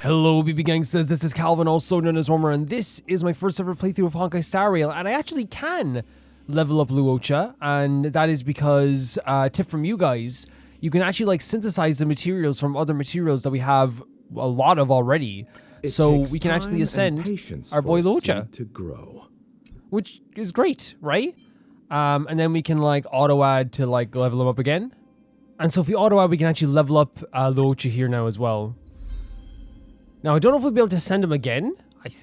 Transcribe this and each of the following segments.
Hello BB Gangsters, this is Calvin, also known as Homer, and this is my first ever playthrough of Honkai Star Rail, and I actually can level up Luocha, and that is because, tip from you guys, you can actually like synthesize the materials from other materials that we have a lot of already, so we can actually ascend our boy Luocha, to grow. which is great, right? And then we can like auto add to like level him up again, and so if we auto add, we can actually level up Luocha here now as well. Now, I don't know if we'll be able to send him again.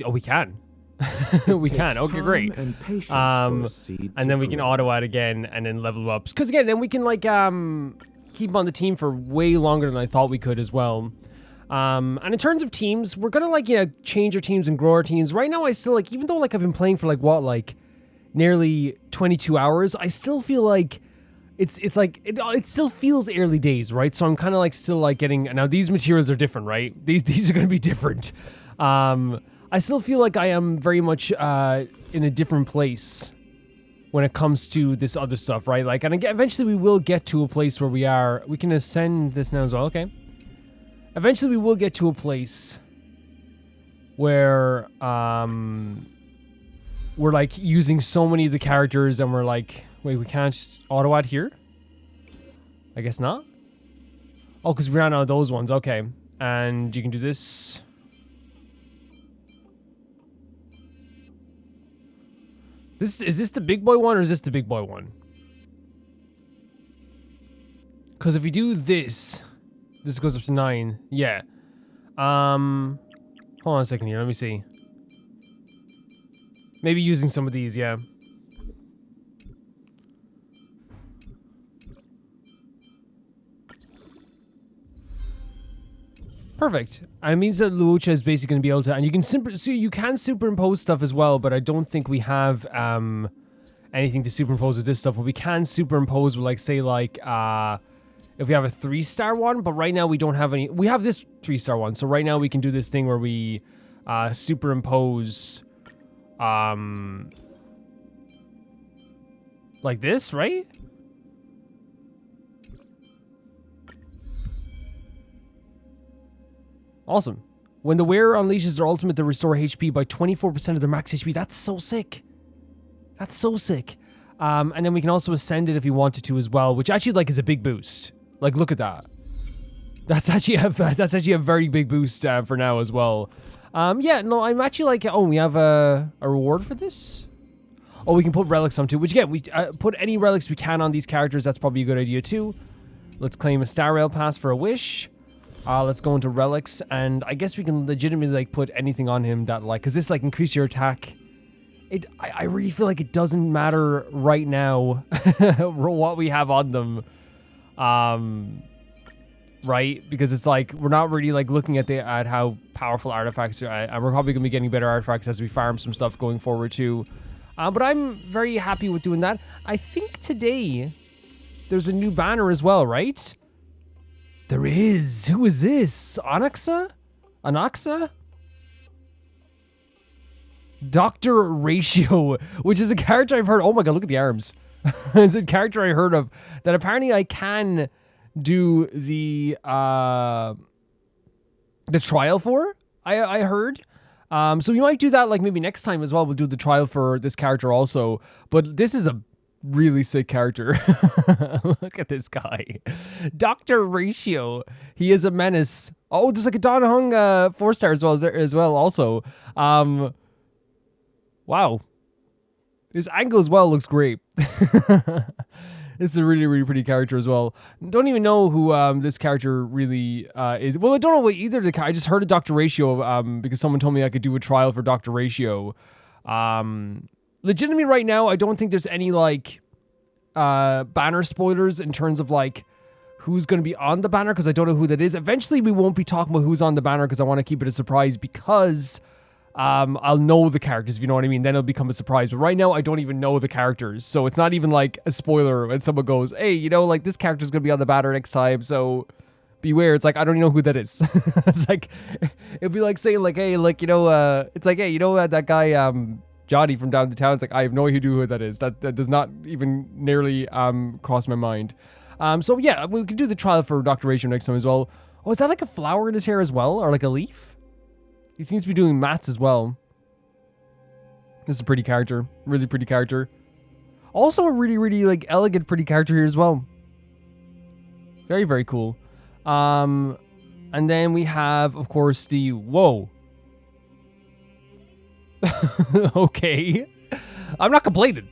Oh, we can. We can. Okay, great. And then we can auto add again and then level him up. Because again, then we can like keep him on the team for way longer than I thought we could as well. And in terms of teams, we're gonna like change our teams and grow our teams. Right now, I still like, even though like I've been playing for like nearly 22 hours, I still feel like it's like it still feels early days, right? So I'm kind of like still like getting, now these materials are different, right? These are going to be different. I still feel like I am very much in a different place when it comes to this other stuff, right? Like, and again, eventually we will get to a place where we can ascend this now as well. Okay. Eventually we will get to a place where we're like using so many of the characters and we're like, wait, we can't auto add here? I guess not. Oh, because we ran out of those ones. Okay. And you can do this. Is this the big boy one or is this the big boy one? Because if we do this goes up to 9. Yeah. Hold on a second here. Let me see. Maybe using some of these, yeah. Perfect. And it means that Luocha is basically going to be able to, and you can superimpose stuff as well, but I don't think we have anything to superimpose with this stuff. But we can superimpose with, like, say, like, if we have a 3-star one, but right now we don't have any. We have this 3-star one, so right now we can do this thing where we superimpose, like this, right? Awesome. When the wearer unleashes their ultimate, they restore HP by 24% of their max HP. That's so sick. That's so sick. And then we can also ascend it if we wanted to as well, which actually like is a big boost. Like, look at that. That's actually a very big boost for now as well. Yeah, no, I'm actually like, oh, we have a reward for this? Oh, we can put relics on too, which again, we put any relics we can on these characters. That's probably a good idea too. Let's claim a Star Rail pass for a wish. Let's go into relics, and I guess we can legitimately like put anything on him that like, cause this like increase your attack. I really feel like it doesn't matter right now what we have on them, right? Because it's like we're not really like looking at how powerful artifacts are, and we're probably gonna be getting better artifacts as we farm some stuff going forward too. But I'm very happy with doing that. I think today there's a new banner as well, right? There is. Who is this? Anaxa? Anaxa? Dr. Ratio, which is a character I've heard. Oh my god, look at the arms. It's a character I heard of that apparently I can do the trial for. I heard. So we might do that like maybe next time as well. We'll do the trial for this character also. But this is a really sick character. Look at this guy. Dr. Ratio. He is a menace. Oh, there's like a Don Hung 4-star as well also. Wow. His angle as well looks great. It's a really, really pretty character as well. Don't even know who this character really is. Well, I don't know what either of the I just heard of Dr. Ratio because someone told me I could do a trial for Dr. Ratio. Legitimately right now, I don't think there's any like banner spoilers in terms of like who's going to be on the banner because I don't know who that is. Eventually, we won't be talking about who's on the banner because I want to keep it a surprise because I'll know the characters, if you know what I mean. Then it'll become a surprise. But right now, I don't even know the characters. So it's not even like a spoiler when someone goes, hey, you know, like this character's going to be on the banner next time. So beware. It's like, I don't even know who that is. It's like, it'd be like saying like, hey, like, you know, it's like, hey, you know that guy, Johnny from down the town. It's like, I have no idea who that is. That does not even nearly cross my mind. So yeah, we could do the trial for Dr. Ratio next time as well. Oh, is that like a flower in his hair as well? Or like a leaf? He seems to be doing maths as well. This is a pretty character. Really pretty character. Also a really, really, like, elegant, pretty character here as well. Very, very cool. And then we have, of course, the... Whoa. Okay. I'm not complaining.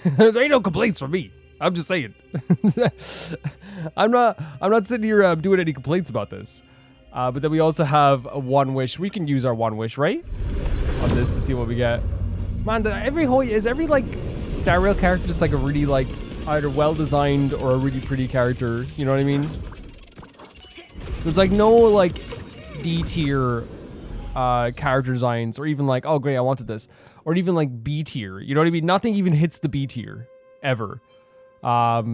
There ain't no complaints from me. I'm just saying. I'm not sitting here doing any complaints about this. But then we also have a one wish. We can use our one wish, right? On this to see what we get. Man, every like Star Rail character just like a really like either well designed or a really pretty character. You know what I mean? There's like no like D tier character designs or even like, oh great, I wanted this, or even like B tier. You know what I mean? Nothing even hits the B tier ever. That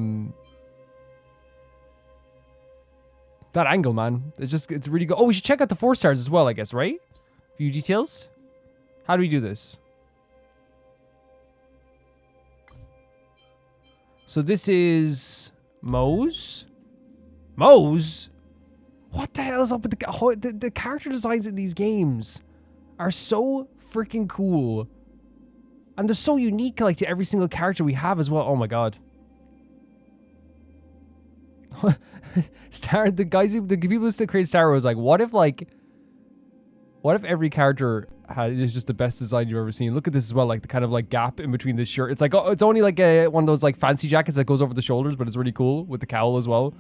angle, man. It's really good. Oh, we should check out the 4 stars as well, I guess, right? View details. How do we do this? So this is Moe's. Moe's? What the hell is up with the character designs in these games are so freaking cool. And they're so unique like to every single character we have as well. Oh my god. The people who still create Star Rail was like, what if every character is just the best design you've ever seen? Look at this as well, like the kind of like gap in between this shirt. It's like, oh, it's only like one of those like fancy jackets that goes over the shoulders, but it's really cool with the cowl as well.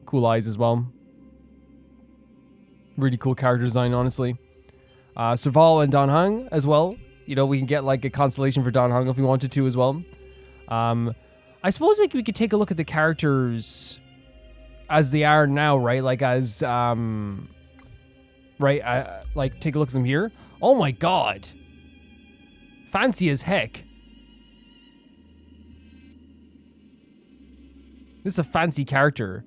Cool eyes as well. Really cool character design, honestly. Serval and Dan Heng as well. You know, we can get like a constellation for Dan Heng if we wanted to as well. I suppose like we could take a look at the characters as they are now, right? Like as right, like take a look at them here. Oh my god. Fancy as heck. This is a fancy character.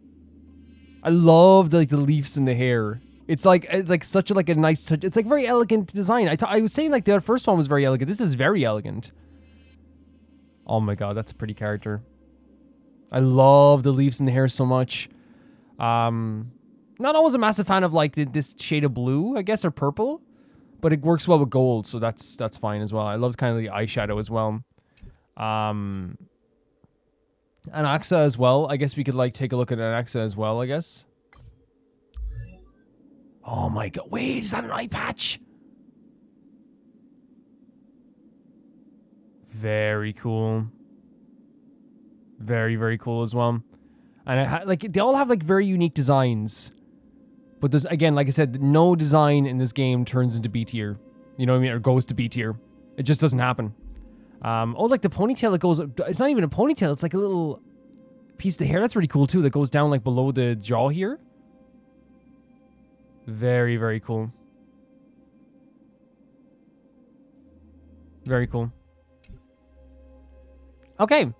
I love like the leaves in the hair. It's like such a like a nice touch. It's like very elegant design. I was saying like the first one was very elegant. This is very elegant. Oh my god, that's a pretty character. I love the leaves in the hair so much. Not always a massive fan of like this shade of blue, I guess, or purple, but it works well with gold, so that's fine as well. I love kind of the eyeshadow as well. And Axa as well. I guess we could like take a look at an Axa as well, I guess. Oh my god, wait, is that an eye patch? Very cool. Very, very cool as well. And like they all have like very unique designs. But there's, again, like I said, no design in this game turns into B tier. You know what I mean? Or goes to B tier. It just doesn't happen. Oh, like the ponytail that goes... It's not even a ponytail. It's like a little piece of the hair. That's really cool, too. That goes down like below the jaw here. Very, very cool. Very cool. Okay.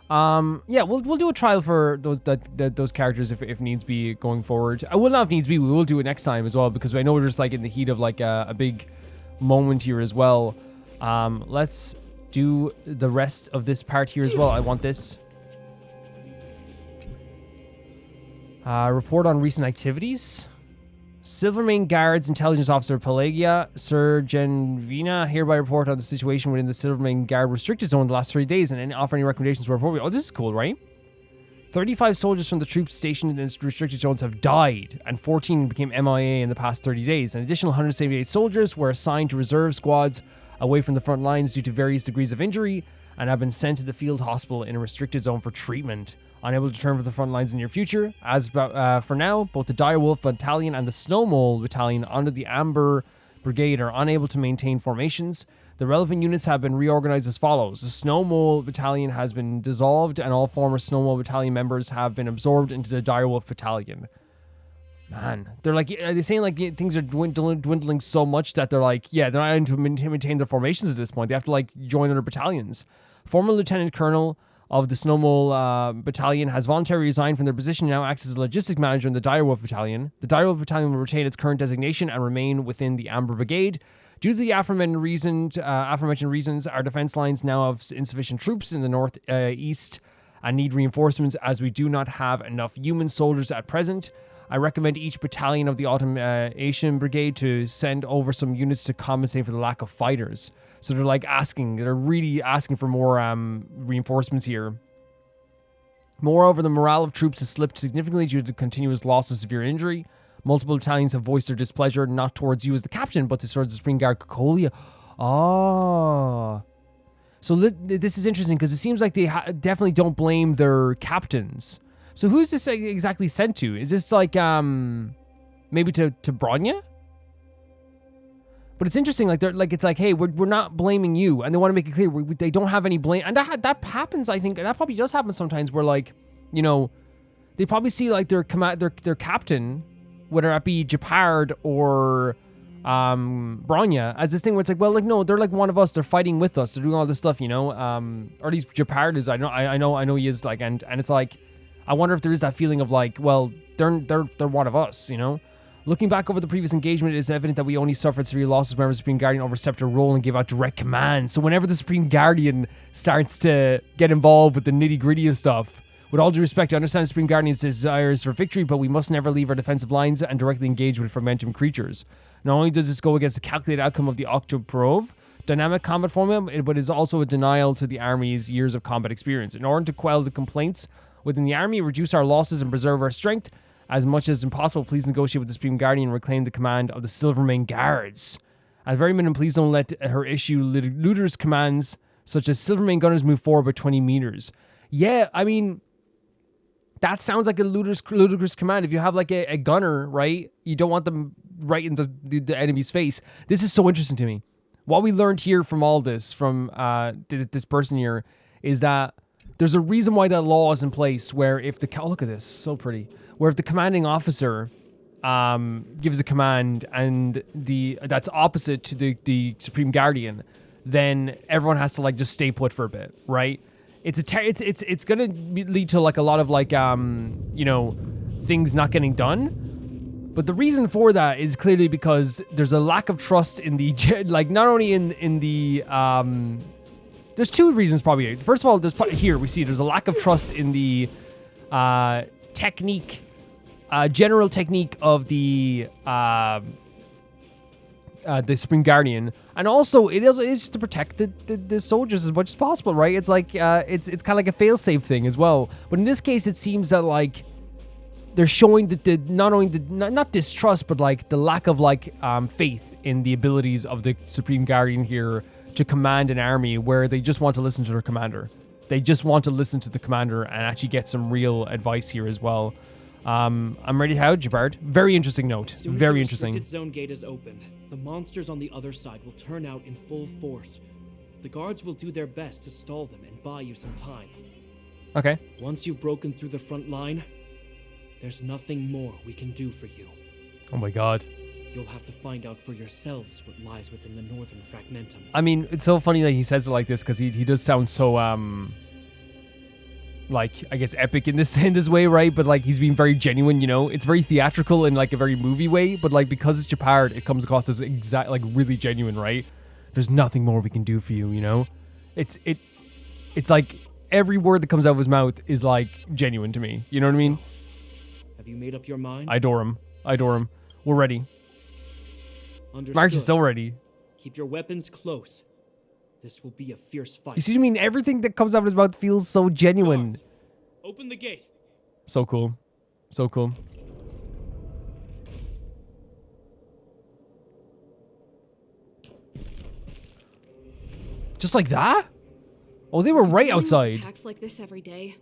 Yeah, we'll do a trial for those characters if needs be going forward. I will not if needs be. We will do it next time as well because I know we're just like in the heat of like a big moment here as well. Let's do the rest of this part here as well. I want this. Report on recent activities. Silvermane Guards Intelligence Officer Pelagia Sergenvina hereby report on the situation within the Silvermane Guard restricted zone in the last 3 days and offer any recommendations where appropriate. Oh, this is cool, right? 35 soldiers from the troops stationed in the restricted zones have died, and 14 became MIA in the past 30 days. An additional 178 soldiers were assigned to reserve squads away from the front lines due to various degrees of injury and have been sent to the field hospital in a restricted zone for treatment. Unable to return for the front lines in the near future. As for now, both the Direwolf Battalion and the Snowmole Battalion under the Amber Brigade are unable to maintain formations. The relevant units have been reorganized as follows. The Snowmole Battalion has been dissolved and all former Snowmole Battalion members have been absorbed into the Direwolf Battalion. Man, they're like, are they saying like things are dwindling so much that they're like, yeah, they're not able to maintain their formations at this point. They have to like join other battalions. Former Lieutenant Colonel of the Snowmole Battalion has voluntarily resigned from their position and now acts as a logistics manager in the Direwolf Battalion. The Direwolf Battalion will retain its current designation and remain within the Amber Brigade. Due to the aforementioned reasons, our defense lines now have insufficient troops in the northeast and need reinforcements as we do not have enough human soldiers at present. I recommend each battalion of the Automation Brigade to send over some units to compensate for the lack of fighters. So they're like they're really asking for more reinforcements here. Moreover, the morale of troops has slipped significantly due to continuous loss of severe injury. Multiple battalions have voiced their displeasure, not towards you as the captain, but towards the Supreme Guard Kakolia. Oh. So this is interesting because it seems like they definitely don't blame their captains. So who's this exactly sent to? Is this like, maybe to Bronya? But it's interesting, like, it's like, hey, we're not blaming you. And they want to make it clear, they don't have any blame. And that happens, I think, that probably does happen sometimes where, like, you know, they probably see, like, their captain, whether it be Gepard or Bronya, as this thing where it's like, well, like, no, they're like one of us. They're fighting with us. They're doing all this stuff, you know. Or at least Gepard is. I know he is, like, and it's like, I wonder if there is that feeling of like, well, they're one of us, you know. Looking back over the previous engagement, it is evident that we only suffered severe losses whenever the Supreme Guardian overstepped her role and gave out direct command. So whenever the Supreme Guardian starts to get involved with the nitty-gritty of stuff, with all due respect, I understand the Supreme Guardian's desires for victory, but we must never leave our defensive lines and directly engage with fragmentum creatures. Not only does this go against the calculated outcome of the Octoprov dynamic combat formula, but it is also a denial to the army's years of combat experience. In order to quell the complaints within the army, reduce our losses, and preserve our strength as much as impossible, please negotiate with the Supreme Guardian and reclaim the command of the Silvermane guards. At very minimum, please don't let her issue looters' commands, such as Silvermane gunners move forward by 20 meters. Yeah, I mean, that sounds like a ludicrous command. If you have like a gunner, right, you don't want them right in the enemy's face. This is so interesting to me. What we learned here from all this, from this person here, is that there's a reason why that law is in place where if the... Oh, look at this. So pretty. Where if the commanding officer gives a command and that's opposite to the Supreme Guardian, then everyone has to like just stay put for a bit, right? It's gonna lead to like a lot of like you know, things not getting done. But the reason for that is clearly because there's a lack of trust in the like not only in the there's two reasons probably. First of all, there's a lack of trust in the technique, general technique of the Supreme Guardian, and also it is to protect the soldiers as much as possible, right? It's like it's kind of like a fail-safe thing as well. But in this case, it seems that like they're showing that not distrust, but like the lack of like faith in the abilities of the Supreme Guardian here to command an army, where they just want to listen to their commander. They just want to listen to the commander and actually get some real advice here as well. I'm ready to have Gepard. Very interesting note. Very interesting. The zone gate is open. The monsters on the other side will turn out in full force. The guards will do their best to stall them and buy you some time. Okay. Once you've broken through the front line, there's nothing more we can do for you. Oh my god. You'll have to find out for yourselves what lies within the northern fragmentum. I mean, it's so funny that he says it like this, because he does sound so like, I guess epic in this way, right? But like he's being very genuine, you know. It's very theatrical in like a very movie way, but like because it's Gepard, it comes across as like really genuine, right? There's nothing more we can do for you, you know. It's like every word that comes out of his mouth is like genuine to me. You know what I mean? Have you made up your mind? I adore him. We're ready. Understood. Mark is so ready. Keep your weapons close. This will be a fierce fight. You see what I mean? Everything that comes out of his mouth feels so genuine. Guards, open the gate. So cool. So cool. Just like that? Oh, they were right outside. Attacks like this every day.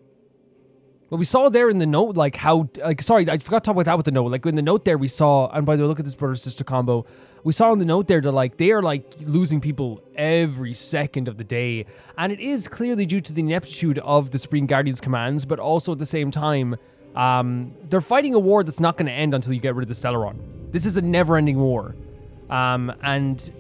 Well, we saw there in the note, like how, like, sorry, I forgot to talk about that with the note. Like in the note there, we saw, and by the way, look at this brother-sister combo. We saw in the note there that like, they are like losing people every second of the day. And it is clearly due to the ineptitude of the Supreme Guardian's commands, but also at the same time, they're fighting a war that's not going to end until you get rid of the Stellaron. This is a never-ending war. And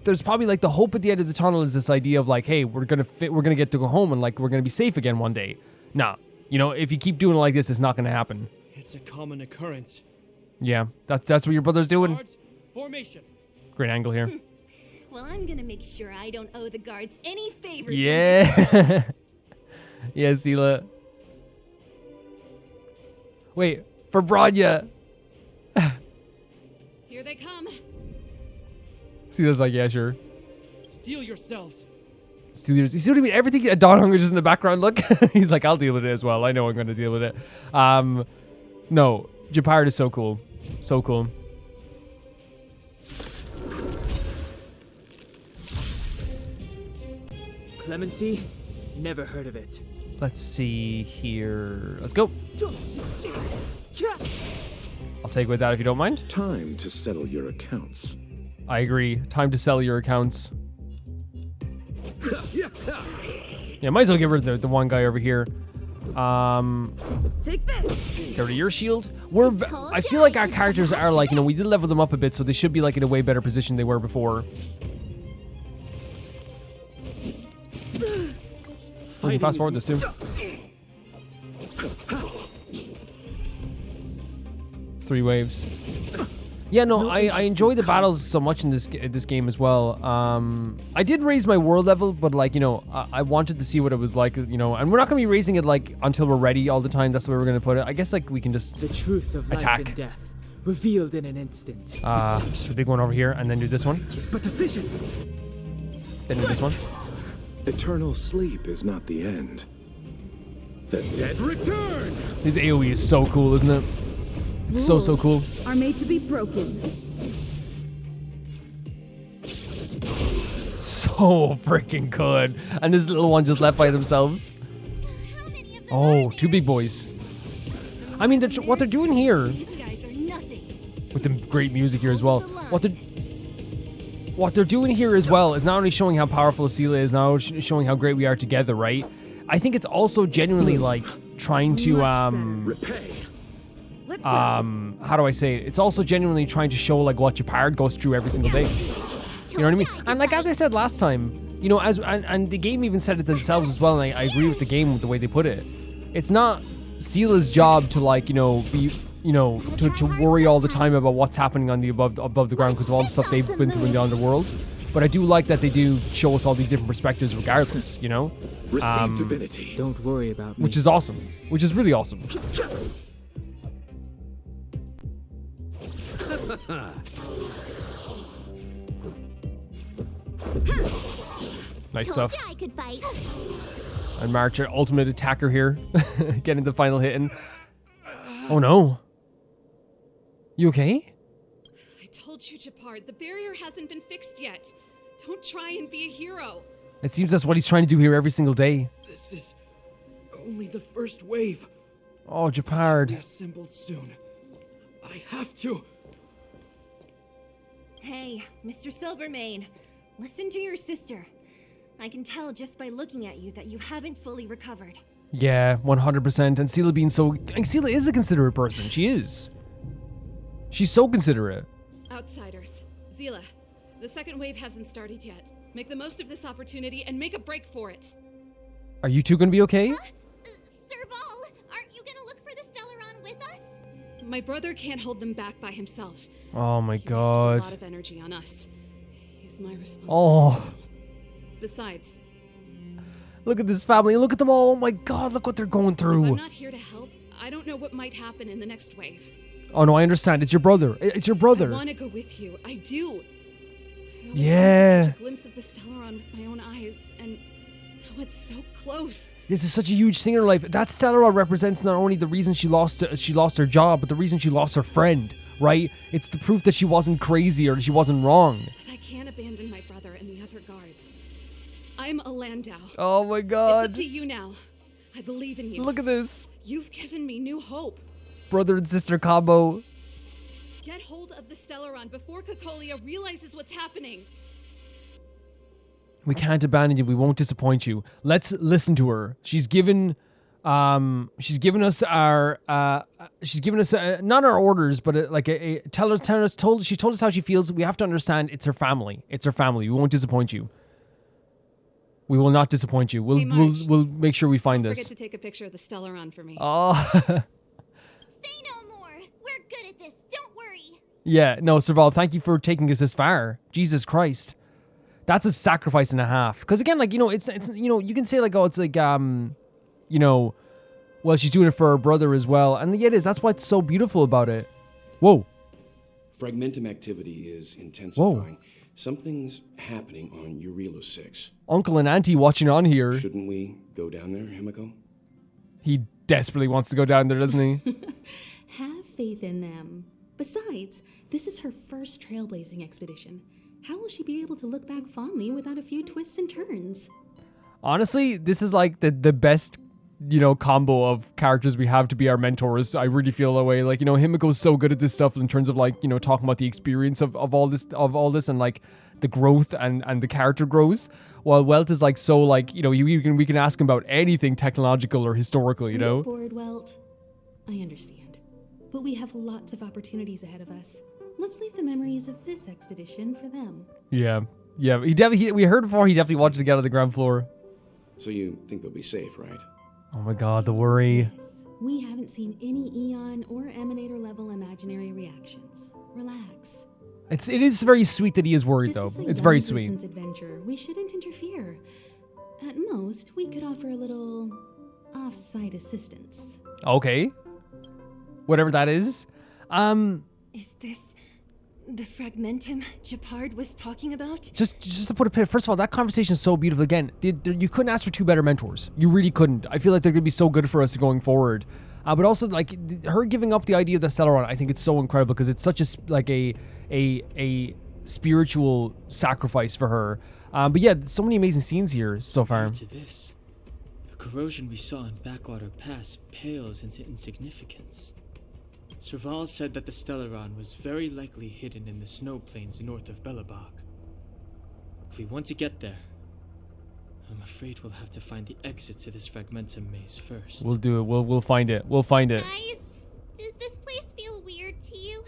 there's probably like the hope at the end of the tunnel is this idea of like, hey, we're going to get to go home and like, we're going to be safe again one day. Nah. You know, if you keep doing it like this, it's not going to happen. It's a common occurrence. Yeah, that's what your brother's doing. Guards, formation. Great angle here. Well, I'm gonna make sure I don't owe the guards any favors. Yeah. Yeah, Sela. Wait, for Bronya. See this like, yeah, sure. Steel yourselves. Steelers. You see what I mean? Everything. Don Hunger just in the background. Look, he's like, I'll deal with it as well. I know I'm going to deal with it. No, Gepard is so cool, so cool. Clemency? Never heard of it. Let's see here. Let's go. I'll take with that if you don't mind. Time to settle your accounts. I agree. Time to sell your accounts. Yeah, might as well get rid of the one guy over here. Take this. Get rid of your shield. I feel like our characters are like, you know, we did level them up a bit, so they should be like in a way better position they were before. We can fast forward this too. 3 waves. Yeah, no, I enjoy the battles so much in this game as well. I did raise my world level, but like, you know, I wanted to see what it was like, you know, and we're not gonna be raising it like until we're ready all the time. That's the way we're gonna put it. I guess like we can just the truth of attack. Life and death, revealed in an instant. The big one over here, and then do this one. It's but a vision. Then do this one. Eternal sleep is not the end. The dead return! His AoE is so cool, isn't it? It's so cool. Are made to be broken. So freaking good. And this little one just left by themselves. Oh, 2 big boys. I mean, what they're doing here, These guys are nothing. with the great music here as well. What they're doing here as well is not only showing how powerful Asila is, now showing how great we are together, right? I think it's also genuinely like trying to Repay. how do I say it? It's also genuinely trying to show like what Gepard goes through every single day. You know what I mean? And like as I said last time, you know, and the game even said it themselves as well, and I agree with the game with the way they put it. It's not Sila's job to like, you know, be, you know, to worry all the time about what's happening on the above the ground because of all the stuff they've been through in the underworld. But I do like that they do show us all these different perspectives regardless, you know? Receive divinity. Don't worry about me. Which is awesome. Which is really awesome. Nice stuff. I could fight. And March, our ultimate attacker here, getting the final hit in. Oh no. You okay? I told you, Gepard, the barrier hasn't been fixed yet. Don't try and be a hero. It seems that's what he's trying to do here every single day. This is only the first wave. Oh, Gepard. Be assembled soon. I have to. Hey, Mr. Silvermane, listen to your sister. I can tell just by looking at you that you haven't fully recovered. Yeah, 100%. And Sela being so... And Sela is a considerate person. She is. She's so considerate. Outsiders. Zila, the second wave hasn't started yet. Make the most of this opportunity and make a break for it. Are you two gonna be okay? Serval, aren't you gonna look for the Stellaron with us? My brother can't hold them back by himself. Oh my He wasted god. a lot of energy on us. He's my responsibility. Oh, Besides, look at this family. Look at them all. Oh my god, look what they're going if I'm through. not here to help, I don't know what might happen in the next wave. Oh no, I understand. It's your brother. It's your I brother. want to go with you. I do. I always Yeah. wanted to catch a glimpse of the Stellaron with my own eyes, and now it's so close. This is such a huge thing in her life. That Stellaron represents not only the reason she lost her job, but the reason she lost her friend, right? It's the proof that she wasn't crazy or that she wasn't wrong. But I can't abandon my brother and the other guards. I'm a Landau. Oh my It's up god. to you now. I believe in you. Look at this. You've given me new hope. Brother and sister combo. Get hold of the Stellaron before Kakolia realizes what's happening. We can't abandon you. We won't disappoint you. Let's listen to her. She's given us our not our orders, but she told us how she feels. We have to understand it's her family. It's her family. We won't disappoint you. We will not disappoint you. Hey, March. We'll make sure we find Don't this. forget to take a picture of the Stellaron for me. Oh. Say no more. We're good at this. Don't worry. Yeah, no, Serval, thank you for taking us this far. Jesus Christ. That's a sacrifice and a half. Because again, like, you know, it's you know, you can say like, oh, it's like, you know, well, she's doing it for her brother as well. And yeah, it is. That's why it's so beautiful about it. Whoa. Fragmentum activity is intensifying. Something's happening on Eurilo 6. Uncle and Auntie watching on here. Shouldn't we go down there, Himiko? He desperately wants to go down there, doesn't he? Have faith in them. Besides, this is her first trailblazing expedition. How will she be able to look back fondly without a few twists and turns? Honestly, this is like the best, you know, combo of characters we have to be our mentors. I really feel that way. Like, you know, Himiko's so good at this stuff in terms of like, you know, talking about the experience of all this and like the growth and the character growth. While Welt is like so like, you know, we can ask him about anything technological or historical, you know. Bored, Welt. I understand, but we have lots of opportunities ahead of us. Let's leave the memories of this expedition for them. Yeah. We heard before he definitely wanted to get on the ground floor. So you think they'll be safe, right? Oh my god, the worry. Yes, we haven't seen any Eon or Emanator level imaginary reactions. Relax. It is very sweet that he is worried, though. It's very sweet. This is a young person's adventure. We shouldn't interfere. At most, we could offer a little off-site assistance. Okay. Whatever that is. Is this the fragmentum Gepard was talking about? Just to put a pin, first of all, that conversation is so beautiful. Again, you couldn't ask for two better mentors. You really couldn't. I feel like they're going to be so good for us going forward. But also, like, her giving up the idea of the Stellaron, I think it's so incredible because it's such a spiritual sacrifice for her. But yeah, so many amazing scenes here so far. To this, the corrosion we saw in Backwater Pass pales into insignificance. Serval said that the Stellaron was very likely hidden in the snow plains north of Belobog. If we want to get there, I'm afraid we'll have to find the exit to this fragmentum maze first. We'll do it. We'll find it. We'll find it. Guys, does this place feel weird to you?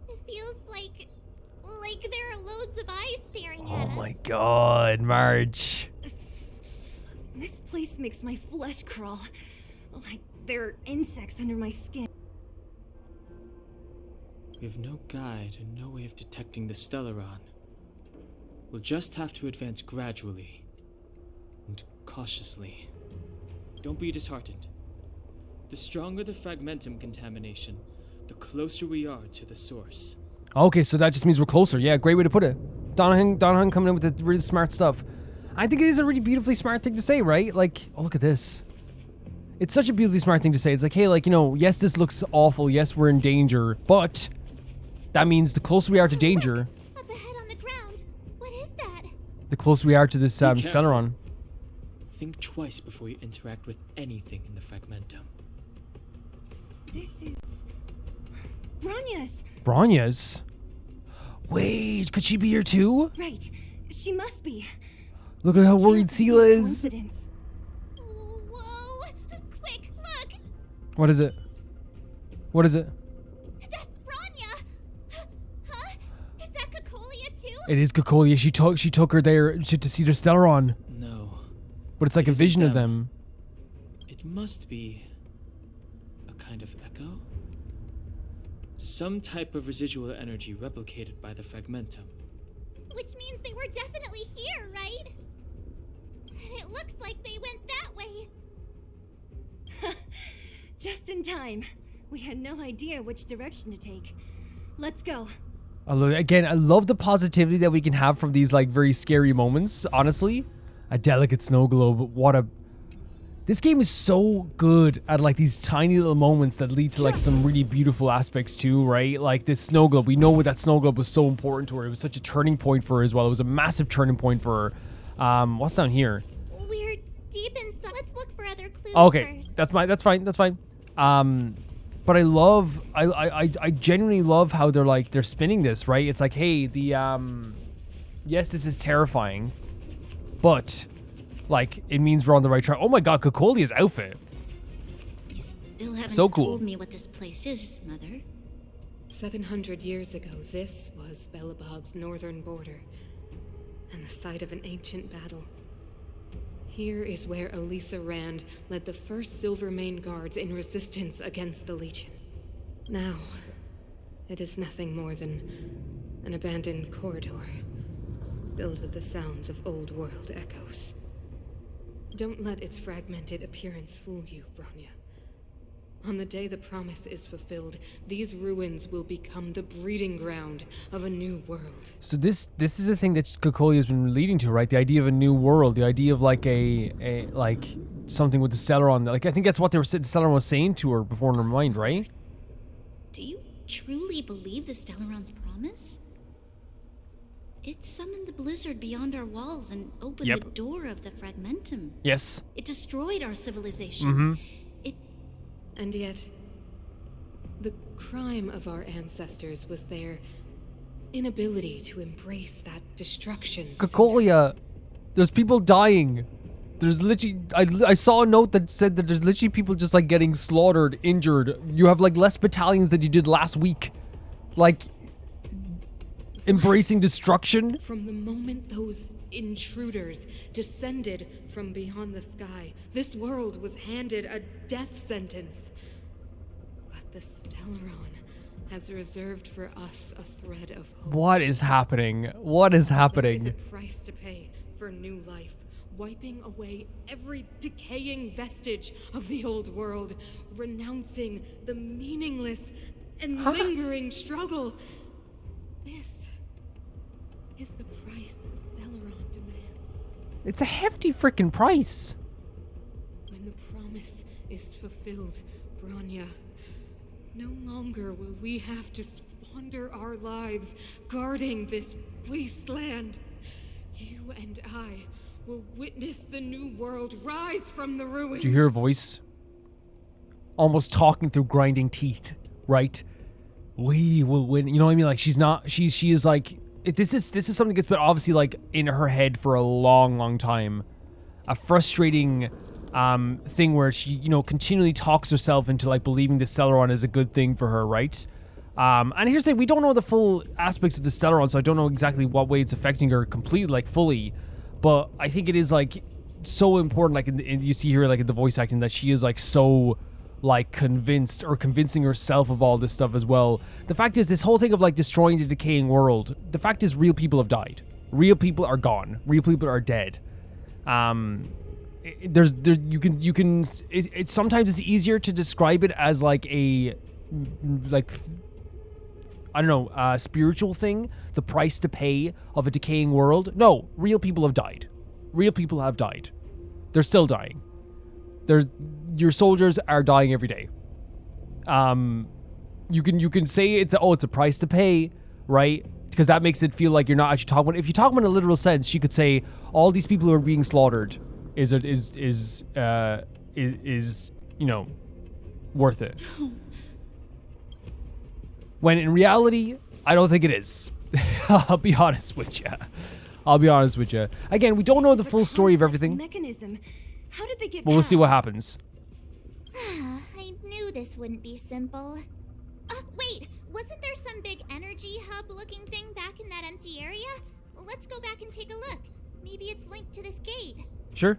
It feels like there are loads of eyes staring at us. Oh my god, Marge. This place makes my flesh crawl. Like there are insects under my skin. We have no guide and no way of detecting the Stellaron. We'll just have to advance gradually and cautiously. Don't be disheartened. The stronger the fragmentum contamination, the closer we are to the source. Okay, so that just means we're closer. Yeah, great way to put it. Donahan coming in with the really smart stuff. I think it is a really beautifully smart thing to say, right? Like, oh, look at this. It's such a beautifully smart thing to say. It's like, hey, like, you know, yes, this looks awful. Yes, we're in danger. But that means the closer we are to danger, Up ahead on the ground. What is that? the closer we are to this Stellaron. Think twice before you interact with anything in the fragmentum. This is Bronya's. Bronya's? Wait, could she be here too? Right. She must be. Look at how worried Sela is. Coincidence. Whoa! Quick, look! What is it? What is it? That's Bronya! Huh? Is that Cocolia too? It is Kakolia. She took her there to see the Stellaron. No. But it's like a It isn't vision of them. It must be a kind of echo? Some type of residual energy replicated by the fragmentum. Which means they were definitely here, right? And it looks like they went that way. Just in time. We had no idea which direction to take. Let's go. Again, I love the positivity that we can have from these like very scary moments. Honestly, a delicate snow globe. This game is so good at like these tiny little moments that lead to like some really beautiful aspects too, right? Like this snow globe. We know that snow globe was so important to her. It was such a turning point for her as well. It was a massive turning point for her. What's down here? We're deep inside. Let's look for other clues Okay, first. that's fine. But I genuinely love how they're spinning this, right? It's like, hey, yes, this is terrifying, but like it means we're on the right track. Oh my god, Cocolia's outfit. You still haven't So cool. told me what this place is, Mother. 700 years ago, this was Belobog's northern border, and the site of an ancient battle. Here is where Elisa Rand led the first Silvermane guards in resistance against the Legion. Now, it is nothing more than an abandoned corridor, filled with the sounds of old world echoes. Don't let its fragmented appearance fool you, Bronya. On the day the promise is fulfilled, these ruins will become the breeding ground of a new world. So this is the thing that Cocolia has been leading to, right? The idea of a new world, the idea of like a like something with the Stellaron. Like I think that's what the Stellaron was saying to her before in her mind, right? Do you truly believe the Stellaron's promise? It summoned the blizzard beyond our walls and opened the door of the fragmentum. Yes. It destroyed our civilization. Mm-hmm. And yet, the crime of our ancestors was their inability to embrace that destruction. Kakolia, there's people dying. There's literally, I saw a note that said that there's literally people just like getting slaughtered, injured. You have like less battalions than you did last week. Like, embracing destruction. From the moment those intruders descended from beyond the sky, this world was handed a death sentence. But the Stellaron has reserved for us a thread of hope. What is happening? What is happening? There is a price to pay for new life, wiping away every decaying vestige of the old world, renouncing the meaningless and lingering struggle. This is the price the Stellaron demands. It's a hefty freaking price. When the promise is fulfilled, Bronya, no longer will we have to squander our lives guarding this wasteland. You and I will witness the new world rise from the ruins. Do you hear her voice? Almost talking through grinding teeth, right? We will win. You know what I mean? Like she's not. She is like. This is something that's been obviously like in her head for a long time. A frustrating thing where she, you know, continually talks herself into like believing the Stellaron is a good thing for her, right? And here's the thing, we don't know the full aspects of the Stellaron, so I don't know exactly what way it's affecting her completely, like fully. But I think it is like so important, like you see here, like in the voice acting, that she is like so like convinced or convincing herself of all this stuff as well. The fact is, this whole thing of like destroying the decaying world, the fact is real people have died. Real people are gone. Real people are dead. It's sometimes it's easier to describe it as like a I don't know, spiritual thing, the price to pay of a decaying world. No, real people have died. Real people have died. They're still dying. Your soldiers are dying every day. You can say it's a price to pay, right? Because that makes it feel like you're not actually talking about. If you talk about in a literal sense, she could say all these people who are being slaughtered is you know, worth it. When in reality, I don't think it is. I'll be honest with you. Again, we don't know the full story of everything. Mechanism. How did they get But we'll see what happens. I knew this wouldn't be simple. Wait, wasn't there some big energy hub-looking thing back in that empty area? Let's go back and take a look. Maybe it's linked to this gate. Sure.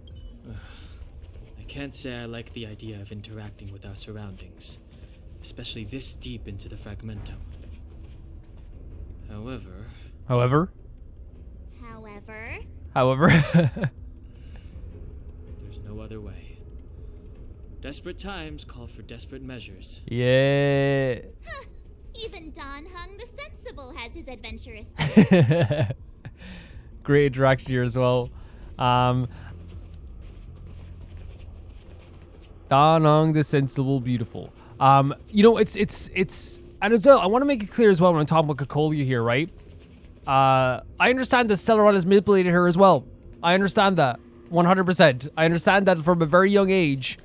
I can't say I like the idea of interacting with our surroundings, especially this deep into the fragmentum. However, there's no other way. Desperate times call for desperate measures. Yeah. Even Don Hung the Sensible has his adventurous. Great interaction here as well. Don Hung the Sensible, beautiful. You know, it's and as well, I want to make it clear as well when I'm talking about Kakolia here, right? I understand that Stellaron has manipulated her as well. I understand that 100%. I understand that from a very young age,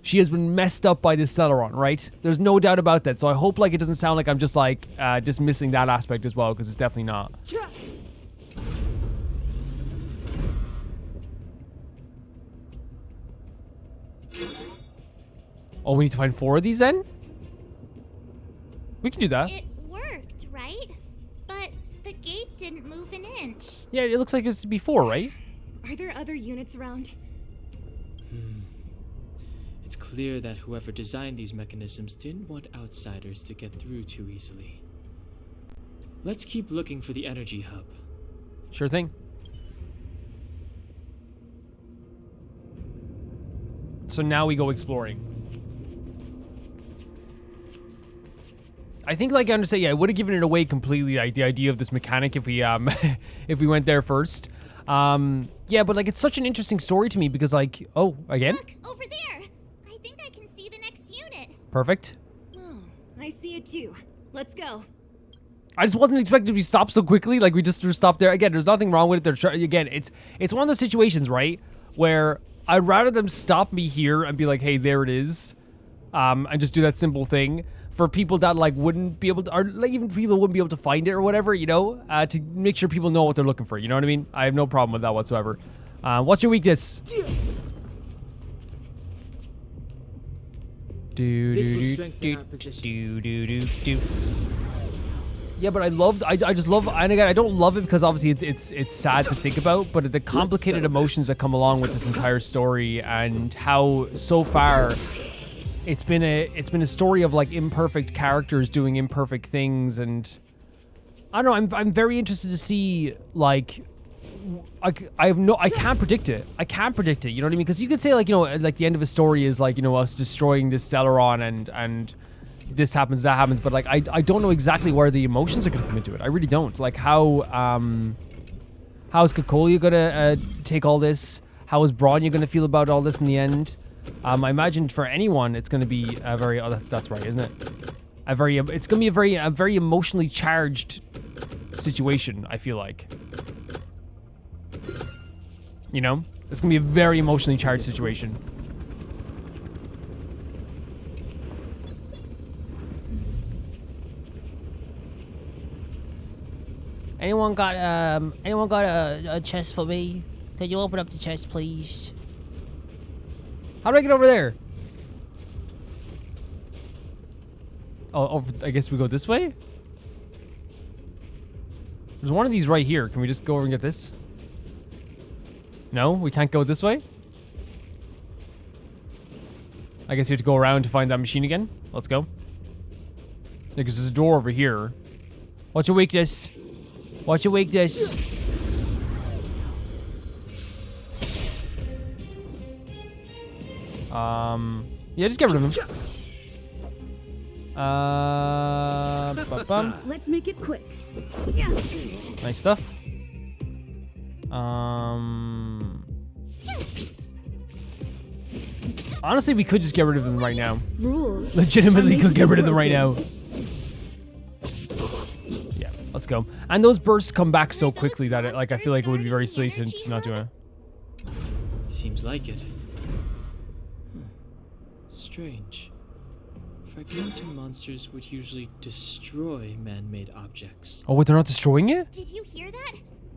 she has been messed up by this Stellaron, right? There's no doubt about that. So I hope like it doesn't sound like I'm just like dismissing that aspect as well, because it's definitely not. Oh, we need to find 4 of these then? We can do that. It worked, right? But the gate didn't move an inch. Yeah, it looks like it's before, right? Are there other units around? It's clear that whoever designed these mechanisms didn't want outsiders to get through too easily. Let's keep looking for the energy hub. Sure thing. So now we go exploring. I think, like, I understand, yeah, I would have given it away completely, like, the idea of this mechanic if we, if we went there first. Yeah, but, like, it's such an interesting story to me because, like, oh, again? Look, over there. I think I can see the next unit. Perfect. Oh, I see it too. Let's go. I just wasn't expecting to be stopped so quickly. Like, we just were stopped there. Again, there's nothing wrong with it. Again, it's one of those situations, right, where I'd rather them stop me here and be like, hey, there it is, and just do that simple thing for people that, like, wouldn't be able to, or, like, even people wouldn't be able to find it or whatever, you know, to make sure people know what they're looking for. You know what I mean? I have no problem with that whatsoever. What's your weakness? This will strengthen our position. Yeah, but I just love, and again, I don't love it because obviously it's sad to think about, but the complicated emotions that come along with this entire story and how so far it's been a story of, like, imperfect characters doing imperfect things, and I don't know, I'm very interested to see, like, I can't predict it. I can't predict it, you know what I mean? Because you could say, like, you know, like, the end of a story is, like, you know, us destroying this Stellaron and this happens, that happens, but, like, I don't know exactly where the emotions are going to come into it. I really don't. Like, how's Kakolia going to take all this? How is Bronya going to feel about all this in the end? I imagine for anyone, it's going to be a very, that's right, isn't it? It's going to be a very emotionally charged situation, I feel like. You know? It's going to be a very emotionally charged situation. Anyone got a chest for me? Can you open up the chest, please? How do I get over there? Oh, I guess we go this way? There's one of these right here. Can we just go over and get this? No, we can't go this way? I guess we have to go around to find that machine again. Let's go. Because there's a door over here. What's your weakness? What's your weakness? Yeah, just get rid of him. Let's make it quick. Yeah. Nice stuff. Honestly, we could just get rid of them right now. Rules. Legitimately could get rid of them right now. Yeah, let's go. And those bursts come back so quickly that it, like, I feel like it would be very silly to not do it. Seems like it. Strange. Fragmentum monsters would usually destroy man-made objects. Oh, wait, they're not destroying it? Did you hear that?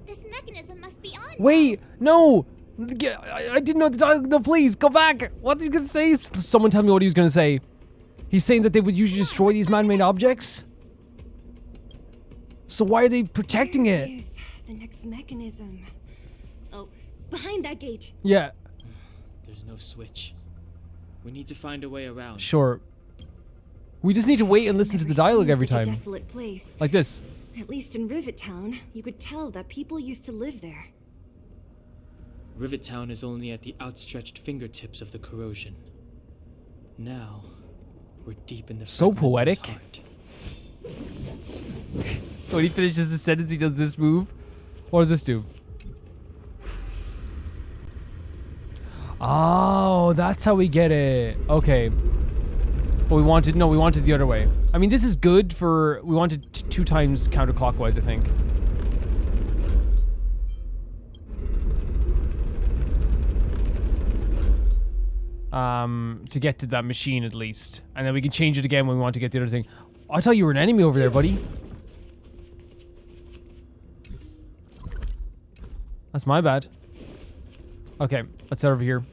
This mechanism must be on. Wait, no! I didn't know the dialogue. No, please, go back! What's he gonna say? Someone tell me what he was gonna say. He's saying that they would usually destroy these man-made objects? So why are they protecting it? Where is the next mechanism? Oh, behind that gate. Yeah. There's no switch. We need to find a way around. Sure. We just need to wait and listen to the dialogue every time. Desolate place. Like this. At least in Rivet Town, you could tell that people used to live there. Rivet Town is only at the outstretched fingertips of the corrosion. Now, we're deep in the so fragmentum's poetic. heart. When he finishes the sentence, he does this move. What does this do? Oh, that's how we get it. Okay. But we wanted the other way. I mean, this is good for, we wanted 2 times counterclockwise, I think. To get to that machine at least. And then we can change it again when we want to get the other thing. I thought you were an enemy over there, buddy. That's my bad. Okay, let's head over here.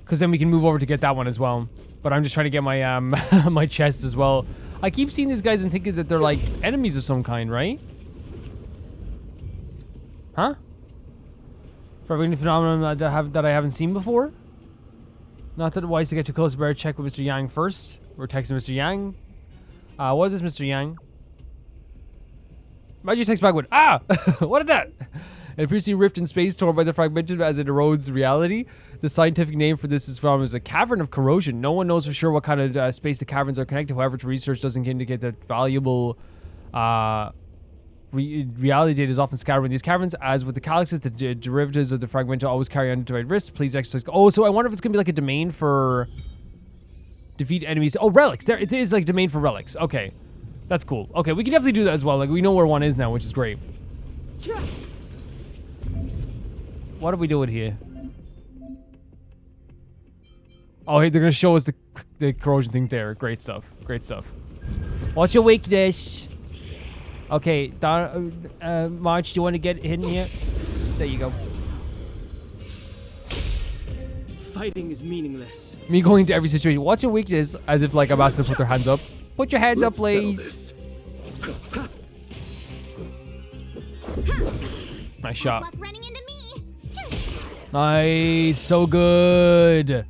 Because then we can move over to get that one as well. But I'm just trying to get my my chest as well. I keep seeing these guys and thinking that they're like enemies of some kind, right? Huh? For any phenomenon that I haven't seen before? Not that it wise to get too close, better check with Mr. Yang first. We're texting Mr. Yang. What is this, Mr. Yang? Why'd you text back with? Ah! What is that? It appears to be rift in space torn by the fragmentum as it erodes reality. The scientific name for this is from is a cavern of corrosion. No one knows for sure what kind of space the caverns are connected. However, to research doesn't indicate that valuable reality data is often scattered in these caverns. As with the calyxes, the derivatives of the fragmentum always carry undivided risks. Please exercise. Oh, so I wonder if it's gonna be like a domain for defeat enemies. Oh, relics. There, it is like domain for relics. Okay, that's cool. Okay, we can definitely do that as well. Like we know where one is now, which is great. What are we doing here? Oh, hey, they're gonna show us the corrosion thing there. Great stuff. Great stuff. What's your weakness? Okay, March, do you want to get in here? There you go. Fighting is meaningless. Me going into every situation. What's your weakness? As if like I'm asking to put their hands up. Put your hands up, please. Nice shot. Nice. So good.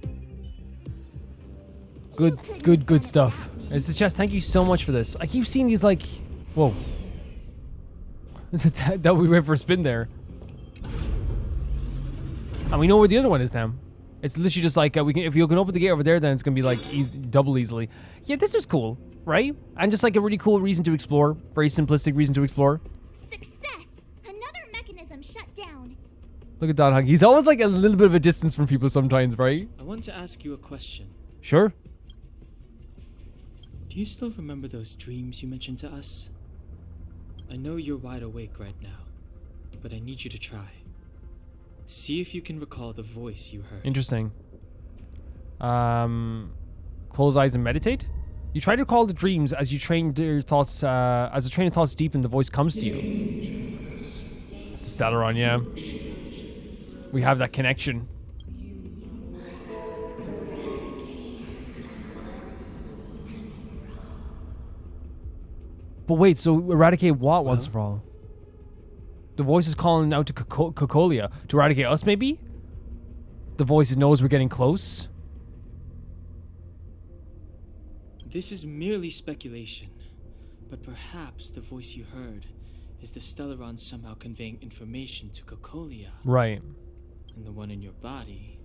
Good stuff. It's the chest. Thank you so much for this. I keep seeing these like... Whoa. that we went for a spin there. And we know where the other one is now. It's literally just like, we can, if you can open the gate over there, then it's going to be like double easily. Yeah, this was cool, right? And just like a really cool reason to explore. Very simplistic reason to explore. Success! Another mechanism shut down. Look at Don Hug. He's always like a little bit of a distance from people sometimes, right? I want to ask you a question. Sure. Do you still remember those dreams you mentioned to us? I know you're wide awake right now, but I need you to try. See if you can recall the voice you heard. Interesting. Close eyes and meditate? You try to recall the dreams as you train your thoughts, as a train of thoughts deepen, the voice comes to you. It's the Stellaron, yeah. We have that connection. But wait, so eradicate what once for all? The voice is calling out to Kakolia. To eradicate us, maybe? The voice knows we're getting close? This is merely speculation, but perhaps the voice you heard is the Stellaron somehow conveying information to Cocolia. Right. And the one in your body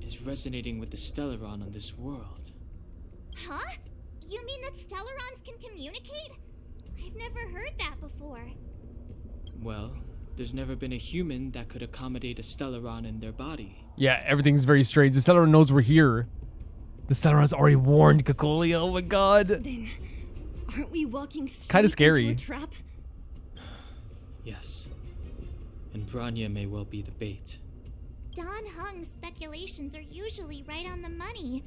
is resonating with the Stellaron on this world. Huh? You mean that Stellarons can communicate? I've never heard that before. Well, there's never been a human that could accommodate a Stellaron in their body. Yeah, everything's very strange. The Stellaron knows we're here. The Stellaron's already warned Kakolia. Oh my god. Then, aren't we walking straight Kinda scary. into a trap? Yes. And Bronya may well be the bait. Don Hung's speculations are usually right on the money.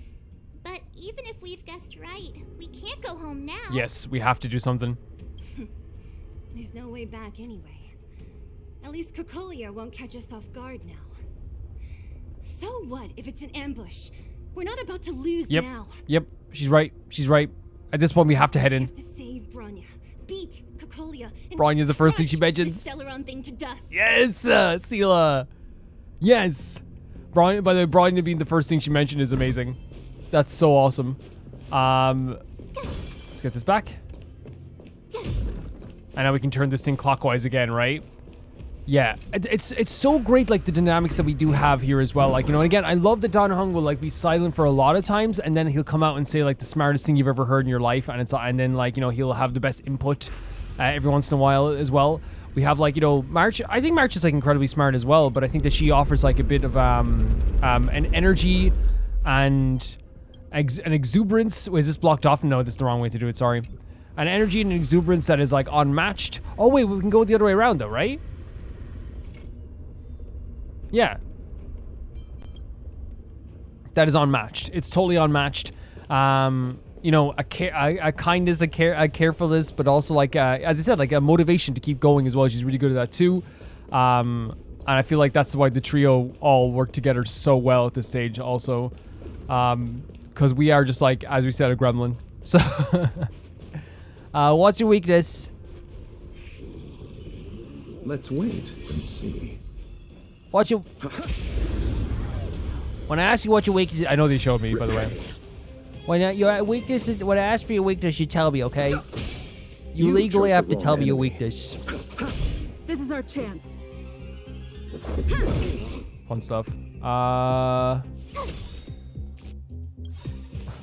But even if we've guessed right, we can't go home now. Yes, we have to do something. There's no way back anyway. At least Cocolia won't catch us off guard now. So what if it's an ambush? We're not about to lose now. Yep, she's right. She's right. At this point, we have to head in. We have to save Bronya, beat Cocolia, and Bronya, the first thing she mentions. The Stellaron thing to dust. Yes, Sela. Yes. Bronya, by the way, Bronya being the first thing she mentioned is amazing. That's so awesome. Let's get this back. And now we can turn this thing clockwise again, right? Yeah, it's so great, like the dynamics that we do have here as well. Like, you know, again, I love that Don Hung will like be silent for a lot of times, and then he'll come out and say like the smartest thing you've ever heard in your life, and then like, you know, he'll have the best input every once in a while as well. We have like, you know, March. I think March is like incredibly smart as well, but I think that she offers like a bit of an energy and an exuberance. Wait, is this blocked off? No, this is the wrong way to do it. Sorry. An energy and an exuberance that is like unmatched. Oh wait, we can go the other way around though, right? Yeah. That is unmatched. It's totally unmatched. You know, a kindness, a carefulness, but also like, as I said, like a motivation to keep going as well. She's really good at that too. And I feel like that's why the trio all work together so well at this stage also. Because we are just like, as we said, a gremlin. So, what's your weakness? Let's wait and see. What's your... When I ask you what your weakness is... I know they showed me, by the way. When your weakness is... When I ask for your weakness, you tell me, okay? You legally have to tell me your weakness. This is our chance. Fun stuff.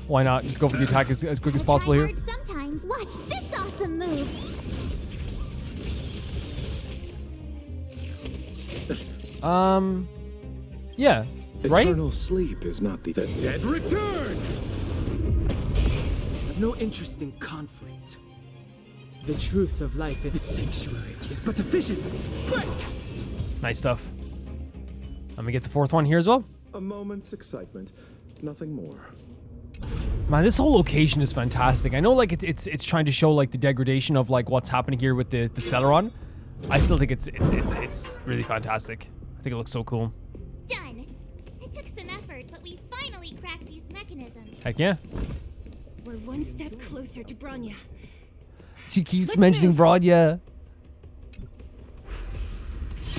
Why not? Just go for the attack as quick as possible here. Sometimes watch this awesome move. Yeah. Right? Eternal sleep is not the dead return! I've no interest in conflict. The truth of life in the sanctuary is but a vision. Break! Nice stuff. Let me get the fourth one here as well. A moment's excitement, nothing more. Man, this whole location is fantastic. I know, like, it's trying to show, like, the degradation of, like, what's happening here with the Stellaron. I still think it's really fantastic. I think it looks so cool. Done. It took some effort, but we finally cracked these mechanisms. Heck yeah. We're one step closer to Bronya. She keeps mentioning Bronya.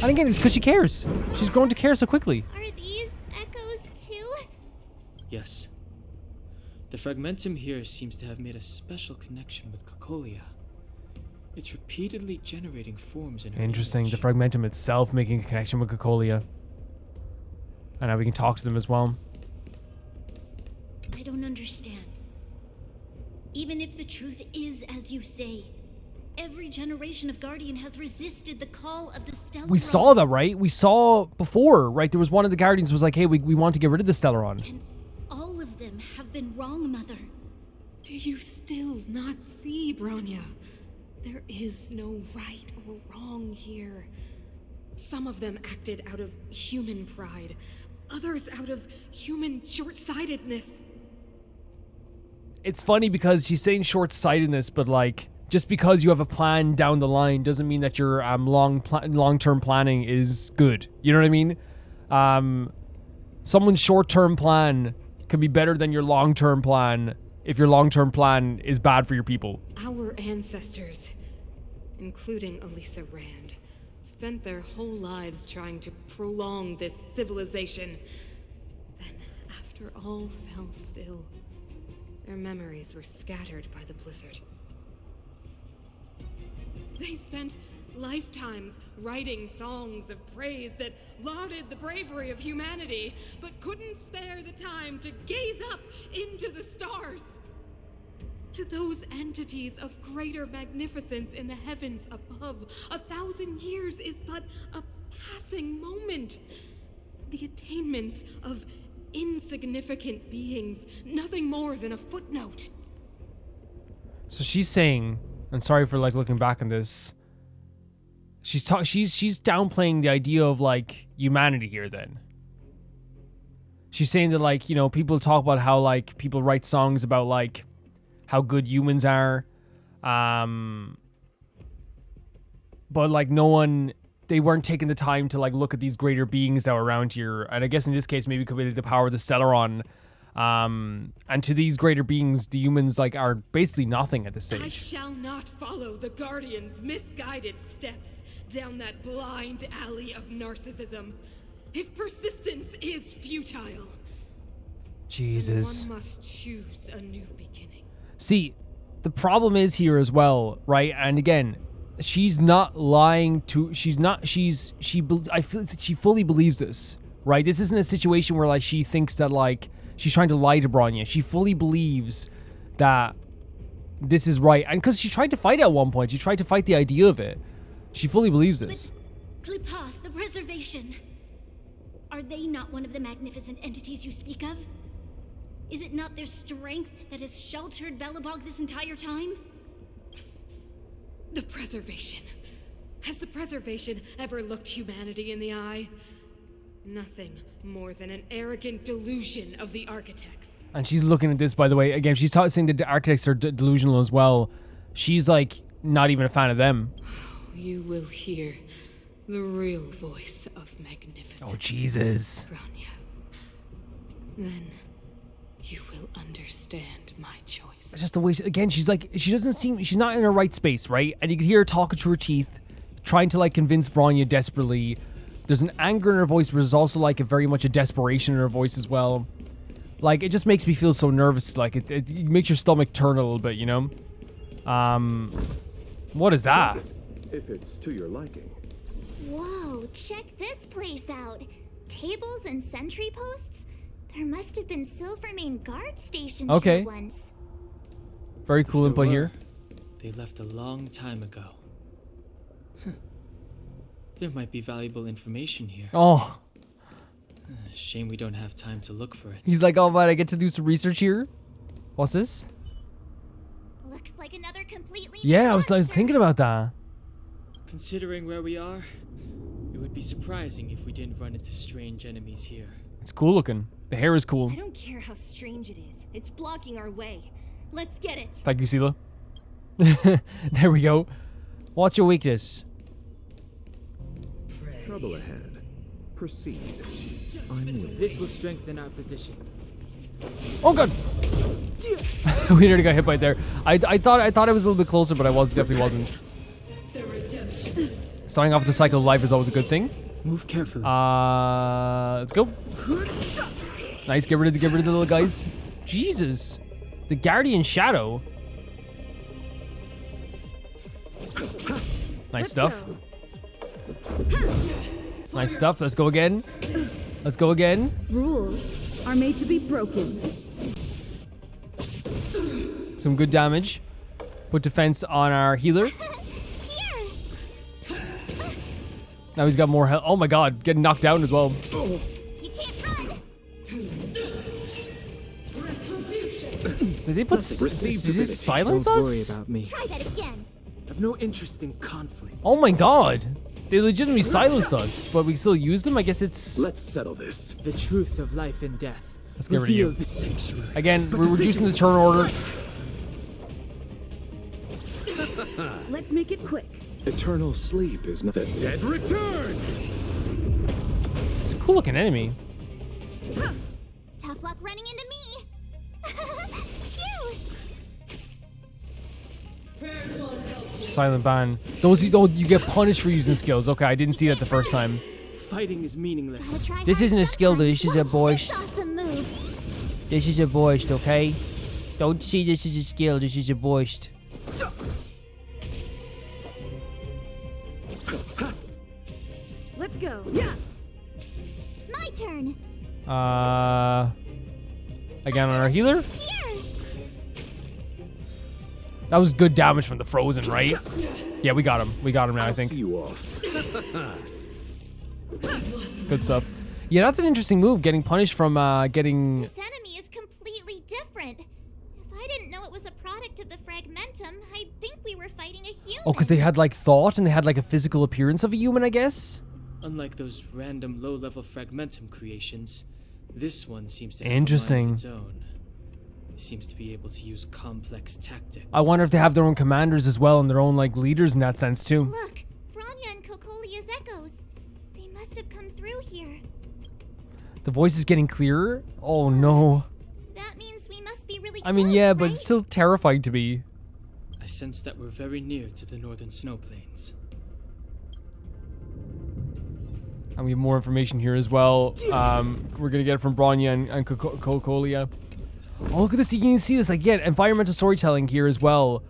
And again, it's because she cares. She's grown to care so quickly. Are these echoes too? Yes. The fragmentum here seems to have made a special connection with Kakolia. It's repeatedly generating forms in her Interesting. image. The fragmentum itself making a connection with Kakolia. And now we can talk to them as well. I don't understand. Even if the truth is as you say, every generation of Guardian has resisted the call of the Stellaron. We saw that, right? We saw before, right? There was one of the Guardians was like, hey, we want to get rid of the Stellaron. And all of them have been wrong, Mother. Do you still not see, Bronya? There is no right or wrong here. Some of them acted out of human pride, others out of human short-sightedness. It's funny because she's saying short-sightedness, but like, just because you have a plan down the line doesn't mean that your long-term planning is good. You know what I mean? Someone's short-term plan can be better than your long-term plan if your long-term plan is bad for your people. Our ancestors, including Elisa Rand, spent their whole lives trying to prolong this civilization. Then, after all fell still, their memories were scattered by the blizzard. They spent lifetimes writing songs of praise that lauded the bravery of humanity, but couldn't spare the time to gaze up into the stars. To those entities of greater magnificence in the heavens above, 1,000 years is but a passing moment. The attainments of insignificant beings, nothing more than a footnote. So she's saying, and sorry for like looking back on this, she's downplaying the idea of like humanity here then. She's saying that like, you know, people talk about how like people write songs about like how good humans are. But like they weren't taking the time to like look at these greater beings that were around here. And I guess in this case, maybe it could be like the power of the Stellaron. And to these greater beings, the humans like are basically nothing at this stage. I shall not follow the Guardian's misguided steps down that blind alley of narcissism. If persistence is futile, Jesus. one must choose a new beginning. See, the problem is here as well, right? And again, she's not lying to. I feel she fully believes this, right? This isn't a situation where like she thinks that like she's trying to lie to Bronya. She fully believes that this is right, and because she tried to fight it at one point, she tried to fight the idea of it. She fully believes this. But Klipoth, the preservation. Are they not one of the magnificent entities you speak of? Is it not their strength that has sheltered Belobog this entire time? The preservation. Has the preservation ever looked humanity in the eye? Nothing more than an arrogant delusion of the architects. And she's looking at this, by the way. Again, she's saying that the architects are delusional as well. She's like not even a fan of them. You will hear the real voice of magnificence. Oh, Jesus. Bronya. Then you will understand my choice. It's just the way, again, she's like, she's not in her right space, right? And you can hear her talking through her teeth, trying to like convince Bronya desperately. There's an anger in her voice, but there's also like very much a desperation in her voice as well. Like, it just makes me feel so nervous. Like, it makes your stomach turn a little bit, you know? What is that? If it's to your liking. Whoa, Check this place out. Tables and sentry posts? There must have been Silvermane guard stationed Okay. here once. Very cool If there input were, here. They left a long time ago. There might be valuable information here. Oh, Shame we don't have time to look for it. he's like, oh man, I get to do some research here. What's this? Looks like another completely Yeah, I was monster. thinking about that. Considering where we are, it would be surprising if we didn't run into strange enemies here. It's cool looking. The hair is cool. I don't care how strange it is. It's blocking our way. Let's get it. Thank you, Sela. There we go. What's your weakness? Trouble ahead. Proceed. I'm willing. This will strengthen our position. Oh god! We nearly got hit by it there. I thought it was a little bit closer, but I definitely wasn't. Starting off with the cycle of life is always a good thing. Move carefully. Let's go. Nice, get rid of the little guys. Jesus. The Guardian Shadow. Nice stuff. Nice stuff. Let's go again. Let's go again. Rules are made to be broken. Some good damage. Put defense on our healer. Now he's got more health. Oh my god, getting knocked down as well. You can't run. Did they put did they silence Don't us? worry about me. Try that again. I've no interest in conflict. Oh my god. They legitimately silenced us, but we still used them? I guess it's... Let's settle this. The truth of life and death. Let's get rid of you. Reveal the sanctuary. Again, we're reducing the turn order. Let's make it quick. Eternal sleep is not the dead return. It's a cool looking enemy. Tough luck running into me. Cute. Silent ban. Those you get punished for using skills. Okay, I didn't see that the first time. Fighting is meaningless. Try This hard isn't a skill, though. This is a sometimes. voice. Watch this awesome move. This is a boist, okay? Don't see this as a skill. This is a boist. Let's go. Yeah. My turn. Again on our healer. Here. That was good damage from the frozen, right? Yeah, we got him. We got him now, I think. See you off. Good stuff. Yeah, that's an interesting move, getting punished from getting... This enemy is completely different. If I didn't know it was a product of the fragmentum, I'd think we were fighting a human. Oh, because they had like thought and they had like a physical appearance of a human, I guess? Unlike those random low-level fragmentum creations, this one seems to have Interesting. a mind of its own. It seems to be able to use complex tactics. I wonder if they have their own commanders as well and their own like leaders in that sense too. Look, Bronya and Cocolia's echoes. They must have come through here. The voice is getting clearer? Oh no. That means we must be really I mean, close, yeah, but right? it's still terrifying to me. I sense that we're very near to the northern snow plains. And we have more information here as well. We're gonna get it from Bronya and Cocolia. Oh, look at this. You can see this. Like, yeah, environmental storytelling here as well.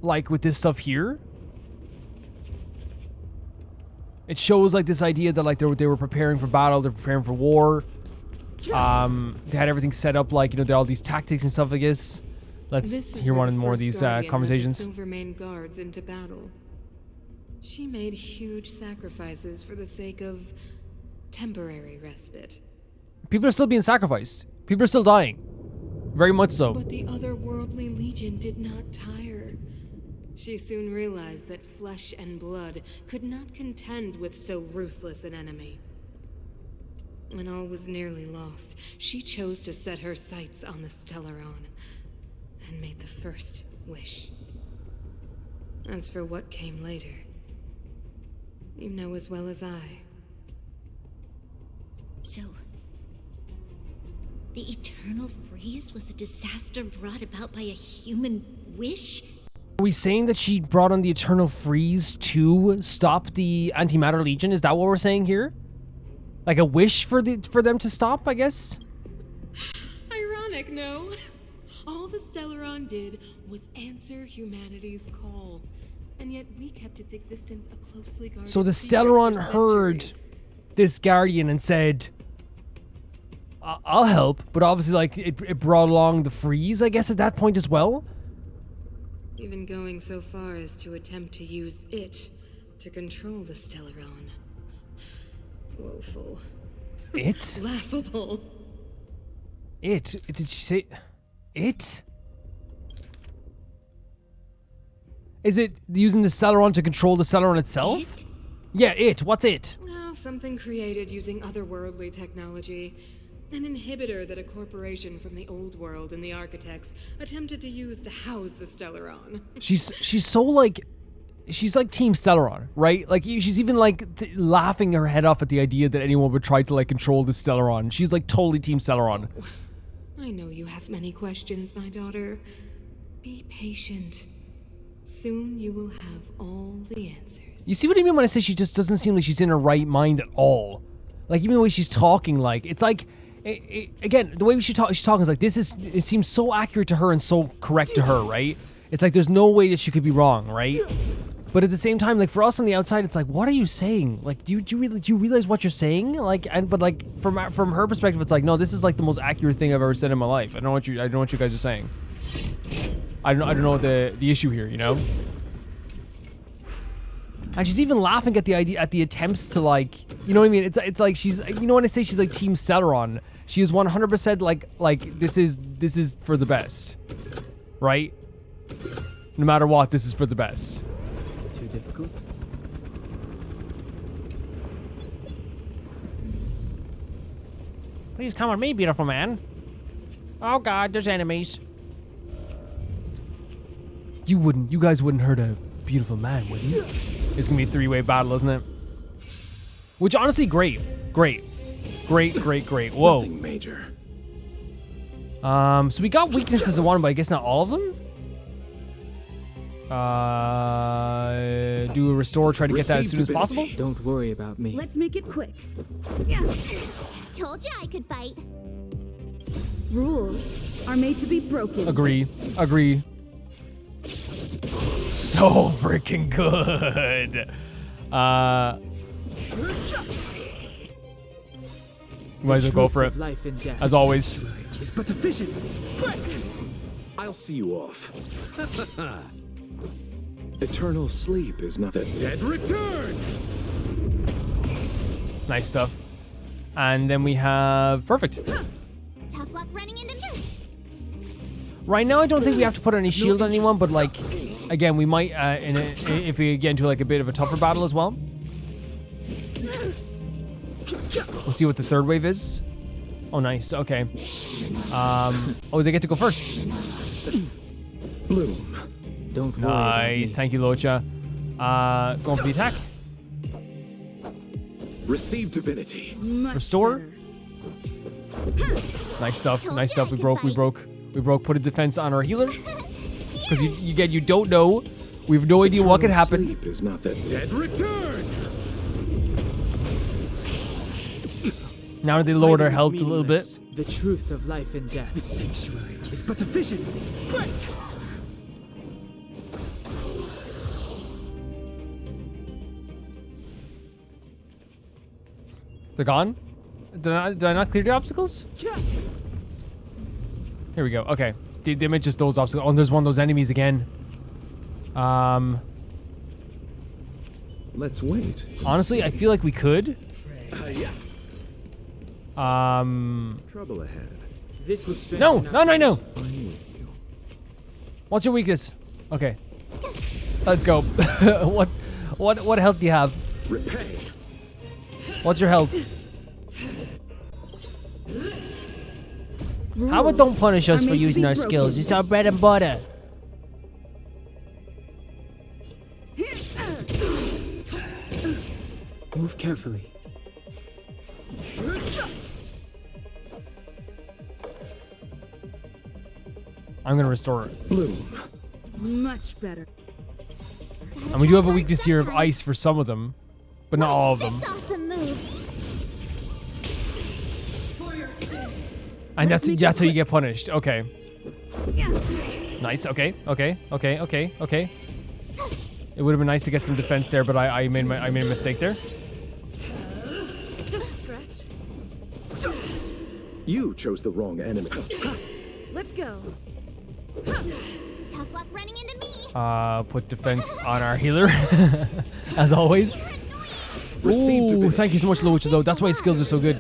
Like with this stuff here. It shows like this idea that like they were preparing for battle, they're preparing for war. They had everything set up like, you know, there are all these tactics and stuff like this. Let's This is hear where one the more of first these Guardian led the conversations. Silvermane guards into battle. She made huge sacrifices for the sake of temporary respite. People are still being sacrificed. People are still dying. Very much so. But the otherworldly legion did not tire. She soon realized that flesh and blood could not contend with so ruthless an enemy. When all was nearly lost, she chose to set her sights on the Stellaron and made the first wish. As for what came later, you know as well as I. So, the eternal freeze was a disaster brought about by a human wish? Are we saying that she brought on the Eternal Freeze to stop the Antimatter Legion? Is that what we're saying here? Like a wish for them to stop, I guess? Ironic, no? All the Stellaron did was answer humanity's call. and yet we kept its existence a closely guarded So the secret Stellaron for heard centuries. this Guardian and said, I'll help, but obviously like it brought along the freeze, I guess, at that point as well. Even going so far as to attempt to use it to control the Stellaron. Woeful. It? Laughable. It? Did she say it? Is it using the Stellaron to control the Stellaron itself? It? Yeah, it. What's it? No, something created using otherworldly technology. An inhibitor that a corporation from the old world and the architects attempted to use to house the Stellaron. She's so like, she's like Team Stellaron, right? Like she's even like laughing her head off at the idea that anyone would try to like control the Stellaron. She's like totally Team Stellaron. I know you have many questions, my daughter. Be patient. Soon you will have all the answers. You see what I mean when I say she just doesn't seem like she's in her right mind at all? Like even the way she's talking, like it's like, again, the way she's talking is like it seems so accurate to her and so correct to her, right? It's like there's no way that she could be wrong, right? But at the same time, like for us on the outside, it's like, what are you saying? Like, do you realize what you're saying? Like, but like from her perspective, it's like, no, this is like the most accurate thing I've ever said in my life. I don't know what you guys are saying. I don't know what the issue here, you know? And she's even laughing at the idea, at the attempts to like, you know what I mean? It's like she's, you know when I say she's like Team Stellaron, she is 100% like this is for the best, right? No matter what, this is for the best. Too difficult? Please come on me, beautiful man. Oh God, there's enemies. You guys wouldn't hurt a beautiful man, would you? It's gonna be a three-way battle, isn't it? Which honestly, great. Whoa. Nothing major. So we got weaknesses of one, but I guess not all of them. Do a restore, try to get that as soon as possible. Don't worry about me. Let's make it quick. Yeah. Told you I could fight. Rules are made to be broken. Agree. So freaking good. You might as well go for it. Life and death. As always. It's but a vision. Quick! I'll see you off. Eternal sleep is not the dead return. Nice stuff. And then we have perfect. Tough luck running into me. Right now, I don't think we have to put any shield on anyone, but like, again, we might if we get into like a bit of a tougher battle as well. We'll see what the third wave is. Oh, nice. Okay. Oh, they get to go first. Bloom. Don't worry about me. Nice. Thank you, Locha. Going for the attack. Receive divinity. Much Restore. better. Nice stuff. Nice stuff. We broke. Put a defense on our healer. Because you don't know. We have no idea what could happen. Sleep is not the dead return. Now that they lowered our Fighting is health a little bit. meaningless. The truth of life and death. The sanctuary is but a vision. Quick! They're gone? Did I not clear the obstacles? Here we go. Okay. They meant just those obstacles. Oh, and there's one of those enemies again. Let's wait. Honestly, I feel like we could. Yeah. Trouble ahead. This was No. I'm with you. What's your weakness? Okay. Let's go. What health do you have? Repay. What's your health? How about don't punish us are for made to using be our broken. skills? It's our bread and butter. Move carefully. I'm gonna restore it. Bloom. Much better. And we do have a weakness here of ice for some of them, but not all of them. This awesome move. And that's how you get punished. Okay. Yeah. Nice. Okay. It would have been nice to get some defense there, but I made a mistake there. Just a scratch. You chose the wrong enemy. Let's go. Tough luck running into me. Put defense on our healer, as always. Ooh, thank you so much, Lucha, though. That's why his skills are so good.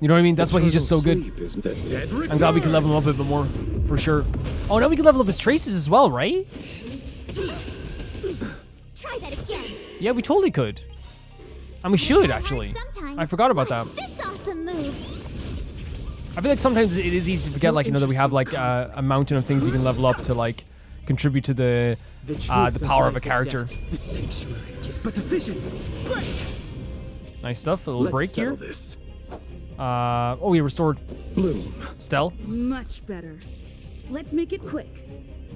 You know what I mean? That's why he's just so good. I'm glad we can level him up a bit more, for sure. Oh, now we can level up his traces as well, right? Try that again. Yeah, we totally could. And we should, actually. I forgot about that. This awesome move. I feel like sometimes it is easy to forget, like, you know, that we have, like, a mountain of things you can level up to, like, contribute to the power of a character. The sanctuary is but a vision. Break. Nice stuff. A little break here. This. Oh, we restored Bloom. Stell. Much better. Let's make it quick.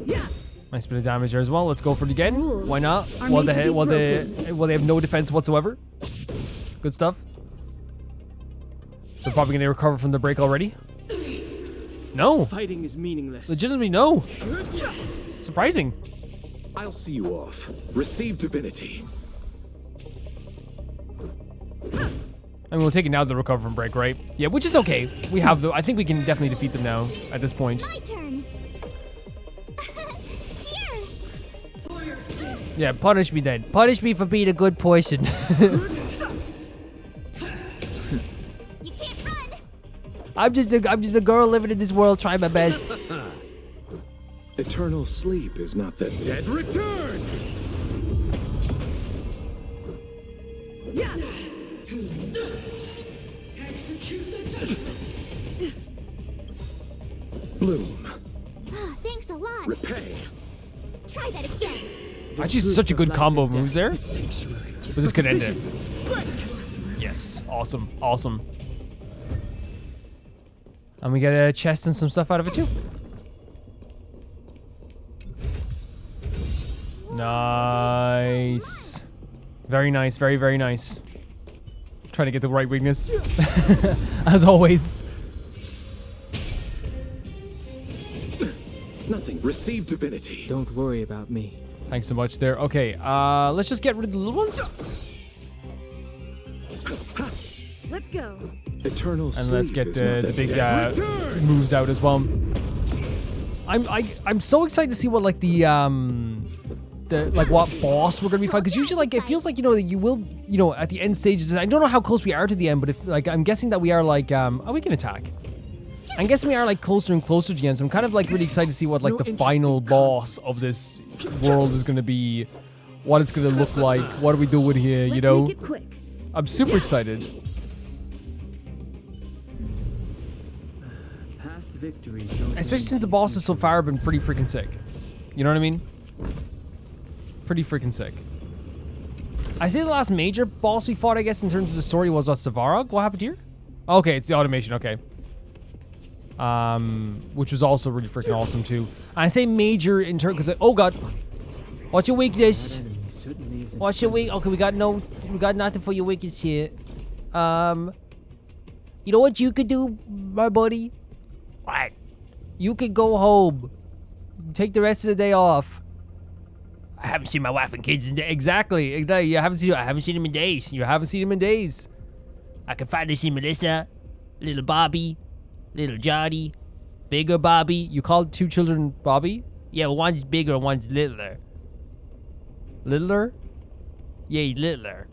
Yeah. Nice bit of damage there as well. Let's go for it again. Rules Why not? are While made to be they have no defense whatsoever. Good stuff. They're probably gonna recover from the break already. No. Fighting is meaningless. Legitimately no. Surprising. I'll see you off. Receive divinity. I mean, we'll take it now to recover from break, right? Yeah, which is okay. We have the. I think we can definitely defeat them now at this point. My turn. Here. Yeah, punish me then. Punish me for being a good person. You can't run. I'm just a girl living in this world, trying my best. Eternal sleep is not the dead return. Yeah. Bloom. Ah, thanks a lot. Repay. Try that again. Actually, such a good combo of moves there. The sanctuary is But this but could a end it. vision. Break. Yes, awesome, awesome. And we get a chest and some stuff out of it too. Nice. Very nice, very, very nice. Trying to get the right weakness. As always. Nothing. Receive divinity. Don't worry about me. Thanks so much there. Okay, let's just get rid of the little ones. Let's go. Eternal And let's sleep get is not the big dead return. moves out as well. I'm so excited to see what like the like what boss we're gonna be fighting, because usually like it feels like, you know, you will, you know, at the end stages. I don't know how close we are to the end, but if like I'm guessing that we are like oh, we can attack. I'm guessing we are like closer and closer to the end, so I'm kind of like really excited to see what like the final boss of this world is gonna be, what it's gonna look like, what do we do with here, you know? Make it quick. I'm super excited. Past victories don't Especially since the bosses so far have been pretty freaking sick. You know what I mean? Pretty freaking sick. I say the last major boss we fought, I guess, in terms of the story was Savarog. What happened here? Okay, it's the automation, okay. Which was also really freaking awesome too. And I say major in terms because, oh god, what's your weakness? What's your weak? Okay, we got nothing for your weakness here. You know what you could do, my buddy? What? You could go home. Take the rest of the day off. I haven't seen my wife and kids in days. Exactly. I haven't seen them in days. You haven't seen them in days. I can finally see Melissa, little Bobby, little Johnny, bigger Bobby. You called two children Bobby? Yeah, well, one's bigger and one's littler. Littler? Yeah, he's littler.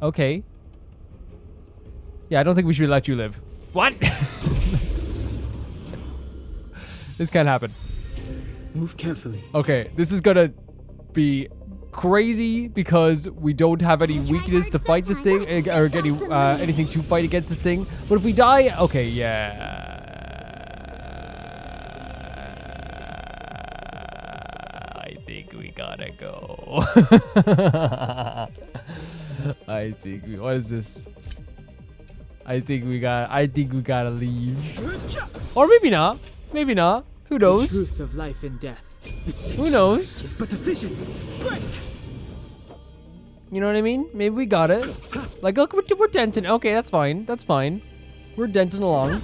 Okay. Yeah, I don't think we should let you live. What? This can't happen. Move carefully. Okay, this is gonna be crazy because we don't have any weakness to fight this thing, or anything to fight against this thing. But if we die, okay, yeah. I think we gotta go. What is this? I think we gotta leave. Or maybe not. Maybe not. Who knows? The truth of life and death. Who knows? It's but a vision. Break. You know what I mean? Maybe we got it. Like, look, we're denting. Okay, that's fine. That's fine. We're denting along.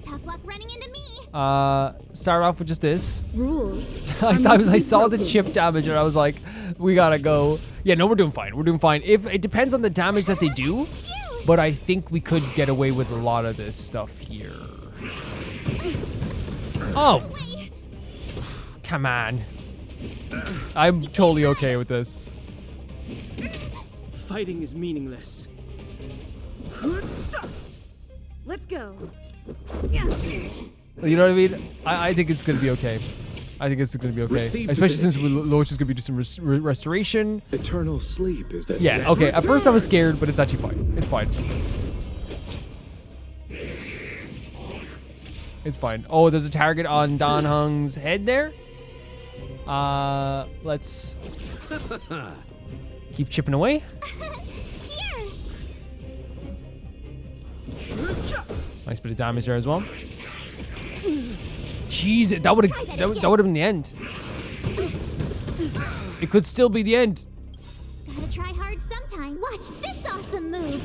Tough luck running into me. Start off with just this. Rules. I saw the chip damage and I was like, we gotta go. Yeah, no, we're doing fine. We're doing fine. If it depends on the damage that they do, but I think we could get away with a lot of this stuff here. Oh, come on. I'm totally okay with this. Fighting is meaningless. Let's go. You know what I mean? I think it's gonna be okay. I think it's gonna be okay, Received especially since divinity. Loach is gonna be doing some restoration. Eternal sleep is that. Yeah, okay. At first I was scared, but it's actually fine. It's fine. It's fine. Oh, there's a target on Don Hung's head there. Let's keep chipping away. Nice bit of damage there as well. Jeez, that would have been the end. It could still be the end. Gotta try hard sometime. Watch this awesome move.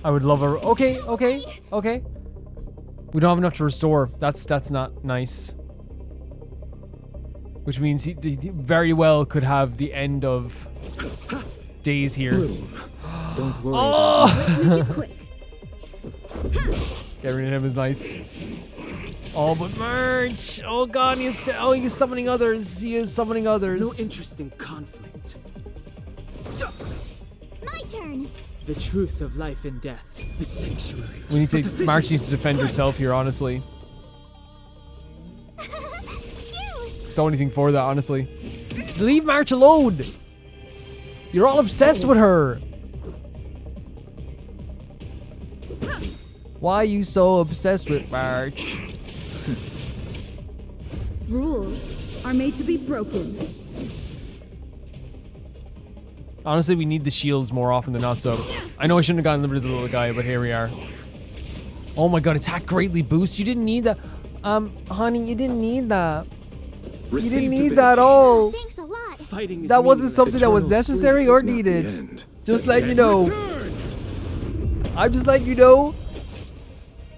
I would love a. Okay. We don't have enough to restore. That's not nice. Which means he very well could have the end of days here. Don't worry. Oh! Getting rid of him is nice. Oh, but Merch! Oh god, he's summoning others. He is summoning others. No interest in conflict. My turn. The truth of life and death. The sanctuary. We need to. But the March vision- needs to defend herself here, honestly. Phew. Don't anything for that, honestly. Leave March alone. You're all obsessed with her. Why are you so obsessed with March? Rules are made to be broken. Honestly, we need the shields more often than not, so. I know I shouldn't have gotten rid of the little guy, but here we are. Oh my god, attack greatly boost. You didn't need that. Honey, you didn't need that. You didn't need that at all. Thanks a lot. Fighting is That wasn't meaningless. something that was Eternal necessary sleep or is not the needed. end. Just letting you know. I'm just letting you know.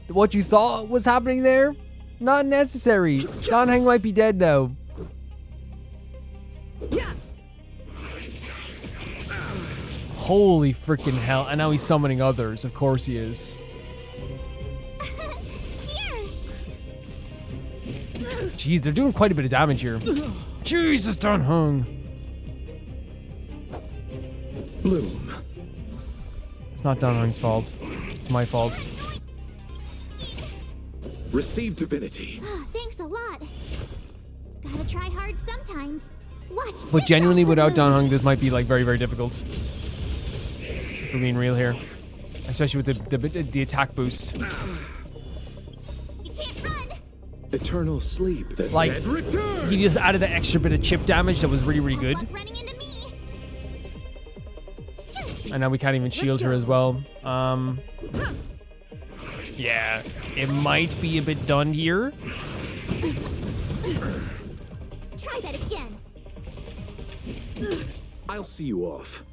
What you thought was happening there, not necessary. Don Hang might be dead now. Holy freaking hell. And now he's summoning others. Of course he is. Jeez, they're doing quite a bit of damage here. Jesus, Don Hung. Bloom. It's not Don Hung's fault. It's my fault. Receive divinity. Thanks a lot. Gotta try hard sometimes. Watch. But this genuinely, awesome without move. Don Hung, this might be like very, very difficult. If we're being real here. Especially with the attack boost. You can't run. Eternal sleep. The Like, dead return. he just added that extra bit of chip damage that was really, really good. Stop running into me. And now we can't even shield her as well. Yeah, it might be a bit done here. Try that again. I'll see you off.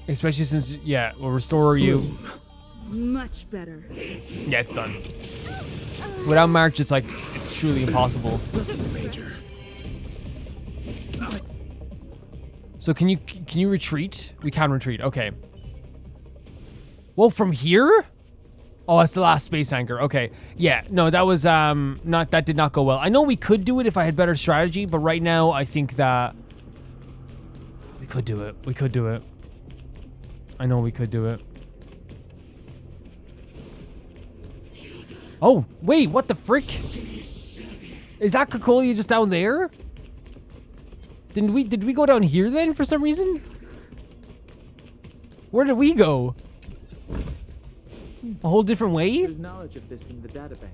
Especially since, yeah, we'll restore you. Much better. Yeah, it's done. Without March, it's like, it's truly impossible. So can you retreat? We can retreat, okay. Well, from here? Oh, that's the last space anchor. Okay. Yeah, no, that was that did not go well. I know we could do it if I had better strategy, but right now I think that we could do it. We could do it. I know we could do it. Oh, wait, what the frick? Is that Kakolia just down there? Did we go down here then for some reason? Where did we go? A whole different way? There's knowledge of this in the databank.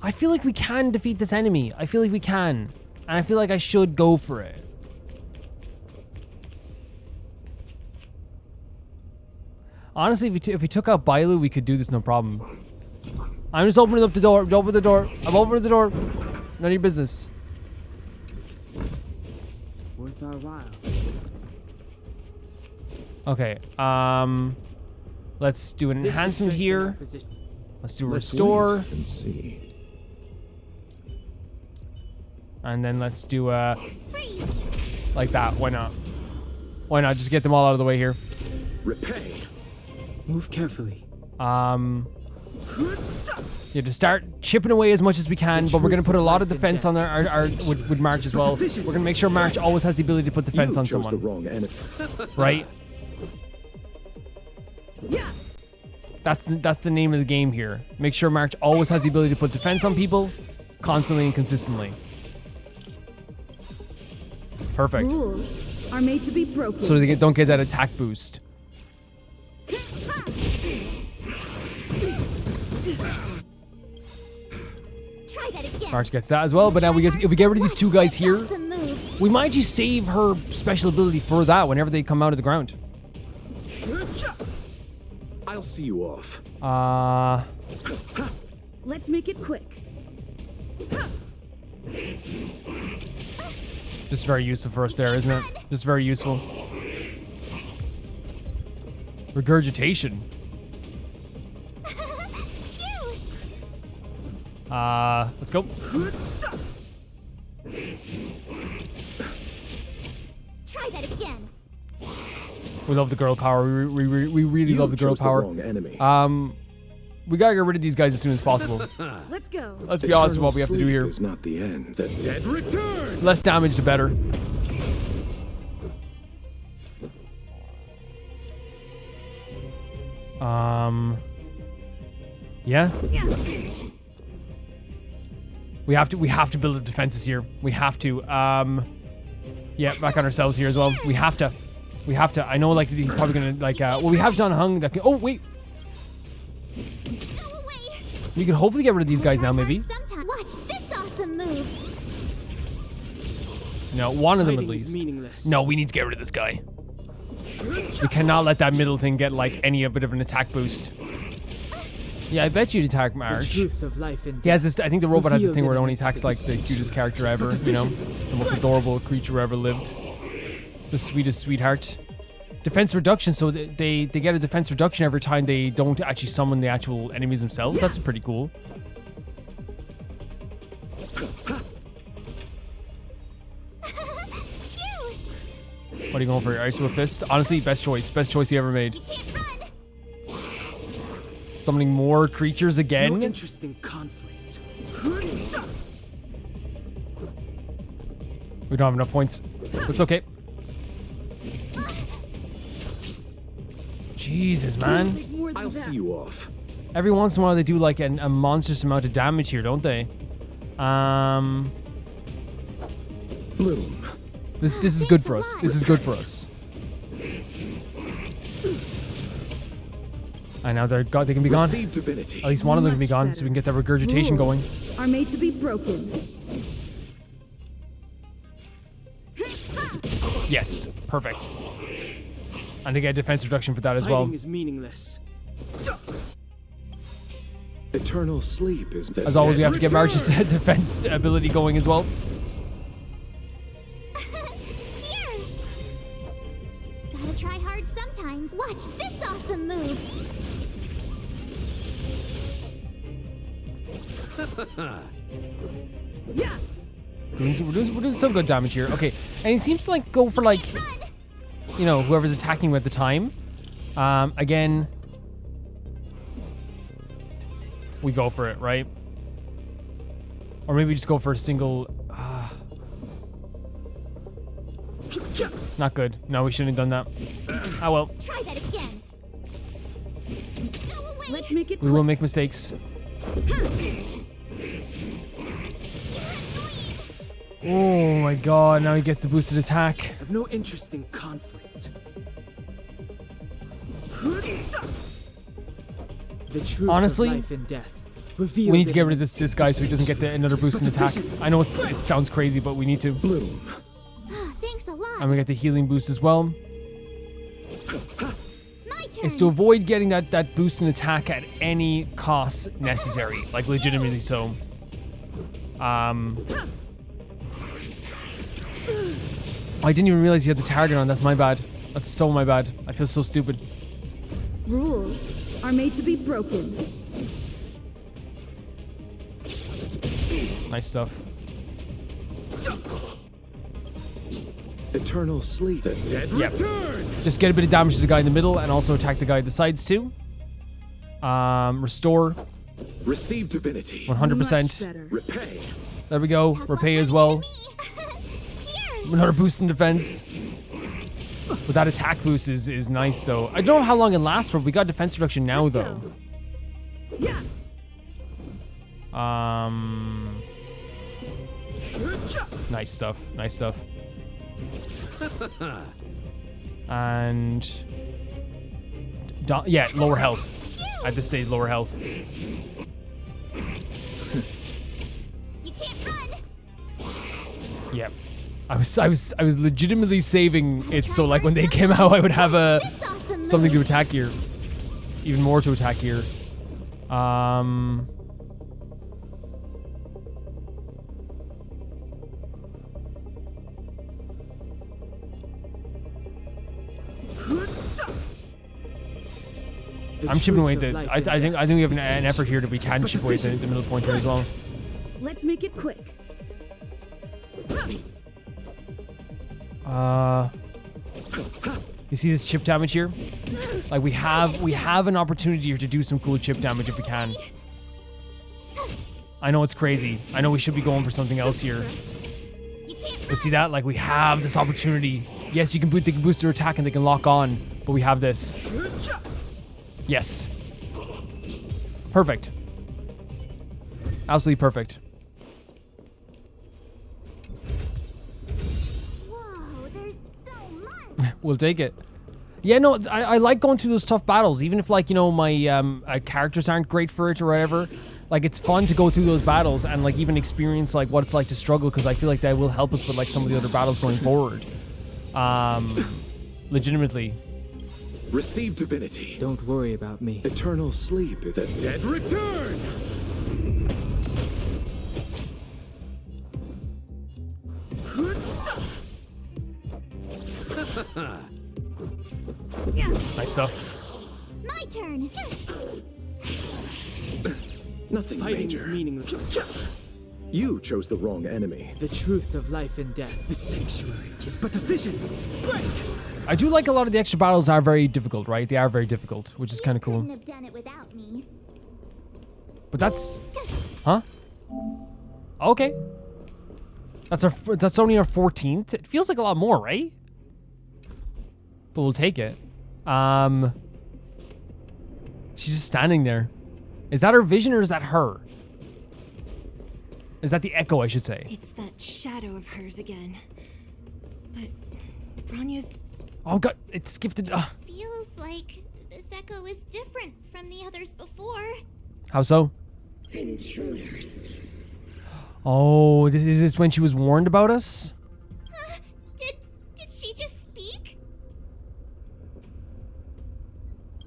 I feel like we can defeat this enemy. I feel like we can. And I feel like I should go for it. Honestly, if we took out Bailu, we could do this no problem. I'm just opening up the door. Open the door. I'm opening the door. None of your business. Worth our while. Okay. Let's do an This will enhancement strengthen here. our position. Let's do Let's restore. wait and see. And then let's do Freeze! like that. Why not? Why not? Just get them all out of the way here. Repay. Move carefully. Yeah, to start chipping away as much as we can, but we're going to put a lot of defense on our with March as well. We're going to make sure March always has the ability to put defense You on chose someone. the wrong enemy. Right? That's the name of the game here. Make sure March always has the ability to put defense on people, constantly and consistently. Perfect. Rules are made to be broken. So they don't get that attack boost. Try that again. March gets that as well, but now if we get rid of these two guys here, Awesome move. we might just save her special ability for that whenever they come out of the ground. I'll see you off. Let's make it quick. Just very useful for us there, isn't it? Just very useful. Regurgitation. Phew. Let's go. Try that again. We love the girl power. We really You love the girl chose power. The wrong enemy. We gotta get rid of these guys as soon as possible. Let's go. Let's be honest with what we have to do Sleep here. is not the end. The dead return. Less damage, the better. Yeah. We have to build the defenses here. We have to. Yeah, back on ourselves here as well. We have to. I know, like, he's probably gonna, like, well, we have done Hung that can, oh, wait. Go away. We can hopefully get rid of these guys now, maybe. Sometime. Watch this awesome move. No, one of them at Fighting is least. meaningless. No, we need to get rid of this guy. We cannot let that middle thing get, like, any bit of an attack boost. Yeah, I bet you'd attack The March. truth of life and He has death. this, I think the robot has this thing where it only Revealed in attacks, like, the cutest character ever, you know? The most adorable creature ever lived. The sweetest sweetheart. Defense reduction, so they get a defense reduction every time they don't actually summon the actual enemies themselves. That's pretty cool. Phew. What are you going for here? Ice with Fist? Honestly, best choice. Best choice you ever made. You can't run. Summoning more creatures again? No interesting conflict. We don't have enough points. It's okay. Jesus, man. Take more than I'll that. see you off. Every once in a while they do like a monstrous amount of damage here, don't they? Bloom. This is good for us. This is good for us. And now they can be gone. Receive divinity. At least one of them can be Much gone, better. so we can get that regurgitation going. Rules are made to be broken. Yes, perfect. And to get a defense reduction for that as well. Fighting is meaningless. Eternal sleep is the As always, we dead have to get March's return. defense ability going as well. Here. Gotta try hard sometimes. Watch this awesome move. Yeah. We're doing some good damage here. Okay, and he seems to like go for like, you know, whoever's attacking him at the time. Again, we go for it, right? Or maybe just go for a single. Not good. No, we shouldn't have done that. Ah well. Try that again. Go away. Let's make it We quick. will make mistakes. Oh my god, now he gets the boosted attack. I've no interest in conflict. The truth Honestly, of life and death. We need to get rid of this guy so he doesn't get another boost in attack. I know it sounds crazy, but we need to. Bloom. Thanks a lot. And we get the healing boost as well. My turn. It's to avoid getting that boost in attack at any cost necessary, like legitimately so. I didn't even realize he had the target on. That's my bad. That's so my bad. I feel so stupid. Rules are made to be broken. Nice stuff. Eternal sleep. The dead return. Just get a bit of damage to the guy in the middle and also attack the guy at the sides too. Restore. Receive divinity. 100%. Repay. There we go. Repay as well. Another boost in defense. But that attack boost is nice though. I don't know how long it lasts for. We got defense reduction now though. Yeah. Nice stuff. Nice stuff. And yeah, lower health. At this stage, lower health. You can't run. Yep. I was legitimately saving it so like when they came out I would have something to attack here. Even more to attack here. I'm chipping away the. I think we have an effort here that we can chip away the middle point here as well. Let's make it quick. You see this chip damage here? Like we have an opportunity here to do some cool chip damage if we can. I know it's crazy. I know we should be going for something else here. But see that? Like we have this opportunity. Yes, they can boost their attack and they can lock on, but we have this. Yes. Perfect. Absolutely perfect. Whoa, there's so much. We'll take it. Yeah, no, I like going through those tough battles, even if like, you know, my characters aren't great for it or whatever. Like it's fun to go through those battles and like even experience like what it's like to struggle, because I feel like that will help us with like some of the other battles going forward. Legitimately. Receive divinity. Don't worry about me. Eternal sleep. The dead return. Nice stuff. My turn. Nothing Fighting major. is meaningless. You chose the wrong enemy. The truth of life and death. The sanctuary is but a vision. Break! I do like a lot of the extra battles are very difficult, right? They are very difficult, which is kind of cool. Couldn't have done it without me. But that's... Huh? Okay. That's only our 14th. It feels like a lot more, right? But we'll take it. She's just standing there. Is that her vision or is that her? Is that the echo, I should say? It's that shadow of hers again. But Bronya's... Oh god, it's gifted. Feels like this echo is different from the others before. How so? Intruders. Oh, is this when she was warned about us? Did she just speak?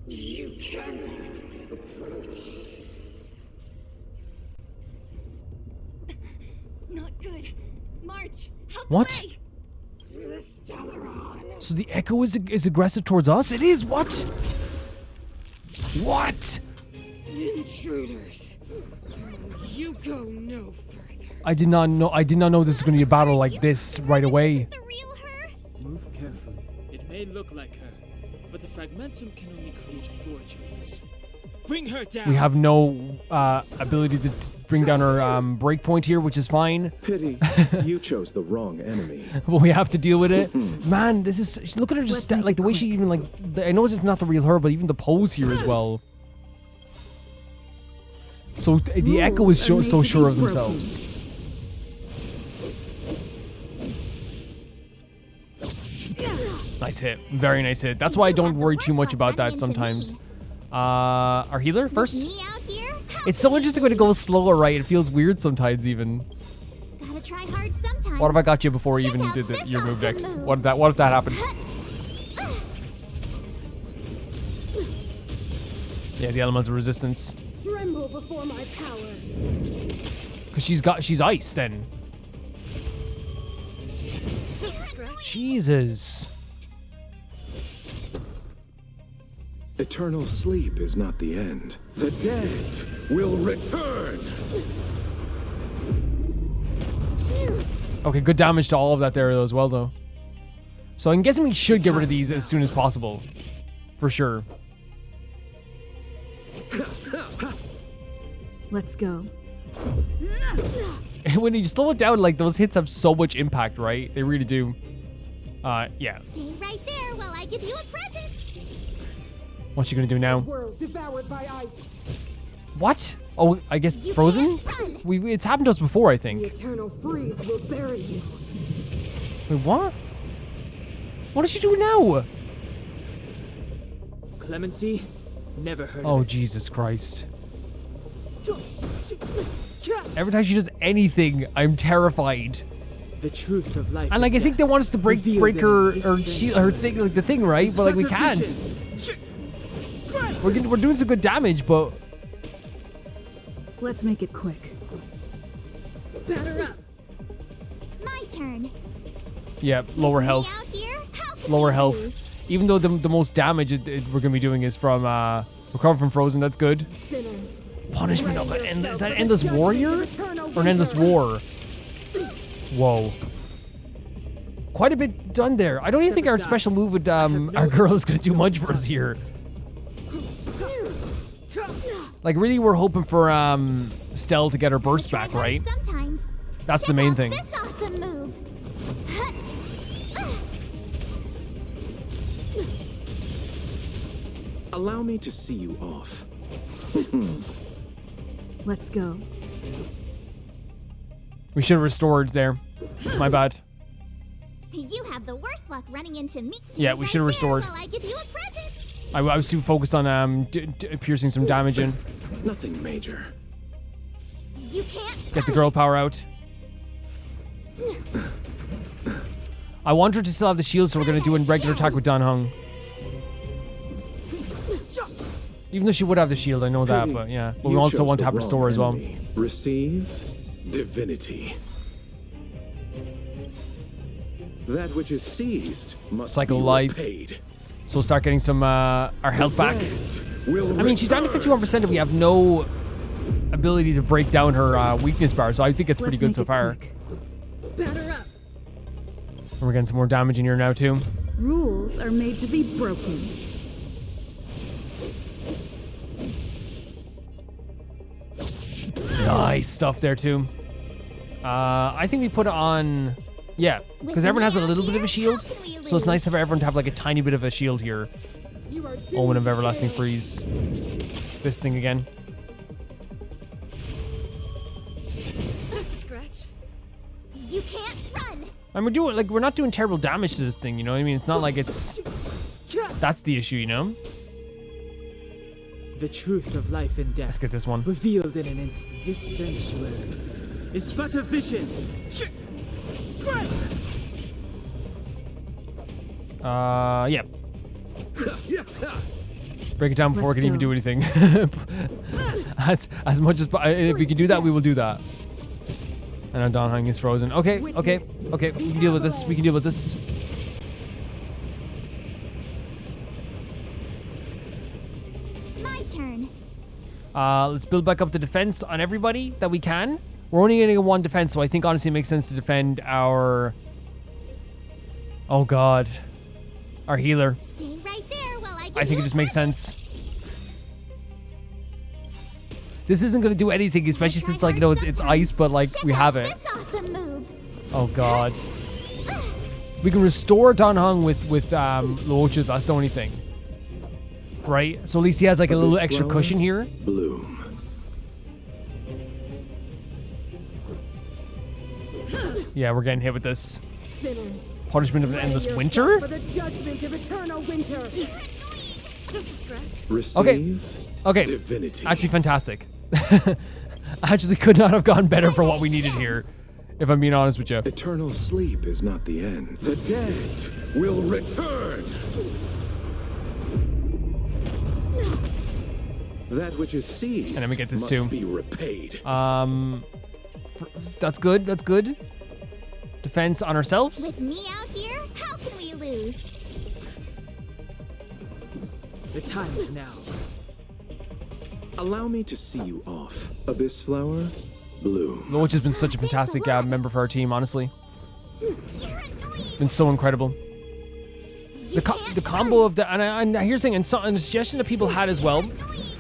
You cannot approach. Not good. March. Help What? the way. The Stellaron. So the echo is aggressive towards us? It is? What? What? Intruders. You go no further. I did not know this was going to be a battle like this right away. The real her? Move carefully. It may look like her, but the fragmentum can only create forgeries. Bring her down. We have no ability to bring down our breakpoint here, which is fine. Pity. You chose the wrong enemy. But we have to deal with it. Man, this is... Look at her just... like, the way she even, like... I know it's not the real her, but even the pose here as well. So the echo is so sure of themselves. Nice hit. Very nice hit. That's why I don't worry too much about that sometimes. Our healer first? Me out here? It's so interesting when it goes slower, right? It feels weird sometimes even. Gotta try hard sometimes. What if I got you before you Check even out did this your move awesome next? move. What if that happened? Yeah, the elemental resistance. Tremble before my power. Cause she's ice then. Jesus. Eternal sleep is not the end. The dead will return. Okay, good damage to all of that there as well, though. So I'm guessing we should get rid of these as soon as possible. For sure. Let's go. And when you slow it down, like, those hits have so much impact, right? They really do. Yeah. Stay right there while I give you a present. What's she gonna do now? World devoured by ice. What? Oh, I guess frozen? It's happened to us before, I The think. eternal freeze will bury you. Wait, what? What is she doing now? Clemency? Never heard Oh, of it. Jesus Christ. Every time she does anything, I'm terrified. The truth of life. And like, I think they want us to break her thing, like the thing, right? But like, we can't. We're doing some good damage, but Let's make it quick. Batter up. My turn. yeah, lower health. Out here? How can Lower we health. lose? Even though the most damage we're gonna be doing is from recover from frozen. That's good. Sinners. Punishment of an endless. Is that an endless warrior or an endless war? Whoa. Quite a bit done there. I don't even think our special move with our girl is gonna do much for us here. Like, really, we're hoping for Stell to get her burst back, right? Sometimes. That's the main thing. This awesome move. Allow me to see you off. Let's go. We should have restored there. My bad. You have the worst luck running into me. Yeah, we should have restored. While I give you a present. I was too focused on piercing some damage in. Nothing major. You can't. Get the girl power out. I want her to still have the shield, so we're gonna do a regular attack with Dan Hung. Even though she would have the shield, I know that, but yeah. But we You also chose want to the have wrong restore as well. enemy. Receive divinity. That which is seized must Cycle be life. repaid. So we'll start getting some our health back. Will I mean, she's down to 51% and we have no ability to break down her weakness bar, so I think it's pretty Let's good so make it far. quick. Batter up. And we're getting some more damage in here now too. Rules are made to be broken. Nice stuff there too. I think we put it on, yeah, because everyone has a little bit of a shield, so it's nice for everyone to have like a tiny bit of a shield here. You are Omen of Everlasting Freeze. This thing again. just a scratch. You can't run. And we're not doing terrible damage to this thing, you know what I mean? It's not like it's, that's the issue, you know? The truth of life and death. Let's get this one. Revealed in an instant. This sanctuary is but a vision. Yeah. Break it down before we can even do anything. as much as, if we can do that, we will do that. And our Dawn Hung is frozen. Okay, okay, okay. We can deal with this. We can deal with this. My turn. Let's build back up the defense on everybody that we can. We're only getting one defense, so I think honestly it makes sense to defend our... Oh god. Our healer. Stay right there while I give I think you it a just makes present. sense. This isn't going to do anything, especially since, like, you know, it's ice, but, like, we have it. This awesome move. Oh god. We can restore Dan Hung with Luocha, that's the only thing. Right? So at least he has, like, a little extra cushion here. Bloom. Yeah, we're getting hit with this. Sinners. Punishment of an endless Ready winter? yourself for the judgment of eternal winter. Just a scratch. Receive Okay. divinity. Actually, fantastic. Actually, could not have gone better for what we needed here, if I'm being honest with you. Eternal sleep is not the end. The dead will return. That which is seized And let me get this must too. be repaid. That's good. That's good. Defense on ourselves. With me out here, how can we lose? The time is now. Allow me to see you off. Abyss Flower, bloom. Which has been such a fantastic member for our team, honestly. Been so incredible. The combo of the and here's the thing, and a suggestion that people had as well,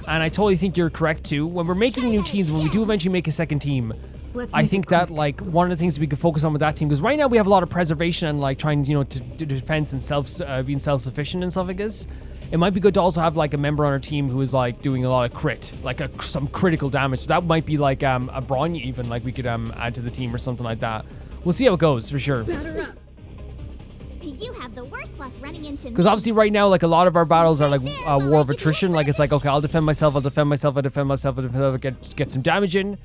and I totally think you're correct too. When we're making new teams, when we do eventually make a second team, I think that like one of the things we could focus on with that team, because right now we have a lot of preservation and like trying, you know, to do defense and being self-sufficient and stuff like this. It might be good to also have like a member on our team who is like doing a lot of crit, like some critical damage. So that might be like a Bronya even, like we could add to the team or something like that. We'll see how it goes for sure. You have the worst luck running into Because obviously right now, like a lot of our battles are like war of attrition. Like it's like, okay, I'll defend myself, I'll get some damage in.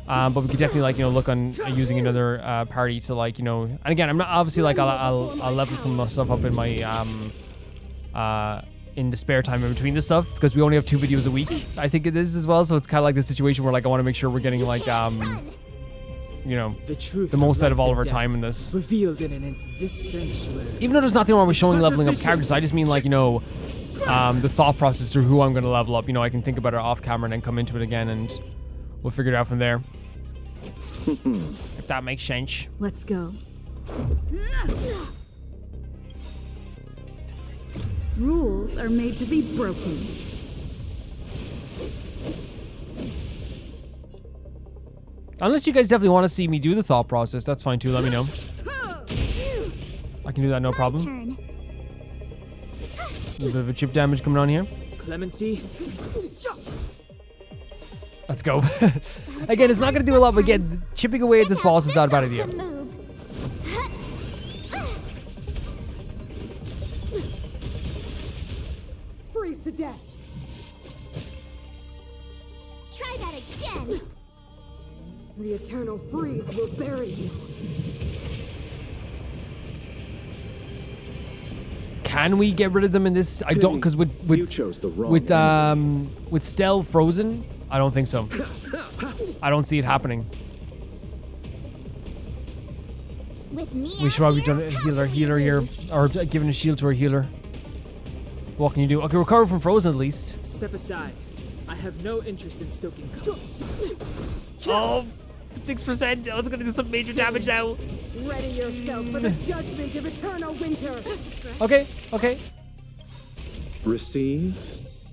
But we could definitely like, you know, look on using another party to like, you know, and again, I'm not obviously like I'll level some stuff up in my in the spare time in between this stuff, because we only have 2 videos a week, I think it is as well. So it's kind of like the situation where like I want to make sure we're getting like you know, the most out of all of our time in this. Revealed in this sanctuary. Even though there's nothing wrong with showing leveling up characters, I just mean like, you know, the thought process through who I'm going to level up. You know, I can think about it off camera and then come into it again, and we'll figure it out from there. If that makes sense. Let's go. Rules are made to be broken. Unless you guys definitely want to see me do the thought process, that's fine too. Let me know. I can do that, no problem. A little bit of a chip damage coming on here. Clemency. Let's go. Again, it's not going to do a lot, but again, chipping away at this boss is not a bad idea. Freeze to death. Try that again. The eternal freeze will bury you. Can we get rid of them in this? I don't, because with Stell frozen, I don't think so. I don't see it happening. We should probably done a healer here, or giving a shield to our healer. What can you do? Okay, recover from frozen at least. Step aside. I have no interest in stoking. Oh, 6%. Oh, it's gonna do some major damage now. Ready yourself for the judgment of eternal winter. Okay. Receive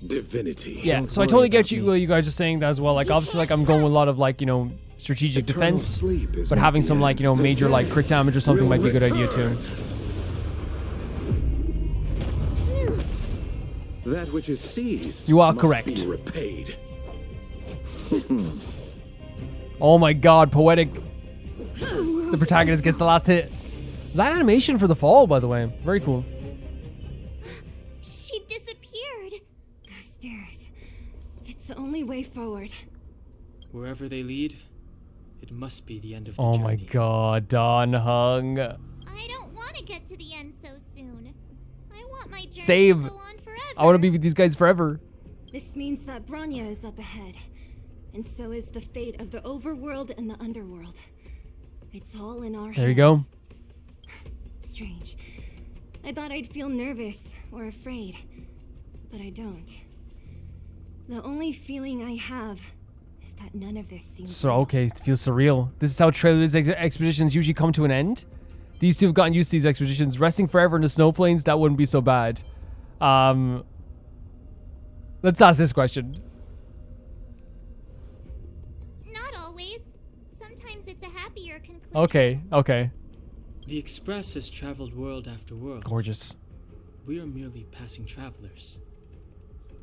divinity. Yeah, so I totally get you guys are saying that as well. Like, obviously, like, I'm going with a lot of, like, you know, strategic defense, but having some, like, you know, major, like, crit damage or something might be a good idea, too. That which is seized You are must correct. be repaid. Oh my god, poetic. The protagonist gets the last hit. That animation for the fall, by the way. Very cool. She disappeared. Those stairs. It's the only way forward. Wherever they lead, it must be the end of the Oh journey. my god, Don Hung. I don't want to get to the end so soon. I want my journey Save. to go on forever. I want to be with these guys forever. This means that Bronya is up ahead. And so is the fate of the overworld and the underworld. It's all in our hands. There you go. Strange. I thought I'd feel nervous or afraid, but I don't. The only feeling I have is that none of this seems So, real. okay, it feels surreal. This is how Trailblazer expeditions usually come to an end. These two have gotten used to these expeditions. Resting forever in the snow plains, that wouldn't be so bad. Let's ask this question. Not always. Sometimes it's a happier conclusion. Okay. The Express has traveled world after world. Gorgeous. We are merely passing travelers.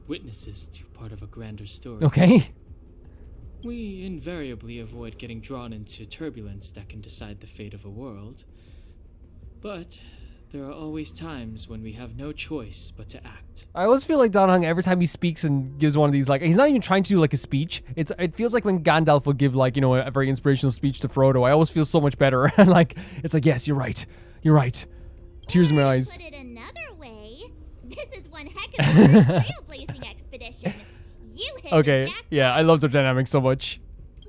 Witnesses to part of a grander story. Okay. We invariably avoid getting drawn into turbulence that can decide the fate of a world. But there are always times when we have no choice but to act. I always feel like Don Hung, every time he speaks and gives one of these, like, he's not even trying to do like a speech. It feels like when Gandalf would give, like, you know, a very inspirational speech to Frodo. I always feel so much better. And like, it's like, yes, you're right. Tears in my eyes. Put it another way, this is one heck of a trailblazing expedition. You hit the Okay, jackpot. yeah, I love their dynamic so much.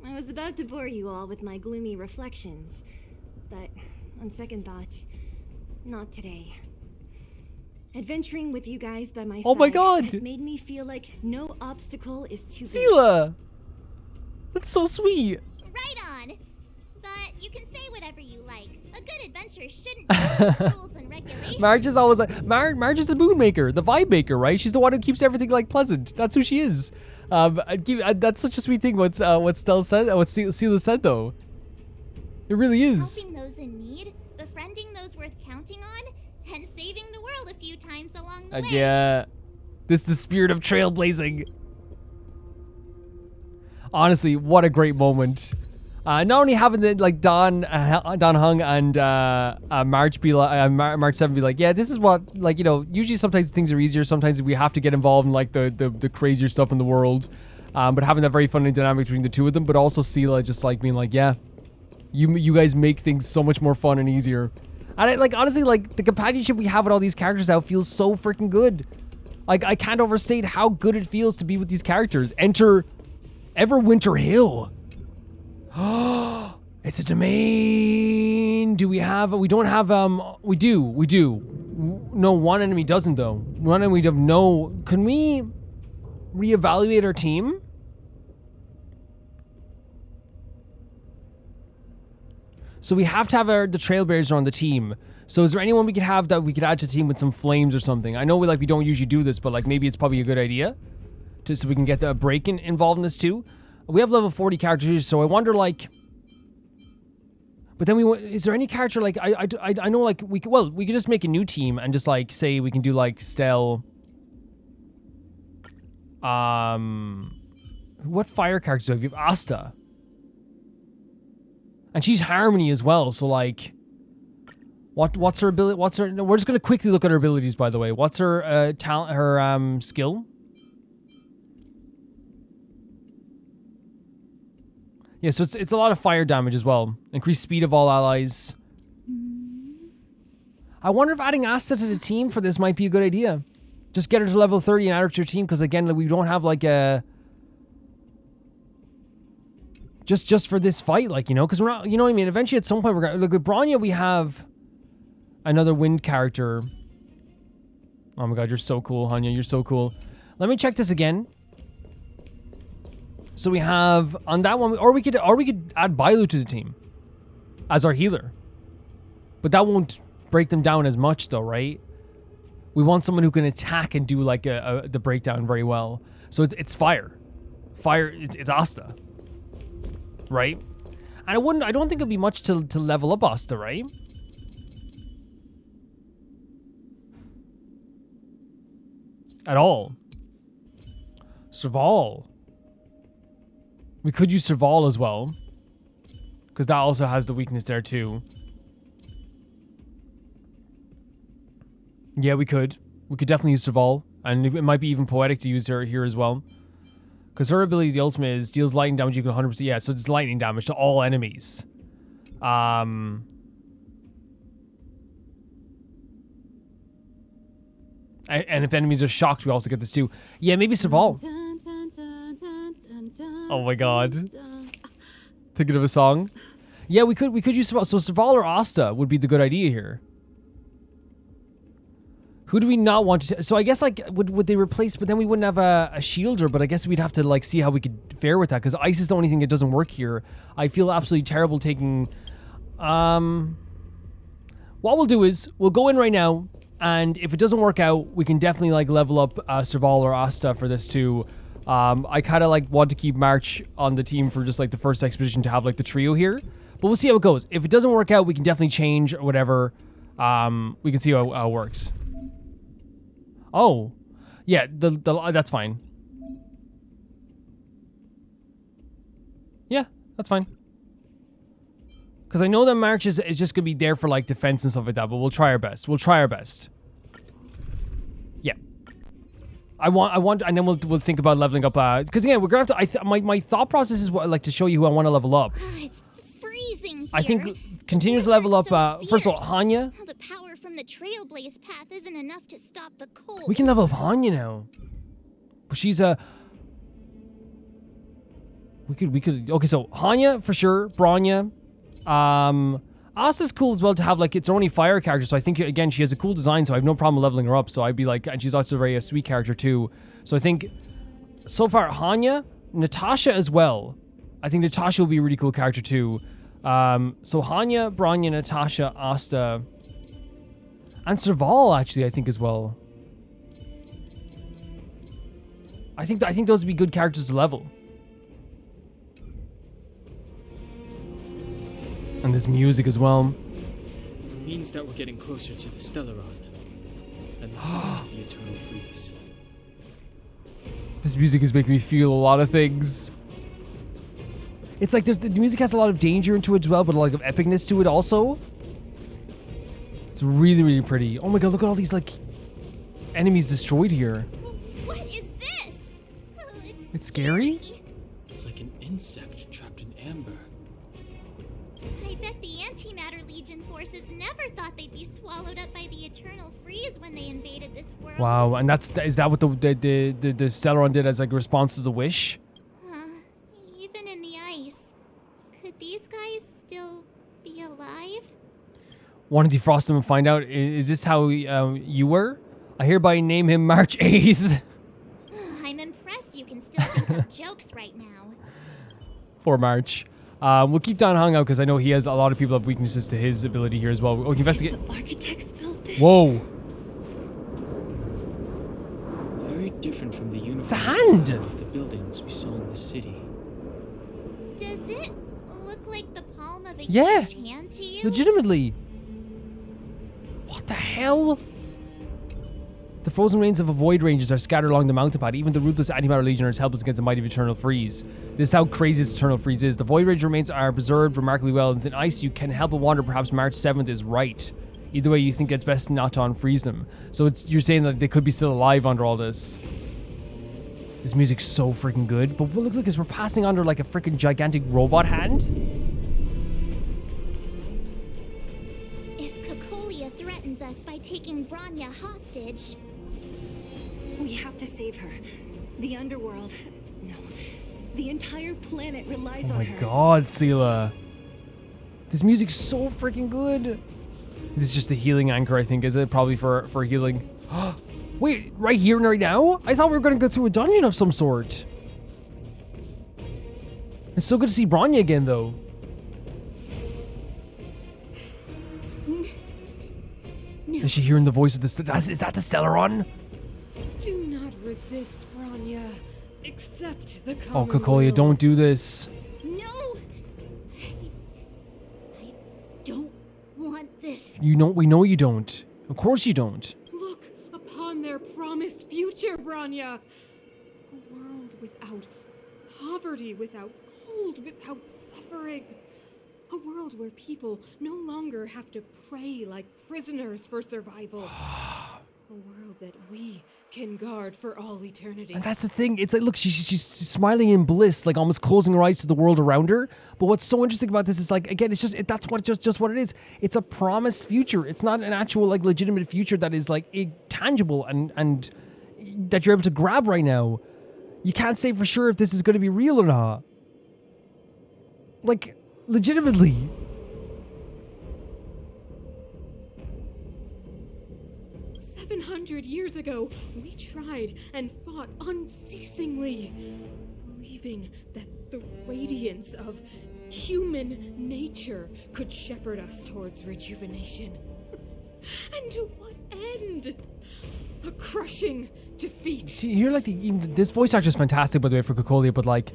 I was about to bore you all with my gloomy reflections, but on second thought, not today. Adventuring with you guys by my Oh my side God. has made me feel like no obstacle is too big. Sela! That's so sweet. Right on. But you can say whatever you like. A good adventure shouldn't be rules and regulations. Marge is always like, Marge is the mood maker, the vibe maker, right? She's the one who keeps everything like pleasant. That's who she is. That's such a sweet thing. What Stella said, what Sela said though. It really is. Helping those in need, befriending those worth counting on, and saving the world a few times along the way. Yeah. This is the spirit of trailblazing. Honestly, what a great moment. Not only having the like Don Hung and March be like March 7 be like, yeah, this is what, like, you know, usually sometimes things are easier, sometimes we have to get involved in like the crazier stuff in the world. But having that very funny dynamic between the two of them, but also Sela just like being like, yeah, you guys make things so much more fun and easier. And I, like, honestly, like, the companionship we have with all these characters now feels so freaking good. Like, I can't overstate how good it feels to be with these characters. Enter Everwinter Hill. It's a domain. Do we have, we don't have, we do. No, one enemy doesn't though. One enemy of no, can we reevaluate our team? So we have to have the Trailblazer on the team. So is there anyone we could have that we could add to the team with some flames or something? I know we don't usually do this, but like maybe it's probably a good idea, so we can get the break involved in this too. We have level 40 characters, so I wonder like. But then is there any character like I know like we could just make a new team and just like say we can do like Stell. What fire characters do we have? We have Asta. And she's Harmony as well, so like, what's her ability? No, we're just gonna quickly look at her abilities, by the way. What's her talent? Her skill? Yeah, so it's a lot of fire damage as well. Increased speed of all allies. I wonder if adding Asta to the team for this might be a good idea. Just get her to level 30 and add her to your team, because again, like, we don't have like a. Just for this fight, like, you know, because we're not, you know what I mean? Eventually, at some point, we're gonna look with Bronya. We have another wind character. Oh my god, you're so cool, Hanya. You're so cool. Let me check this again. So we have on that one, or we could add Bailu to the team as our healer, but that won't break them down as much, though, right? We want someone who can attack and do like the breakdown very well. So it's fire. It's Asta. Right? And I don't think it'd be much to level up Asta, right? At all. Serval. We could use Serval as well. Because that also has the weakness there too. Yeah, we could. We could definitely use Serval. And it might be even poetic to use her here as well. Because her ability, the ultimate, is deals lightning damage equal to 100%. Yeah, so it's lightning damage to all enemies. And if enemies are shocked, we also get this too. Yeah, maybe Serval. Oh my god. Thinking of a song? Yeah, we could use Serval. So Serval or Asta would be the good idea here. Who do we not want to... So I guess, like, would they replace... But then we wouldn't have a shielder, but I guess we'd have to, like, see how we could fare with that, because ice is the only thing that doesn't work here. I feel absolutely terrible taking... What we'll do is, we'll go in right now, and if it doesn't work out, we can definitely, like, level up Serval or Asta for this, too. I kind of, like, want to keep March on the team for just, like, the first expedition to have, like, the trio here. But we'll see how it goes. If it doesn't work out, we can definitely change or whatever. We can see how it works. Oh, yeah, that's fine. Yeah, that's fine. Because I know that March is just going to be there for, like, defense and stuff like that, but we'll try our best. We'll try our best. Yeah. I want, and then we'll think about leveling up, because again, we're going to have to, my thought process is, what, like, to show you who I want to level up. It's freezing here. I think continue to level up, first of all, Hanya. The power from the Trailblaze path isn't enough to stop the cold. We can level up Hanya now. But she's we could, okay, so Hanya for sure, Bronya. Asta's cool as well to have, like, it's only fire character, so I think, again, she has a cool design, so I have no problem leveling her up, so I'd be like, and she's also a very sweet character too. So I think, so far, Hanya, Natasha as well. I think Natasha will be a really cool character too. So Hanya, Bronya, Natasha, Asta, and Serval, actually, I think as well. I think those would be good characters to level. And this music as well. Means that we're getting closer to the Stellaron and the end of the Eternal Freeze. This music is making me feel a lot of things. It's like the music has a lot of danger into it as well, but a lot of epicness to it also. It's really, really pretty. Oh my god, look at all these, like, enemies destroyed here. What is this? It's scary? It's like an insect trapped in amber. I bet the Antimatter Legion forces never thought they'd be swallowed up by the Eternal Freeze when they invaded this world. Wow, and is that what the Stellaron did as, like, a response to the wish? Even in the ice, could these guys still be alive? Want to defrost him and find out, is this how you were? I hereby name him March 8th. I'm impressed you can still think of jokes right now. For March. We'll keep Don hung out because I know he has a lot of people have weaknesses to his ability here as well. We can investigate. The architects built this. Whoa. Very different from the uniform It's a hand. of the buildings we saw in the city. Does it look like the palm of a Yeah. huge hand to you? Legitimately. What the hell? The frozen rains of a void ranges are scattered along the mountain path. Even the ruthless antimatter legion is helpless against the might of eternal freeze. This is how crazy this eternal freeze is. The void range remains are preserved remarkably well. And in ice, you can help but wonder perhaps March 7th is right. Either way, you think it's best not to unfreeze them. So you're saying that they could be still alive under all this. This music's so freaking good. But look, as we're passing under like a freaking gigantic robot hand. If Kakolia threatens us by taking Bronya hostage, We have to save her. The underworld. No. The entire planet relies Oh on my her. god, Sela. This music's so freaking good. This is just a healing anchor, I think, is it? Probably for healing. Wait, right here and right now? I thought we were going to go through a dungeon of some sort. It's so good to see Bronya again, though. No. Is she hearing the voice of the... Is that the Stellaron? Do not resist, Bronya. Accept the Oh, common Cocolia, will. don't do this. No! I don't want this. We know you don't. Of course you don't. Look upon their promised future, Bronya. A world without poverty, without cold, without suffering. A world where people no longer have to pray like prisoners for survival. A world that we can guard for all eternity. And that's the thing. It's like, look, she's smiling in bliss, like almost closing her eyes to the world around her. But what's so interesting about this is, like, again, it's that's what it is. It's a promised future. It's not an actual, like, legitimate future that is, like, tangible and that you're able to grab right now. You can't say for sure if this is going to be real or not. Like, legitimately. 700 years ago, we tried and fought unceasingly, believing that the radiance of human nature could shepherd us towards rejuvenation. And to what end? A crushing defeat. See, you're like, this voice actor is fantastic, by the way, for Cocolia, but, like,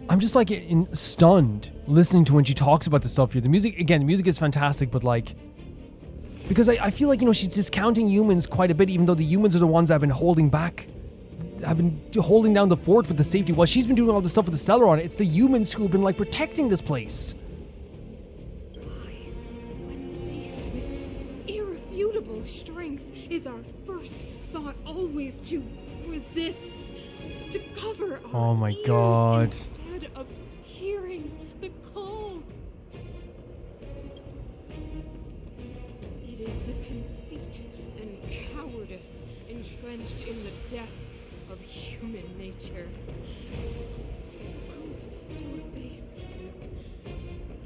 I'm just, like, stunned listening to when she talks about the stuff here. The music is fantastic, but, like, because I feel like, she's discounting humans quite a bit, even though the humans are the ones that have been holding back, have been holding down the fort with the safety. While she's been doing all this stuff with the Stellaron, it's the humans who have been, like, protecting this place. When faced with irrefutable strength, is our first thought always to resist, to cover our Oh my ears god. instead of hearing the call. It is the conceit and cowardice entrenched in the depths of human nature, so difficult to efface.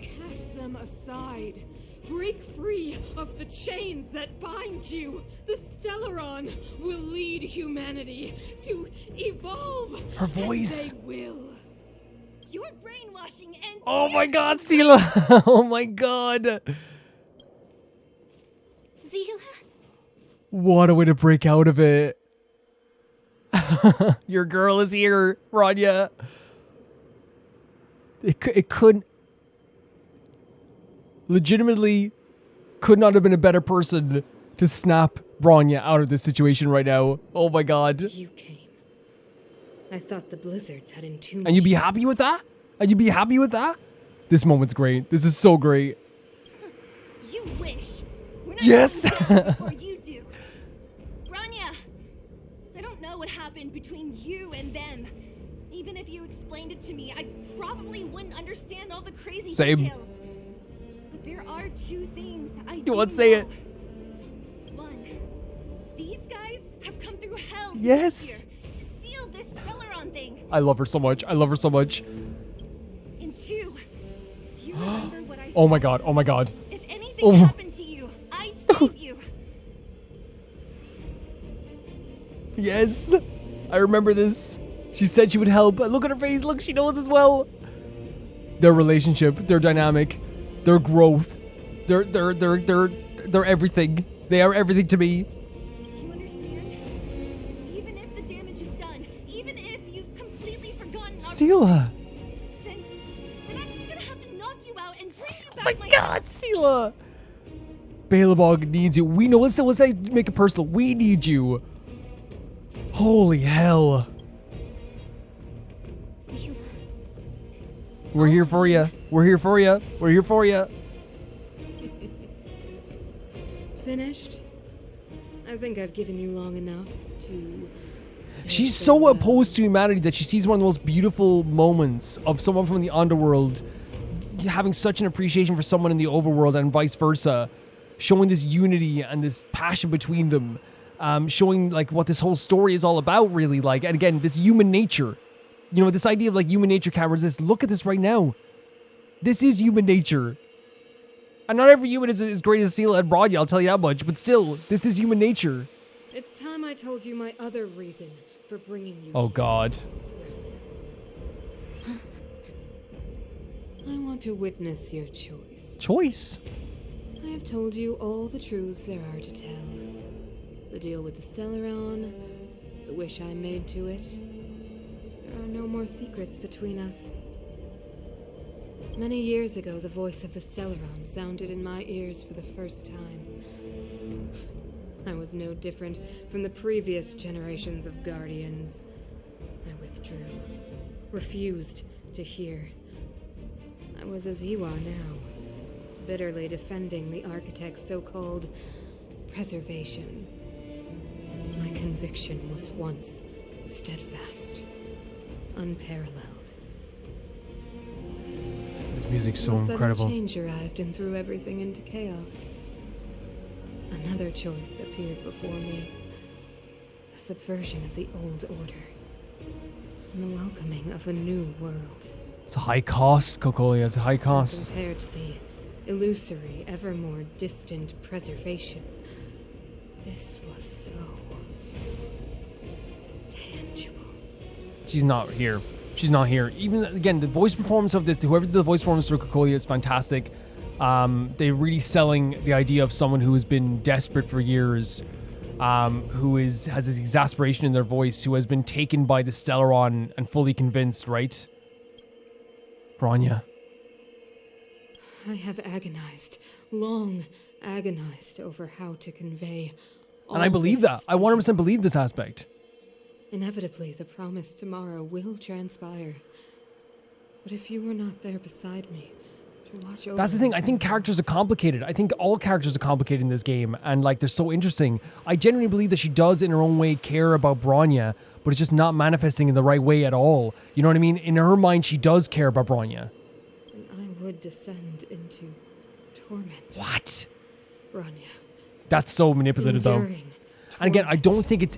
Cast them aside. Break free of the chains that bind you. The Stellaron will lead humanity to evolve. Her voice. And they will. You're brainwashing and Oh my god, Sela! Oh my god! Zila? What a way to break out of it. Your girl is here, Bronya. It couldn't... Legitimately could not have been a better person to snap Bronya out of this situation right now. Oh my god. You came. I thought the blizzards had entombed And you'd be happy with that? And you'd be happy with that? This moment's great. This is so great. You wish. We're not Yes! before you do. Bronya, I don't know what happened between you and them. Even if you explained it to me, I probably wouldn't understand all the crazy Same. details. But there are two things I do won't say it. know. One, these guys have come through hell Yes. to seal this Stellaron thing. I love her so much. I love her so much. And two, do you remember what I said? Oh my god. Oh my god. If anything Oh. happened to you, I'd save you. Yes. I remember this. She said she would help. Look at her face. Look, she knows as well. Their relationship, their dynamic, their growth, their everything. They are everything to me. Do you understand? Even if the damage is done, even if you've completely forgotten our Sela. then I'm just gonna have to knock you out and bring you Oh back my god, Sela. Belobog needs you. We know. Let's say make it personal. We need you. Holy hell. We're here for you. We're here for you. We're here for you. Finished? I think I've given you long enough to... She's so opposed to humanity that she sees one of the most beautiful moments of someone from the underworld having such an appreciation for someone in the overworld and vice versa, showing this unity and this passion between them, showing like what this whole story is all about really, like, and again, this human nature. You know, this idea of like human nature can't resist. Look at this right now. This is human nature. And not every human is as great as Sela and Bronya, I'll tell you that much, but still, this is human nature. It's time I told you my other reason for bringing you Oh here. god. I want to witness your choice. Choice? I have told you all the truths there are to tell. The deal with the Stellaron, the wish I made to it. There are no more secrets between us. Many years ago, the voice of the Stellaron sounded in my ears for the first time. I was no different from the previous generations of Guardians. I withdrew, refused to hear. I was as you are now, bitterly defending the Architect's so-called preservation. My conviction was once steadfast, unparalleled. This music's so A sudden incredible. change arrived and threw everything into chaos. Another choice appeared before me. The subversion of the old order. And the welcoming of a new world. It's a high cost, Cocolia. It's a high cost. Compared to the illusory, ever more distant preservation, this was so tangible. She's not here. She's not here. Even, again, the voice performance of this, whoever did the voice performance for Kakolia is fantastic. They're really selling the idea of someone who has been desperate for years, who has this exasperation in their voice, who has been taken by the Stellaron and fully convinced, right? Bronya. I have agonized, long agonized over how to convey all And I believe this that. I 100% believe this aspect. Inevitably, the promised tomorrow will transpire. But if you were not there beside me, to watch over That's the thing. I think characters are complicated. I think all characters are complicated in this game, and like they're so interesting. I genuinely believe that she does, in her own way, care about Bronya, but it's just not manifesting in the right way at all. You know what I mean? In her mind, she does care about Bronya. And I would descend into torment. What? Bronya. That's so manipulative, though. Enduring And again, I don't think it's...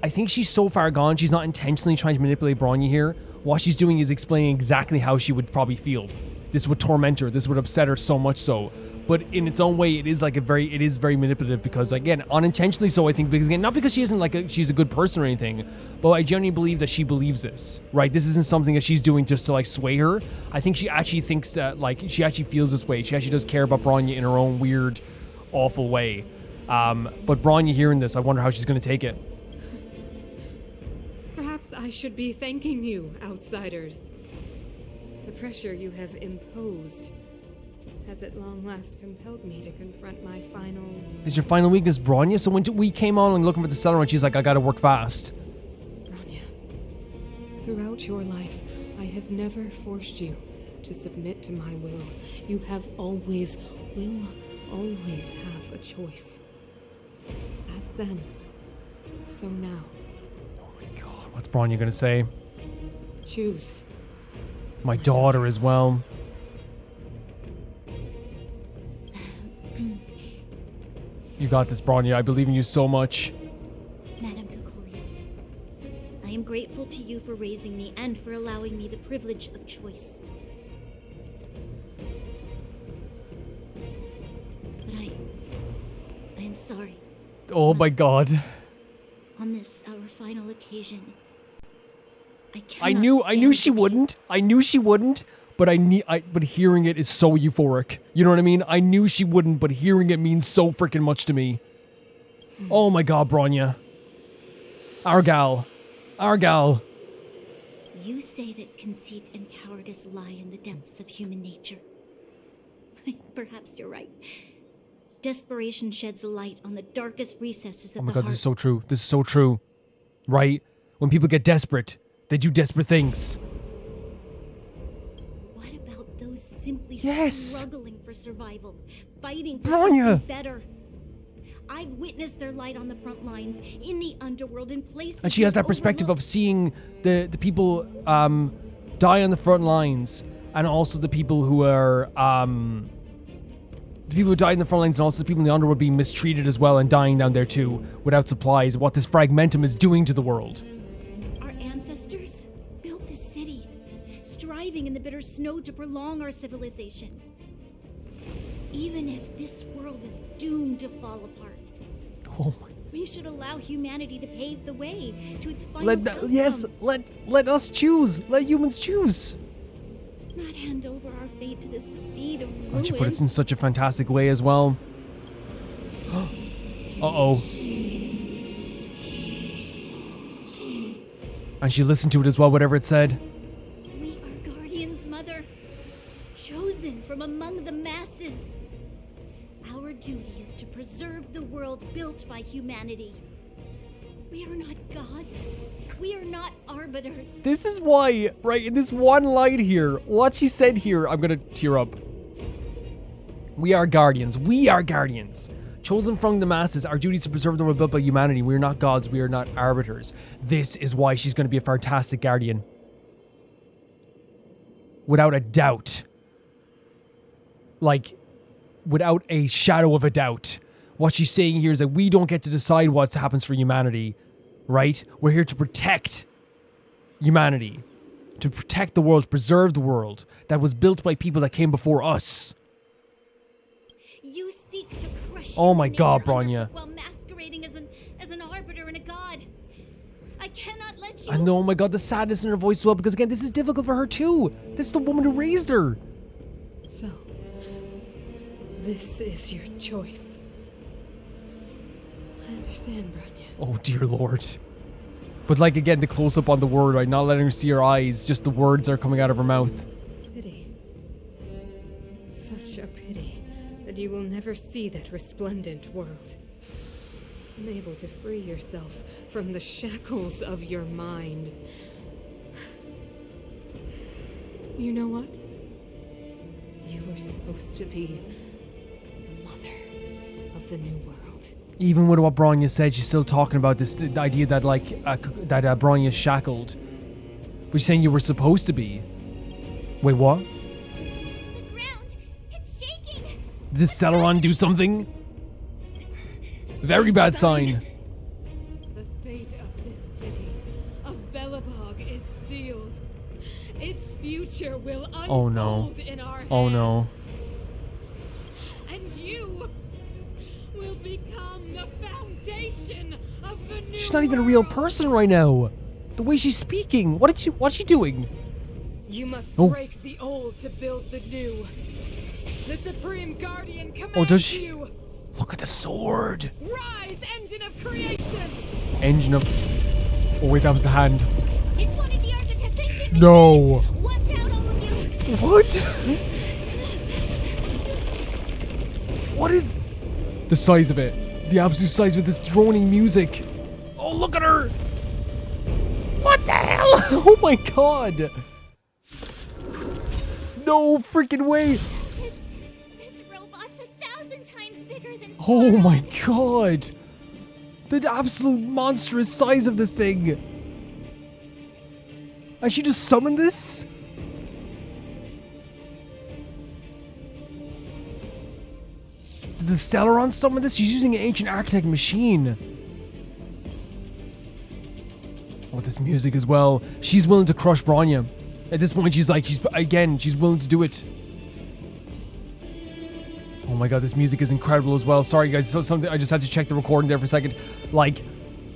I think she's so far gone, she's not intentionally trying to manipulate Bronya here. What she's doing is explaining exactly how she would probably feel. this would torment her, this would upset her so much so. But in its own way, it is very manipulative because, again, unintentionally so, I think, because again, not because she isn't she's a good person or anything, but I genuinely believe that she believes this, right? This isn't something that she's doing just to like sway her. I think she actually thinks that she actually feels this way. She actually does care about Bronya in her own weird, awful way. But Bronya hearing this, I wonder how she's going to take it. Perhaps I should be thanking you, outsiders. The pressure you have imposed has at long last compelled me to confront my final... Is your final weakness Bronya? So when we came on and looking for the Stellaron, she's like, I gotta work fast. Bronya, throughout your life, I have never forced you to submit to my will. You will always have a choice. As then, so now. Oh my god, what's Bronya gonna say? Choose. My daughter as well. You got this, Bronya. I believe in you so much. Madam Kakolia, I am grateful to you for raising me and for allowing me the privilege of choice. But I am sorry. Oh my god. On this, our final occasion, I knew she wouldn't. I knew she wouldn't. But but hearing it is so euphoric. You know what I mean? I knew she wouldn't, but hearing it means so freaking much to me. Oh my god, Bronya. Our gal. You say that conceit and cowardice lie in the depths of human nature. Perhaps you're right. Desperation sheds a light on the darkest recesses of the heart. Oh my god, this is so true. This is so true. Right? When people get desperate, they do desperate things. Simply struggling for survival, fighting for Bronya. something better. I've witnessed their light on the front lines, in the underworld, in places. And she has that perspective of seeing the people die on the front lines, and also the people who are the people who died in the front lines, and also the people in the underworld being mistreated as well and dying down there too, without supplies. What this fragmentum is doing to the world. Our ancestors built this city, striving in the bitter snow to prolong our civilization. Even if this world is doomed to fall apart, we should allow humanity to pave the way to its final outcome. Yes, let us choose. Let humans choose. Not hand over our fate to the seed of ruin. Why don't you put it in such a fantastic way as well? Uh-oh. And she listened to it as well, whatever it said. We are guardians, Mother. Chosen from among the masses. Our duty is to preserve the world built by humanity. We are not gods. We are not arbiters. This is why, right, in this one line here, what she said here, I'm gonna tear up. We are guardians. We are guardians. Chosen from the masses, our duty is to preserve the world built by humanity. We are not gods. We are not arbiters. This is why she's gonna be a fantastic guardian. Without a doubt. Like, without a shadow of a doubt. What she's saying here is that we don't get to decide what happens for humanity, right? We're here to protect humanity, to protect the world, preserve the world that was built by people that came before us. You seek to crush Oh my god, Bronya. while masquerading as an arbiter and a god. I cannot let you. And oh my god, the sadness in her voice as well, because again, this is difficult for her too. This is the woman who raised her. So, this is your choice. I understand, Bronya. Oh dear lord. But like again, the close-up on the word, right? Not letting her see her eyes, just the words are coming out of her mouth. Pity. Such a pity that you will never see that resplendent world. Unable to free yourself from the shackles of your mind. You know what? You were supposed to be the mother of the new world. Even with what Bronya said, she's still talking about this the idea that like Bronya's shackled. But she's saying you were supposed to be. Wait, what? The ground, it's shaking. Did the Stellaron do something? Very bad sign. The fate of this city, of Belobog, is sealed. Its future future will unfold Oh no. in our hands. Oh no. And you will become the foundation of the new She's not even a real person right now. The way she's speaking. What's she doing? You must Oh. break the old to build the new. The Supreme Guardian commands Oh, does she? you. Look at the sword. Rise, engine of creation. Engine of... Oh wait, that was the hand. It's one of the architect's ancient No. machines. Watch out, all of you. What? What is... The size of it. The absolute size of this droning music. Oh, look at her. What the hell? Oh my god. No freaking way. This robot's 1,000 times bigger than Oh my god. The absolute monstrous size of this thing. And she just summoned this? Did the Stellaron summon this? She's using an ancient architect machine. Oh, this music as well. She's willing to crush Bronya. At this point, she's willing to do it. Oh my god, this music is incredible as well. Sorry guys, something I just had to check the recording there for a second. Like,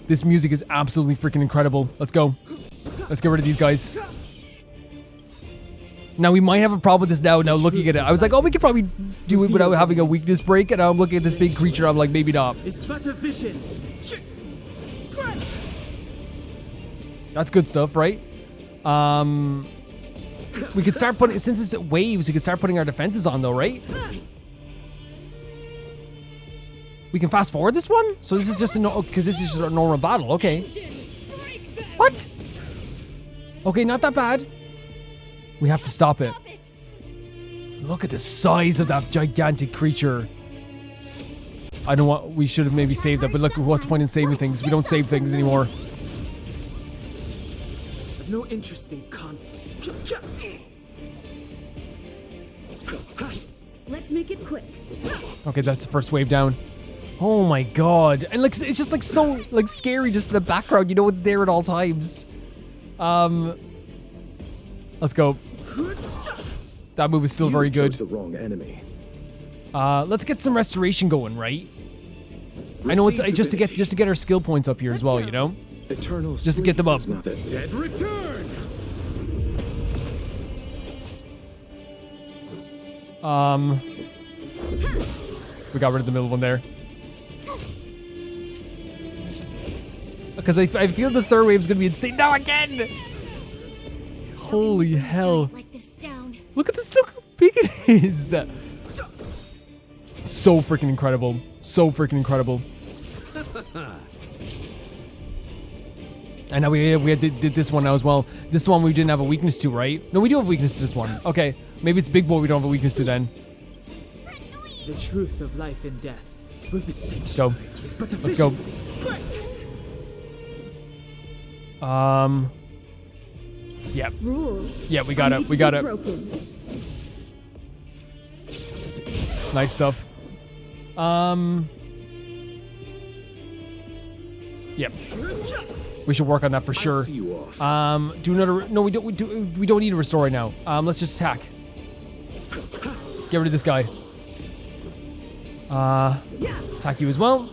this music is absolutely freaking incredible. Let's go. Let's get rid of these guys. Now we might have a problem with this now looking at it. I was like, oh, we could probably do it without having a weakness break, and now I'm looking at this big creature, I'm like, maybe not. It's but a vision. That's good stuff, right? We could start putting, since it's waves, we could start putting our defenses on though, right? We can fast forward this one? So this is just because this is just a normal battle, okay. What? Okay, not that bad. We have to stop it. Look at the size of that gigantic creature. I don't want, we should have maybe saved that, but look, what's the point in saving things? We don't save things anymore. I've no interest in conflict. Let's make it quick. Okay, that's the first wave down. Oh my god. And like, it's just like so like scary just in the background. You know it's there at all times. Let's go. That move is still very good. The wrong enemy. Let's get some restoration going, right? I know it's just to get our skill points up here as well, you know? Eternal just to get them up. The dead return. We got rid of the middle one there. Because I feel the third wave's gonna be insane. Now again! Holy hell. Look at this, look how big it is! So freaking incredible. So freaking incredible. And now we did this one now as well. This one we didn't have a weakness to, right? No, we do have a weakness to this one. Okay, maybe it's Big Boy we don't have a weakness to then. The truth of life and death. With the same. Let's go. Let's go. Yep. Rules. Yeah, we got it. We got it. Broken. Nice stuff. Yep. We should work on that for sure. Do another. No, we don't. We don't need a restore right now. Let's just attack. Get rid of this guy. Attack you as well.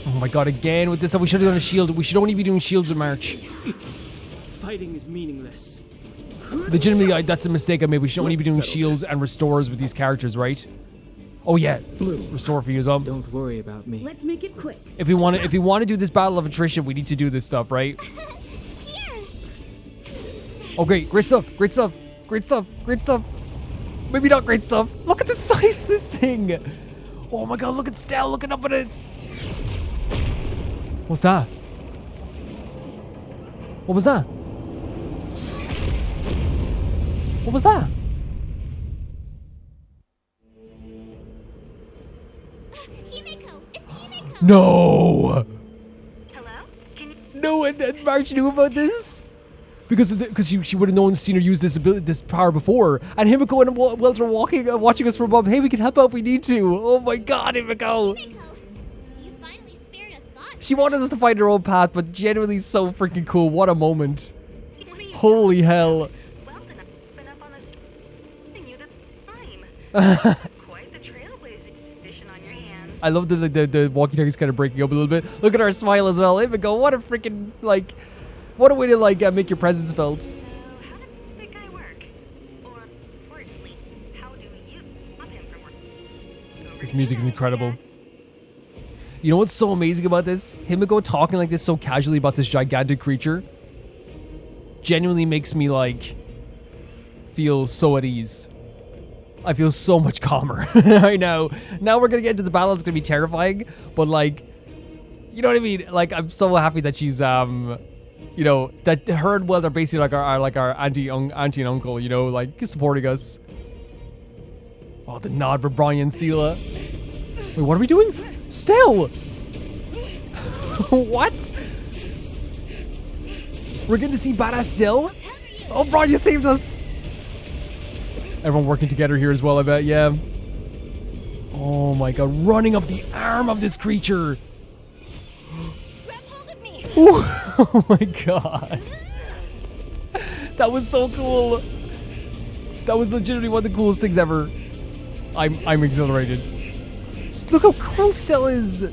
Oh my god, again with this. We should have done a shield. We should only be doing shields in March. Fighting is meaningless. Legitimately, that's a mistake I made. We should only be doing shields and restores with these characters, right? Oh yeah, restore for you as well. Don't worry about me. Let's make it quick. If we want to do this battle of attrition, we need to do this stuff, right? Oh great, great stuff, great stuff, great stuff, great stuff. Maybe not great stuff. Look at the size of this thing. Oh my god, look at Stell looking up at it. What's that? What was that? What was that? No! Hello? No, and March knew about this? Because she would have seen her use this power before. And Himiko and Welter watching us from above. Hey, we can help out if we need to. Oh my god, Himiko! You finally spared a thought. She wanted us to find her own path, but genuinely so freaking cool. What a moment. Holy hell. Quite the Trailblazer edition on your hands. I love the walkie-talkie's kind of breaking up a little bit. Look at our smile as well. Himiko, what a freaking, like, what a way to, like, make your presence felt. So, how does the guy work? Or, importantly, how do you stop him from working? This music is incredible. You know what's so amazing about this? Himiko talking like this so casually about this gigantic creature genuinely makes me, like, feel so at ease. I feel so much calmer right now. Now we're gonna get into the battle. It's gonna be terrifying, but, like, you know what I mean? Like, I'm so happy that she's, you know, that her and Will are basically like our auntie and uncle, you know, like, supporting us. Oh, the nod for Bronya and Sela. Wait, what are we doing? Still! What? We're going to see badass still? Oh, Bronya saved us! Everyone working together here as well, I bet, yeah. Oh my god, running up the arm of this creature! Oh my god. That was so cool. That was legitimately one of the coolest things ever. I'm exhilarated. Look how cool Stella is.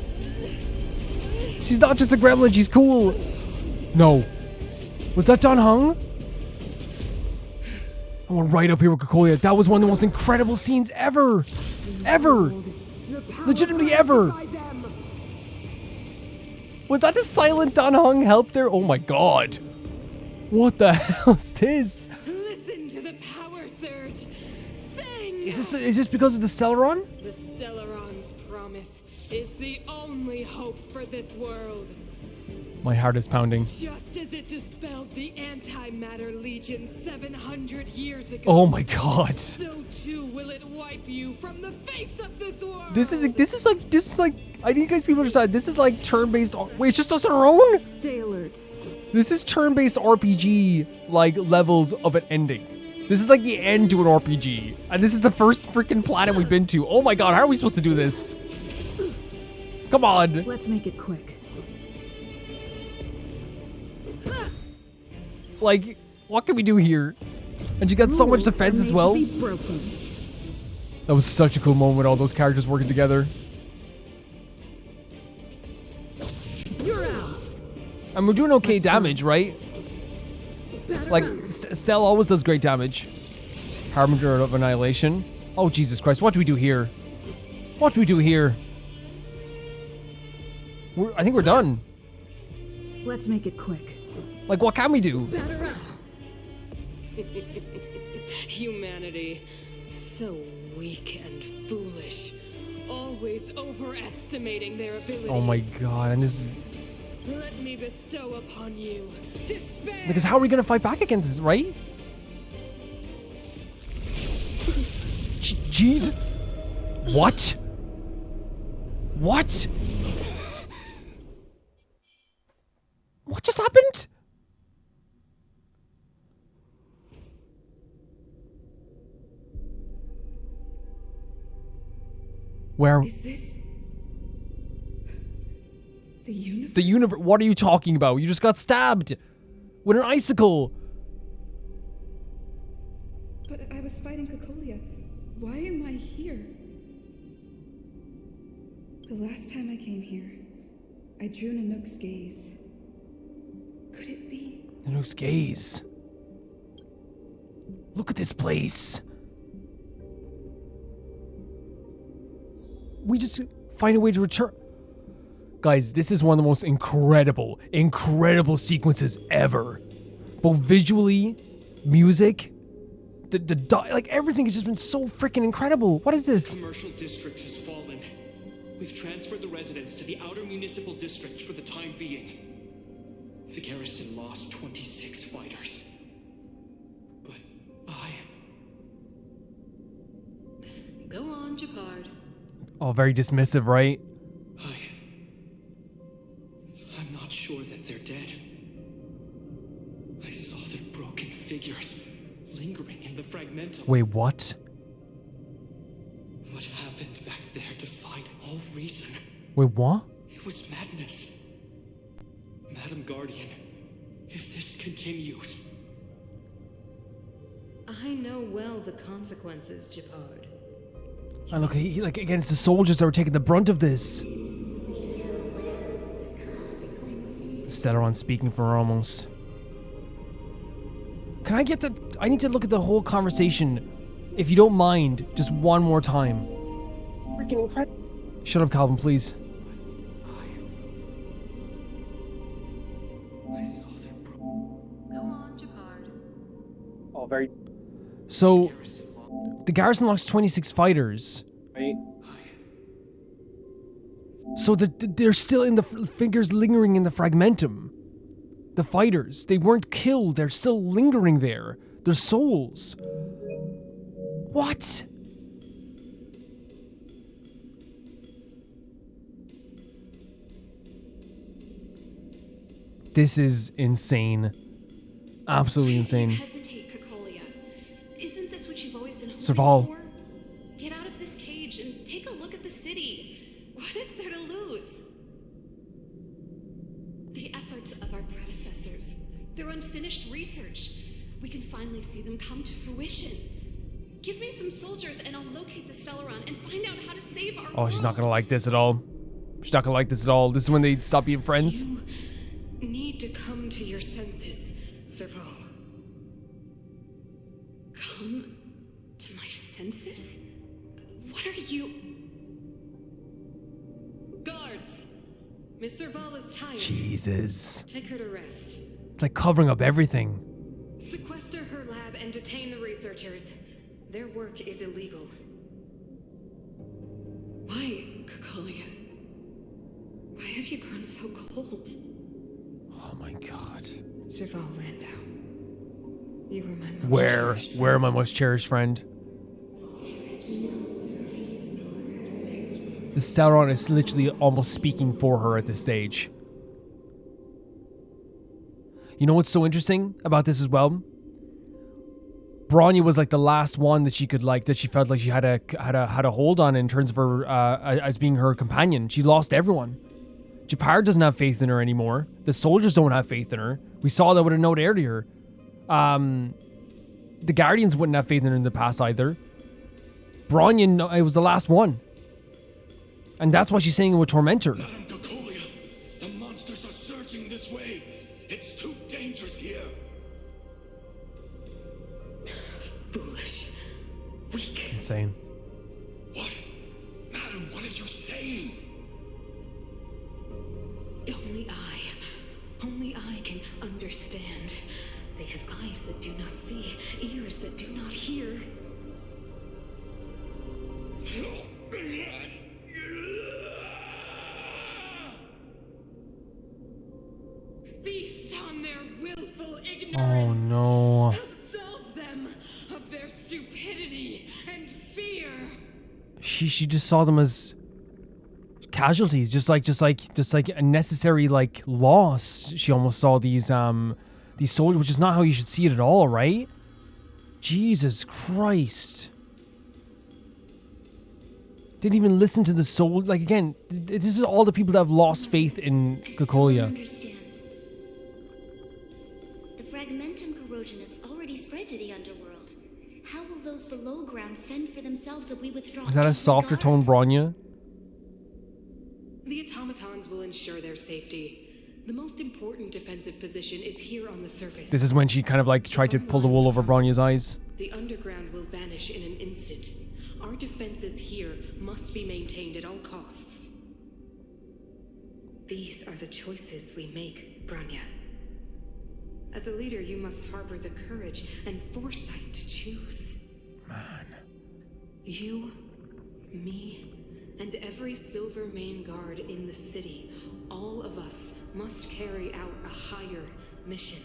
She's not just a gremlin, she's cool. No. Was that Dan Heng? I went right up here with Kakolia. That was one of the most incredible scenes ever. Ever. Legitimately ever. Was that the silent Dan Heng help there? Oh my god. What the hell is this? Listen to the power surge. Sing! Is this because of the Stellaron? The Stellaron's promise is the only hope for this world. My heart is pounding. Just as it dispelled the Antimatter Legion 700 years ago. Oh my god. So too will it wipe you from the face of this world. This is like I need you guys people to decide. This is like turn-based. Wait, it's just us on our own? Stay alert. This is turn-based RPG like levels of an ending. This is like the end to an RPG. And this is the first freaking planet we've been to. Oh my god, how are we supposed to do this? Come on. Let's make it quick. Like, what can we do here? And you got so much defense as well. That was such a cool moment with all those characters working together. You're out. And we're doing okay damage, right? Like, Stella always does great damage. Harbinger of Annihilation. Oh, Jesus Christ. What do we do here? What do we do here? I think we're done. Let's make it quick. Like, what can we do? Humanity, so weak and foolish, always overestimating their abilities. Oh my god, and this is... Let me bestow upon you despair. Because how are we gonna fight back against this, right? Jeez. What? What? What just happened? Where? Is this the universe? The universe? What are you talking about? You just got stabbed with an icicle. But I was fighting Kakolia. Why am I here? The last time I came here, I drew Nanook's gaze. Could it be? Nanook's gaze. Look at this place. We just find a way to return. Guys, this is one of the most incredible sequences ever. Both visually, music, like everything has just been so freaking incredible. What is this? The commercial district has fallen. We've transferred the residents to the outer municipal districts for the time being. The garrison lost 26 fighters. But Go on, Gepard. Oh, very dismissive, right? I'm not sure that they're dead. I saw their broken figures lingering in the fragmentum. Wait, what? What happened back there defied all reason. Wait, what? It was madness. Madam Guardian, if this continues, I know well the consequences, Gepard. And look, like again, it's the soldiers that were taking the brunt of this. Stellaron speaking for her almost. Can I get the... I need to look at the whole conversation, if you don't mind, just one more time. Shut up, Calvin, please. Go on, Gepard. Oh, very... So, the garrison lost 26 fighters. Right. So they're still in the figures lingering in the fragmentum. The fighters, they weren't killed, they're still lingering there. Their souls. What? This is insane. Absolutely insane. Hesitate, Kakolia. Isn't this what you've always been hoping Serval. for? Get out of this cage and take a look at the city. What is there to lose? The efforts of our predecessors, their unfinished research. We can finally see them come to fruition. Give me some soldiers and I'll locate the Stellaron and find out how to save our Oh, she's world. not gonna like this at all. She's not gonna like this at all. This is when they stop being friends. You need to come to your senses, Serval. Come to my senses? What are you... Guards! Miss Serval is tired. Jesus. Take her to rest. It's like covering up everything. Sequester her lab and detain the researchers. Their work is illegal. Why, Kakolia? Why have you grown so cold? Oh my god. Serval Landau. You were my most Where? cherished Where am I most cherished friend? The Stellaron is literally almost speaking for her at this stage. You know what's so interesting about this as well? Bronya was like the last one that she could like, that she felt like she had a hold on in terms of her as being her companion. She lost everyone. Gepard doesn't have faith in her anymore. The soldiers don't have faith in her. We saw that with a note earlier. The Guardians wouldn't have faith in her in the past either. Bronya, it was the last one. And that's why she's saying it with Tormentor. Madam Kakolia, the monsters are surging this way. It's too dangerous here. Foolish. Weak. Insane. What? Madam, what is you saying? Only I can understand. They have eyes that do not see, ears that do not hear. Feast on their willful ignorance. Oh no. Absolve them of their stupidity and fear. She just saw them as casualties, just like a necessary like loss. She almost saw these soldiers, which is not how you should see it at all, right? Jesus Christ. Didn't even listen to the soul. Like again, this is all the people that have lost faith in Kakolia. Understand. The fragmentum corrosion has already spread to the underworld. How will those below ground fend for themselves if we withdraw? Is that a softer tone Bronya? The automatons will ensure their safety. The most important defensive position is here on the surface. This is when she kind of like tried to pull the wool over Bronya's eyes. The underground will vanish in an instant. Our defenses here must be maintained at all costs. These are the choices we make, Bronya. As a leader, you must harbor the courage and foresight to choose. Man. You, me, and every Silvermane guard in the city, all of us must carry out a higher mission.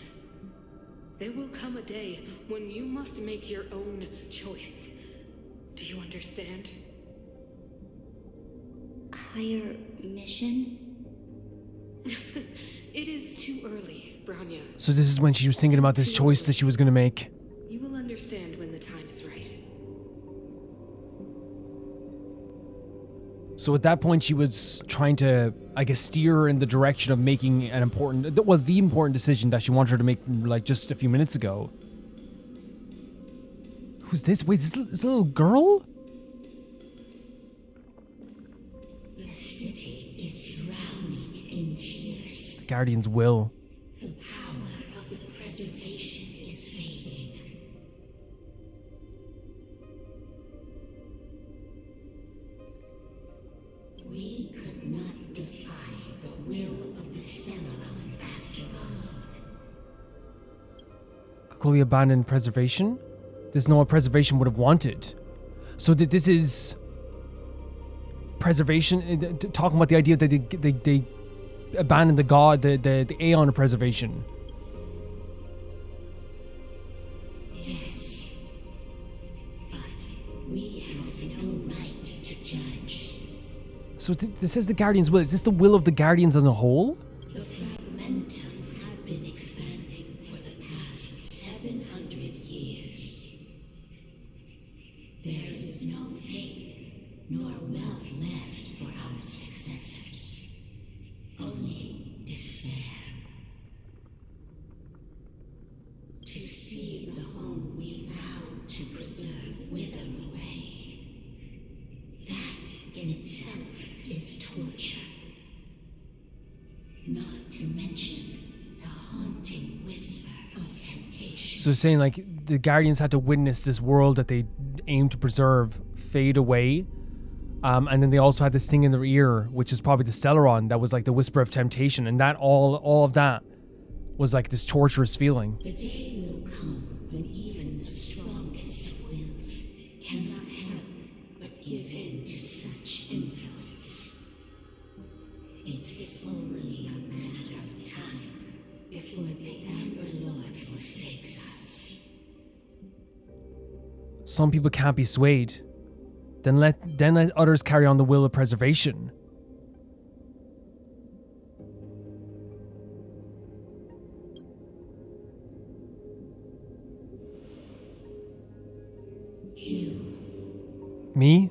There will come a day when you must make your own choice. Do you understand? Higher mission? It is too early, Bronya. So this is when she was thinking about this choice that she was going to make. You will understand when the time is right. So at that point, she was trying to, I guess, steer her in the direction of making an important, well, the important decision that she wanted her to make, like, just a few minutes ago. Who's this? Wait, this little girl? The city is drowning in tears. The Guardian's will. The power of the preservation is fading. We could not defy the will of the Stellaron after all. Kakolia abandoned preservation? This is not what preservation would have wanted. So that this is preservation, talking about the idea that they abandoned the god, the Aeon of preservation. Yes, but we have no right to judge. So this is the Guardian's will. Is this the will of the Guardians as a whole? The fragmentum have been expanding for the past 700 years. There is no faith nor wealth left for our successors. Only despair. To see the home we vowed to preserve wither away. That in itself is torture. Not to mention the haunting whisper of temptation. So saying like the Guardians had to witness this world that they aimed to preserve fade away. And then they also had this thing in their ear, which is probably the Stellaron, that was like the whisper of temptation. And that all of that was like this torturous feeling. The day will come when even the strongest of wills cannot help but give in to such influence. It is only a matter of time before the Amber Lord forsakes us. Some people can't be swayed. Then let others carry on the will of preservation. Me?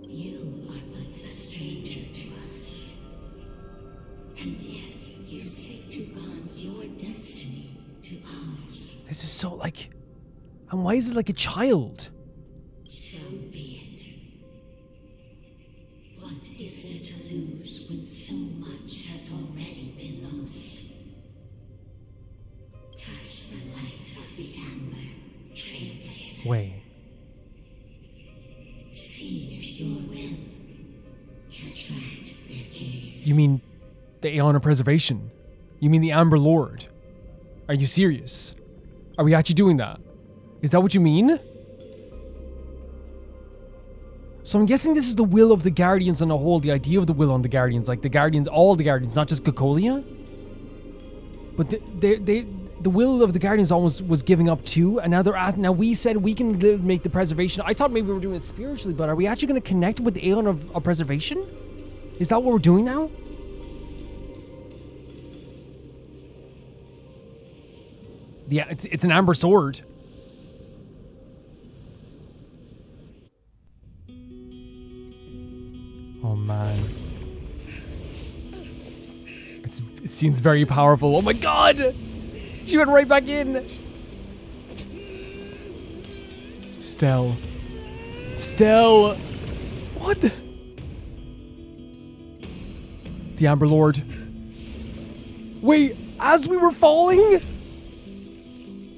You are but a stranger to us. And yet you seek to bond your destiny to ours. This is so like... And why is it like a child? So be it. What is there to lose when so much has already been lost? Touch the light of the amber, Trailblazer. Wait. See if your will can attract their gaze. You mean the Aeon of Preservation? You mean the Amber Lord? Are you serious? Are we actually doing that? Is that what you mean? So I'm guessing this is the will of the Guardians on a whole, the idea of the will on the Guardians, like the Guardians, all the Guardians, not just Kakolia. But the will of the Guardians almost was giving up too, and now they're asking, now we said we can make the preservation. I thought maybe we were doing it spiritually, but are we actually going to connect with the Aeon of preservation? Is that what we're doing now? Yeah, it's an amber sword. Oh man. It seems very powerful. Oh my god! She went right back in! Stell. What the? The Amber Lord. Wait, as we were falling?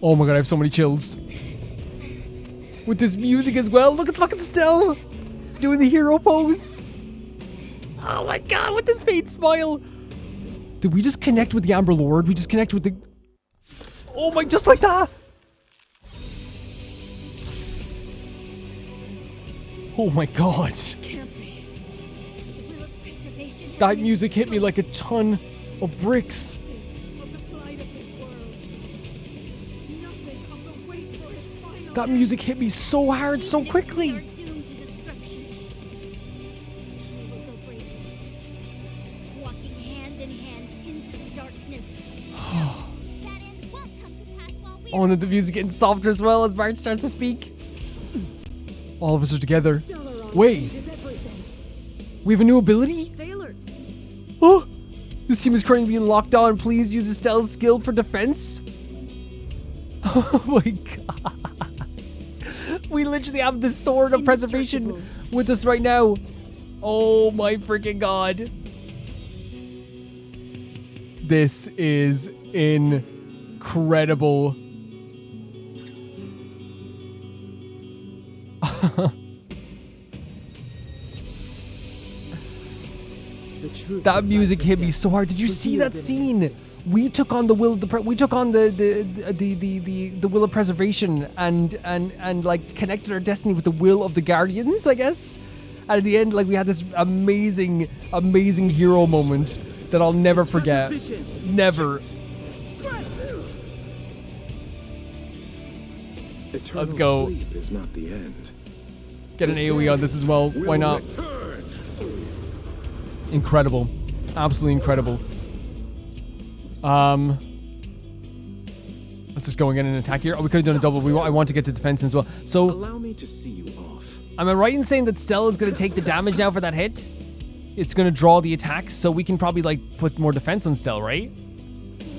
Oh my god, I have so many chills. With this music as well. Look at Stell doing the hero pose. Oh my god, with this faint smile. Did we just connect with the Amber Lord? We just connect with the... Oh my, just like that. Oh my god. That music hit me like a ton of bricks. That music hit me so hard, so quickly. Oh, and the music getting softer as well as Bart starts to speak. All of us are together. Wait. We have a new ability? Oh! This team is currently being locked on. Please use Estelle's skill for defense. Oh my god. We literally have the sword of preservation with us right now. Oh my freaking god. This is incredible. That music hit me so hard. Did you see that scene? We took on the will of we took on the will of preservation and like connected our destiny with the will of the Guardians, I guess. And at the end, like, we had this amazing hero moment that I'll never forget. Never. Let's go. Sleep is not the end. Get an AoE on this as well. Why not? Incredible. Absolutely incredible. Let's just go and get an attack here. Oh, we could have done a double. I want to get to defense as well. So, allow me to see you off. Am I right in saying that Stella's going to take the damage now for that hit? It's going to draw the attacks, so we can probably, like, put more defense on Stella, right?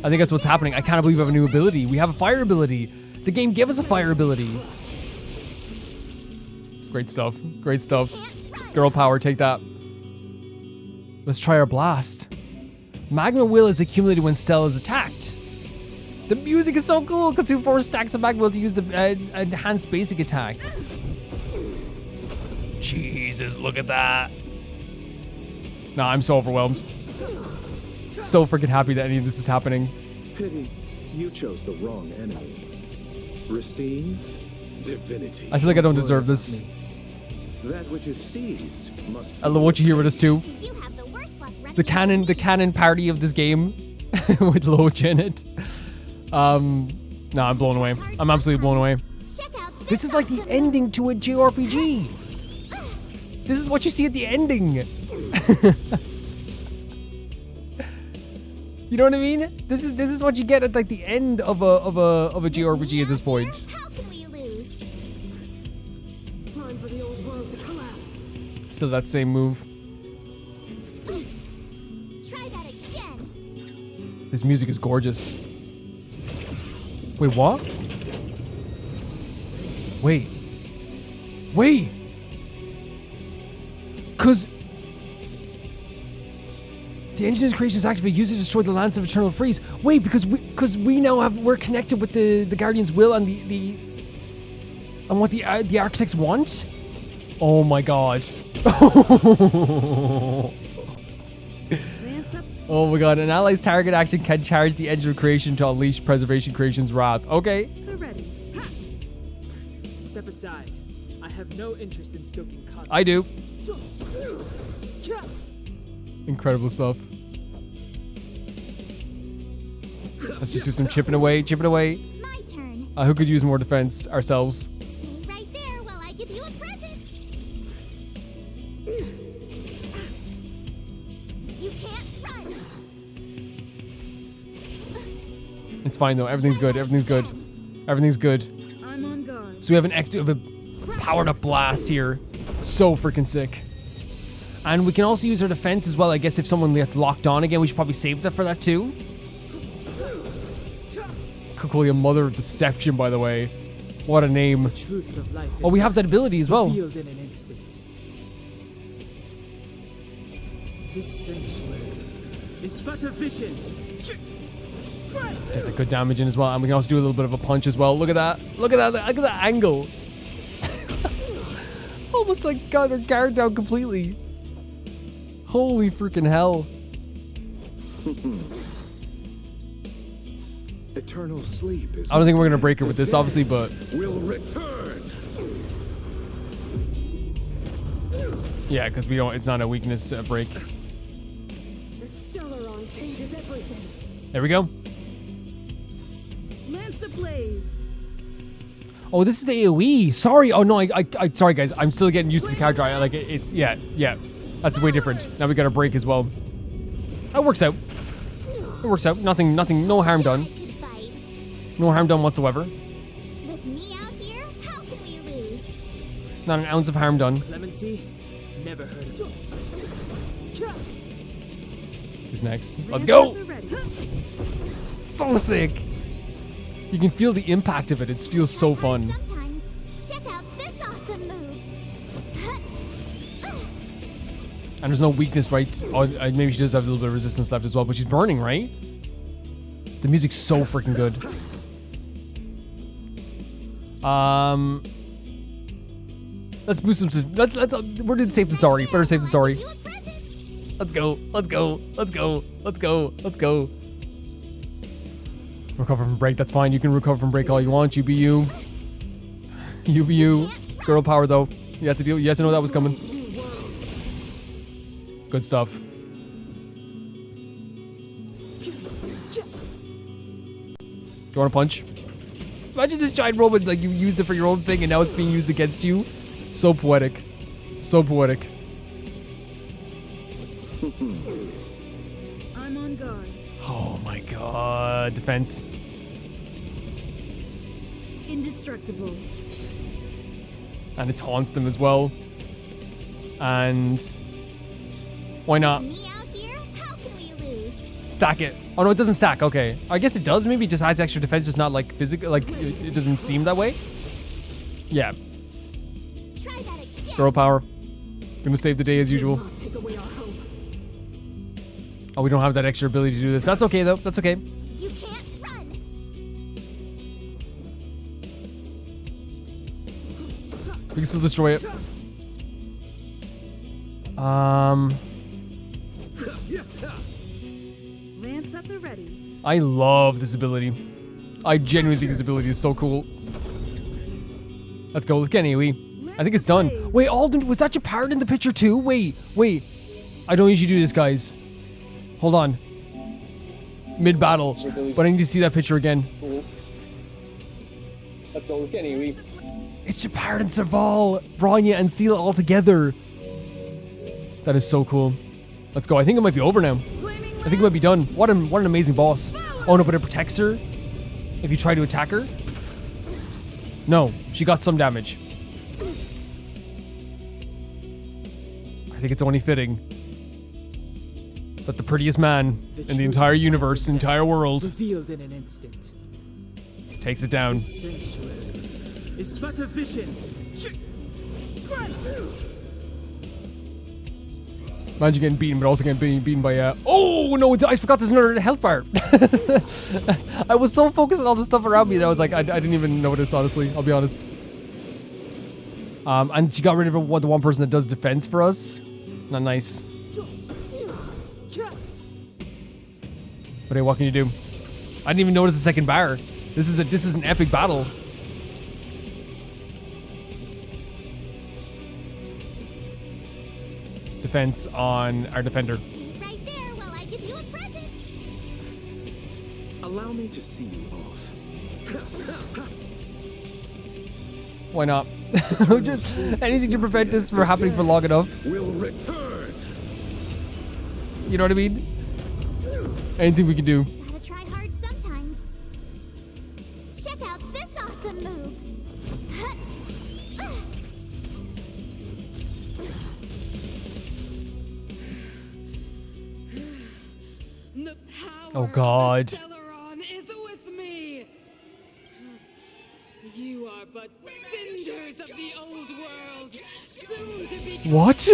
I think that's what's happening. I can't believe we have a new ability. We have a fire ability. The game gave us a fire ability. Great stuff. Great stuff. Girl power, take that. Let's try our blast. Magma will is accumulated when Stella is attacked. The music is so cool. Consume 4 stacks of magma will to use the enhanced basic attack. Jesus, look at that. Nah, I'm so overwhelmed. So freaking happy that any of this is happening. Pity, you chose the wrong enemy. Receive divinity. I feel like I don't deserve this. That which is seized must. I love what you hear with us too. The canon party of this game with Loach in it. Nah, I'm blown away. I'm absolutely blown away. This is like the ending to a JRPG. This is what you see at the ending. You know what I mean? This is what you get at like the end of a JRPG at this point. How can we lose? Time for the old world to collapse. Still that same move. Try that again. This music is gorgeous. Wait, what? Wait. Cause the engine's creation is activated. Use it to destroy the Lance of Eternal Freeze. Wait, because we now we're connected with the Guardian's will and and what the architects want. Oh my god. Oh my god, an ally's target action can charge the engine of creation to unleash preservation creation's wrath. Okay. They're ready. Ha! Step aside. I have no interest in stoking conflict. I do. Incredible stuff. Let's just do some chipping away. My turn. Who could use more defense? Ourselves. Stay right there while I give you a present. You can't run. It's fine though. Everything's good. I'm on guard. So we have a powered up blast here. So freaking sick. And we can also use our defense as well. I guess if someone gets locked on again, we should probably save that for that too. Kakolia, Mother of Deception, by the way. What a name. Oh, we have that ability as well. In an instant. This sanctuary is but a vision. Get that good damage in as well. And we can also do a little bit of a punch as well. Look at that. Look at that angle. Almost like got her guard down completely. Holy freaking hell. Eternal sleep is. I don't think we're gonna break her with this, obviously, but will return. Yeah, because we don't. It's not a weakness break. The Stellaron changes everything. There we go. Lance ablaze. Oh, this is the AoE. Sorry. Oh no, I sorry guys. I'm still getting used to the character. I like it. It's yeah. That's way different. Now we got a break as well. That works out. It works out. Nothing. No harm done. No harm done whatsoever. With me out here, how can we lose? Not an ounce of harm done. Clemency, never heard of it. Who's next? Let's go. So sick. You can feel the impact of it. It feels so fun. Sometimes, check out this And there's no weakness, right? Oh, maybe she does have a little bit of resistance left as well, but she's burning, right? The music's so freaking good. Let's boost some. We're doing safe than sorry. Better safe than sorry. Let's go. Let's go. Let's go. Let's go. Let's go. Recover from break. That's fine. You can recover from break all you want. You be you. You be you. Girl power though. You have to deal. You have to know that was coming. Good stuff. You want to punch? Imagine this giant robot, like you used it for your own thing and now it's being used against you. So poetic. So poetic. I'm on guard. Oh my god. Defense. Indestructible. And it taunts them as well. And why not? Me out here? How can we lose? Stack it. Oh no, it doesn't stack. Okay. I guess it does. Maybe it just has extra defense, just not like physical. Like it doesn't seem that way. Yeah. Try that again. Girl power. Gonna save the day as usual. Take away our hope. Oh, we don't have that extra ability to do this. That's okay though. That's okay. You can't run. We can still destroy it. Lance at the ready. I love this ability. I genuinely think this ability is so cool. Let's go. Let's get an AoE. I think it's done. Wait, Alden, was that Gepard in the picture too? Wait. I don't usually do this, guys. Hold on. Mid-battle. But I need to see that picture again. Let's go. Let's get an AoE. It's Gepard and Serval, Bronya and Seal all together. That is so cool. Let's go. I think it might be over now. I think it might be done. What an amazing boss. Oh no, but it protects her if you try to attack her. No, she got some damage. I think it's only fitting that the prettiest man in the entire universe, entire world, revealed in an instant. Takes it down. This sanctuary is but a vision. Imagine getting beaten, but also getting beaten by oh no! I forgot there's another health bar. I was so focused on all the stuff around me that I was like, I didn't even notice. Honestly, I'll be honest. And she got rid of the one person that does defense for us. Not nice. But hey, what can you do? I didn't even notice the second bar. This is an epic battle. Defense on our defender. Right there while I give you a present. Allow me to see you off. Why not? Just anything to prevent this from happening for long enough. Will return. You know what I mean? Anything we can do. Gotta try hard sometimes. Check out this awesome move. The power Oh God. of Stellaron is with me. You are but cinders of the old world, soon to be What?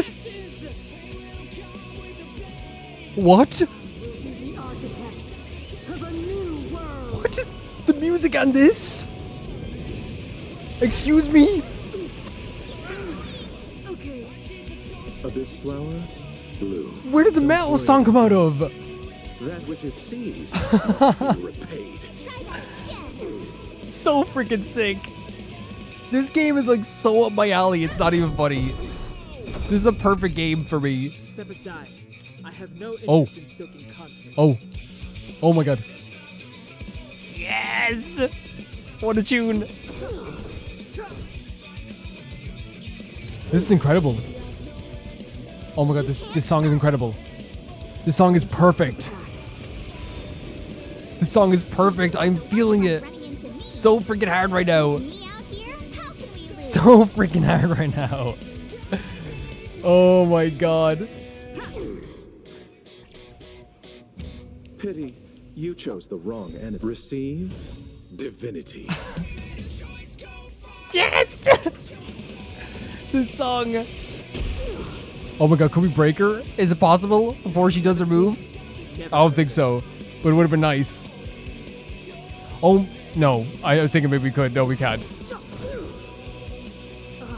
What? The architect of a new world. What is the music on this? Excuse me? Okay. Abyss flower, blue. Where did the metal song come out of? That which is seized must be repaid. So freaking sick. This game is like so up my alley, it's not even funny. This is a perfect game for me. Step aside. I have no interest Oh. in stoking conflict. Oh. Oh my god. Yes! What a tune. This is incredible. Oh my god, this song is incredible. This song is perfect. This song is perfect. I'm feeling it so freaking hard right now. So freaking hard right now. Oh my god. Pity, you chose the wrong enemy. Receive divinity. Yes! This song. Oh my god, could we break her? Is it possible before she does her move? I don't think so, but it would have been nice. Oh, no. I was thinking maybe we could. No, we can't.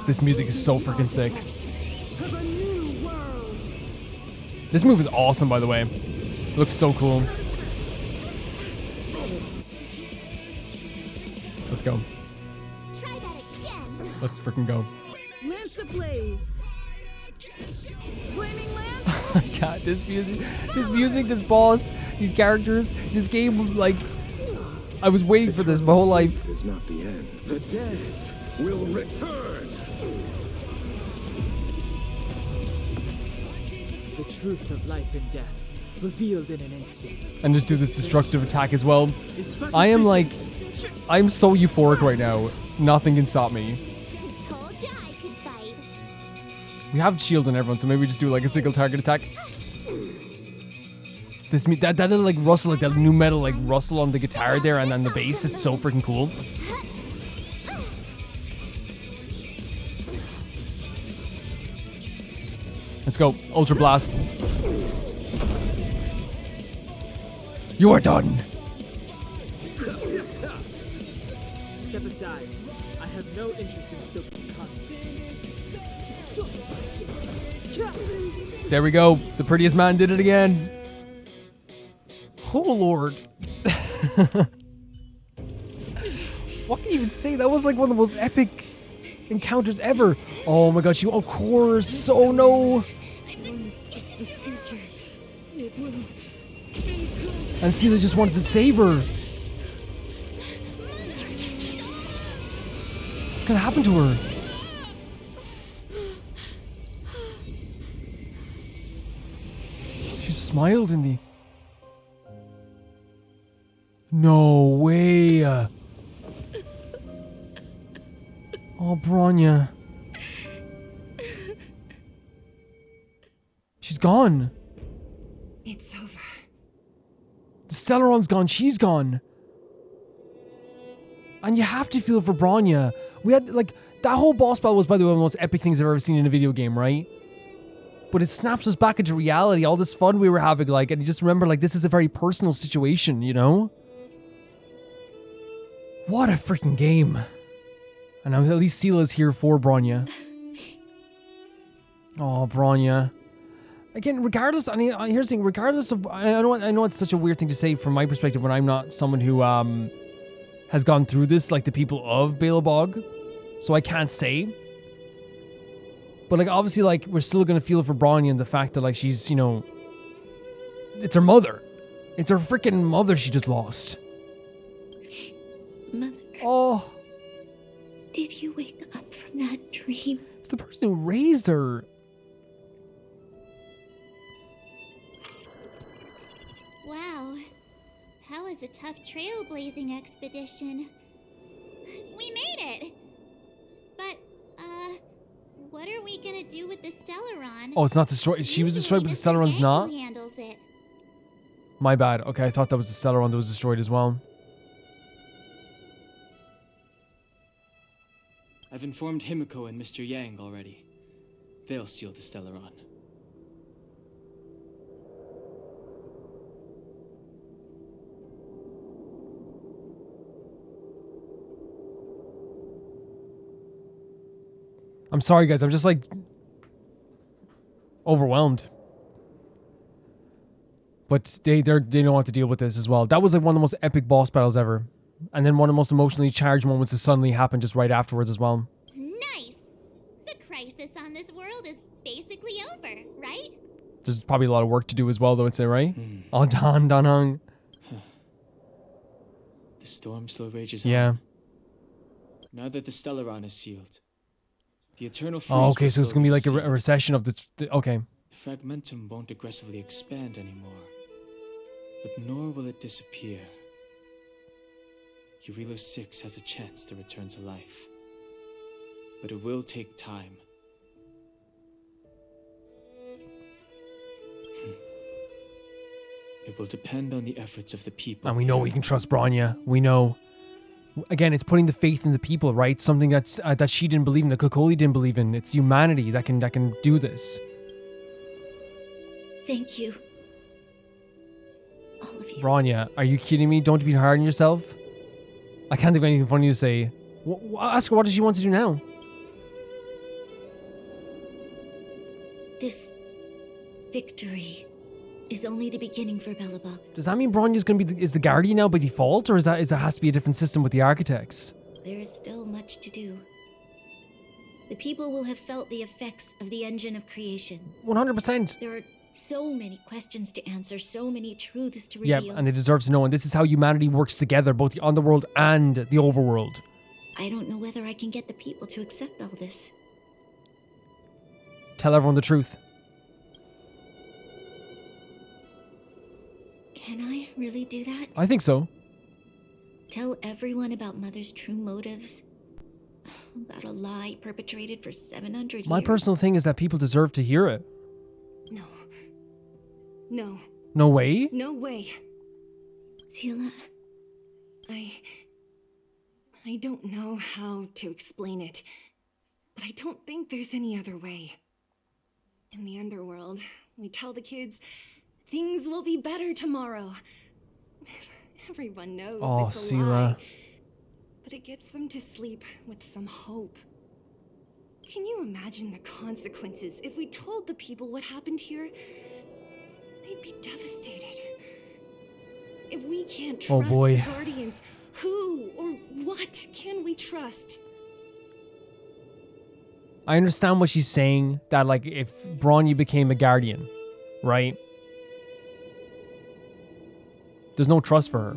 This music is so freaking sick. This move is awesome, by the way. It looks so cool. Let's go. Let's freaking go. Lance ablaze. Flaming lance. God, this music, this boss, these characters, this game, like, I was waiting for this my whole life. Is not the end. The dead will return. The truth of life and death, revealed in an instant. And just do this destructive attack as well. I am like, I'm so euphoric right now. Nothing can stop me. We have shield on everyone, so maybe we just do like a single target attack. That little like rustle, like that new metal like rustle on the guitar there and then the bass, it's so freaking cool. Let's go. Ultra Blast. You are done. Step aside. I have no interest in stoking conflict. There we go. The prettiest man did it again. Oh, Lord. What can you even say? That was like one of the most epic encounters ever. Oh my gosh, you, of course. Oh no. And Sela just wanted to save her. What's gonna happen to her? She smiled in the... No way. Oh, Bronya. She's gone. It's over. The Stellaron's gone. She's gone. And you have to feel for Bronya. We had, like, that whole boss battle was, by the way, one of the most epic things I've ever seen in a video game, right? But it snaps us back into reality. All this fun we were having, like, and you just remember, like, this is a very personal situation, you know? What a freaking game. And now at least Sela's here for Bronya. Oh, Bronya. Again, regardless, I mean, here's the thing, regardless of, I know it's such a weird thing to say from my perspective when I'm not someone who has gone through this, like the people of Belobog, so I can't say. But like, obviously, like, we're still gonna feel for Bronya and the fact that, like, she's, you know, it's her mother. It's her freaking mother she just lost. Mother. Oh. Did you wake up from that dream? It's the person who raised her. Wow. That was a tough trailblazing expedition. We made it! But, what are we gonna do with the Stellaron? Oh, it's not destroyed. She was destroyed, but the Stellaron's not? Who handles it? My bad. Okay, I thought that was the Stellaron that was destroyed as well. I've informed Himiko and Mr. Yang already. They'll seal the Stellaron. I'm sorry, guys. I'm just, like, overwhelmed. But they know how to deal with this as well. That was, like, one of the most epic boss battles ever. And then one of the most emotionally charged moments to suddenly happen just right afterwards as well. Nice! The crisis on this world is basically over, right? There's probably a lot of work to do as well, though, I'd say, right? Oh, Dan Hung. The storm still rages on. Yeah. Now that the Stellaron is sealed, the eternal freeze... Oh, okay, so it's gonna be like a recession of this... Okay. Fragmentum won't aggressively expand anymore, but nor will it disappear. Eurilo 6 has a chance to return to life, but it will take time. It will depend on the efforts of the people. And we know we can trust Bronya. We know. Again, it's putting the faith in the people, right? Something that's that she didn't believe in, that Kakolia didn't believe in. It's humanity that can do this. Thank you. All of you. Bronya, are you kidding me? Don't be hard on yourself. I can't think of anything funny to say. Ask her what does she want to do now? This victory is only the beginning for Belobog. Does that mean Bronya's going to be is the guardian now by default, or is it has to be a different system with the architects? There is still much to do. The people will have felt the effects of the engine of creation. 100%. There are so many questions to answer, so many truths to reveal. Yeah, and they deserve to know. And this is how humanity works together, both the underworld and the overworld. I don't know whether I can get the people to accept all this. Tell everyone the truth. Can I really do that? I think so. Tell everyone about Mother's true motives? About a lie perpetrated for 700 years? My personal thing is that people deserve to hear it. No. No. No way? No way. Sila. I don't know how to explain it, but I don't think there's any other way. In the underworld, we tell the kids, things will be better tomorrow. Everyone knows it's a Sila. lie, but it gets them to sleep with some hope. Can you imagine the consequences if we told the people what happened here? They'd be devastated. If we can't trust the Guardians, who or what can we trust? I understand what she's saying, that like if Bronya became a guardian, right? There's no trust for her.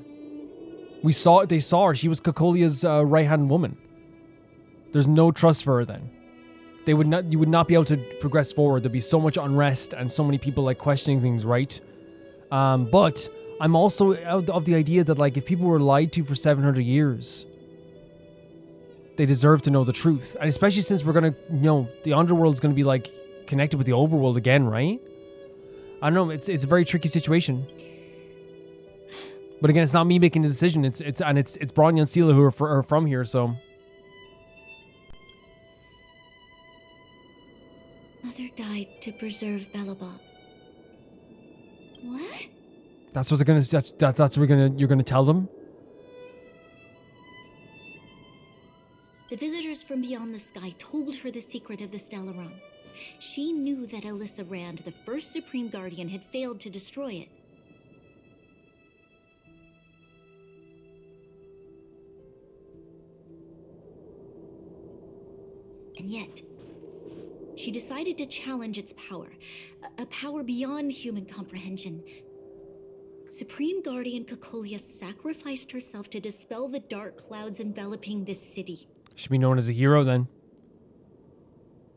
They saw her. She was Cocolia's right-hand woman. There's no trust for her then. You would not be able to progress forward. There'd be so much unrest and so many people like questioning things, right? But I'm also of the idea that like if people were lied to for 700 years, they deserve to know the truth. And especially since we're gonna, the underworld's gonna be like connected with the overworld again, right? I don't know. It's a very tricky situation. But again, it's not me making the decision. It's Bronya and Sila who are from here, so. Mother died to preserve Belobog. What? That's what they're gonna. That's what you're gonna tell them. The visitors from beyond the sky told her the secret of the Stellaron. She knew that Alyssa Rand, the first Supreme Guardian, had failed to destroy it. And yet, she decided to challenge its power, a power beyond human comprehension. Supreme Guardian Kakolia sacrificed herself to dispel the dark clouds enveloping this city. Should be known as a hero then.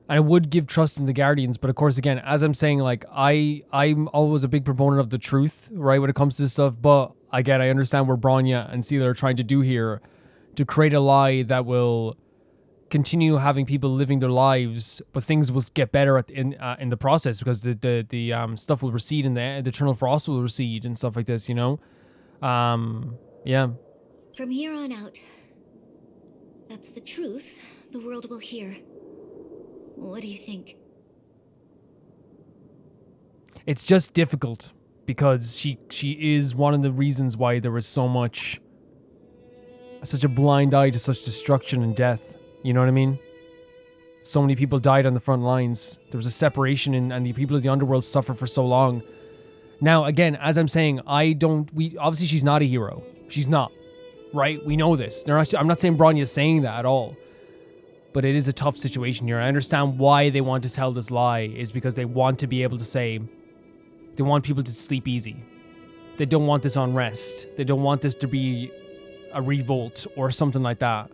I would give trust in the Guardians, but of course, again, as I'm saying, like I'm always a big proponent of the truth, right, when it comes to this stuff. But again, I understand what Bronya and Sila are trying to do here, to create a lie that will continue having people living their lives, but things will get better in the process because the stuff will recede and the eternal frost will recede and stuff like this, yeah. From here on out, that's the truth the world will hear. What do you think? It's just difficult because she is one of the reasons why there was such a blind eye to such destruction and death. You know what I mean? So many people died on the front lines. There was a separation and the people of the underworld suffered for so long. Now, again, as I'm saying, obviously she's not a hero. She's not, right? We know this. I'm not saying Bronya is saying that at all. But it is a tough situation here. I understand why they want to tell this lie is because they want to be able to say, they want people to sleep easy. They don't want this unrest. They don't want this to be a revolt or something like that.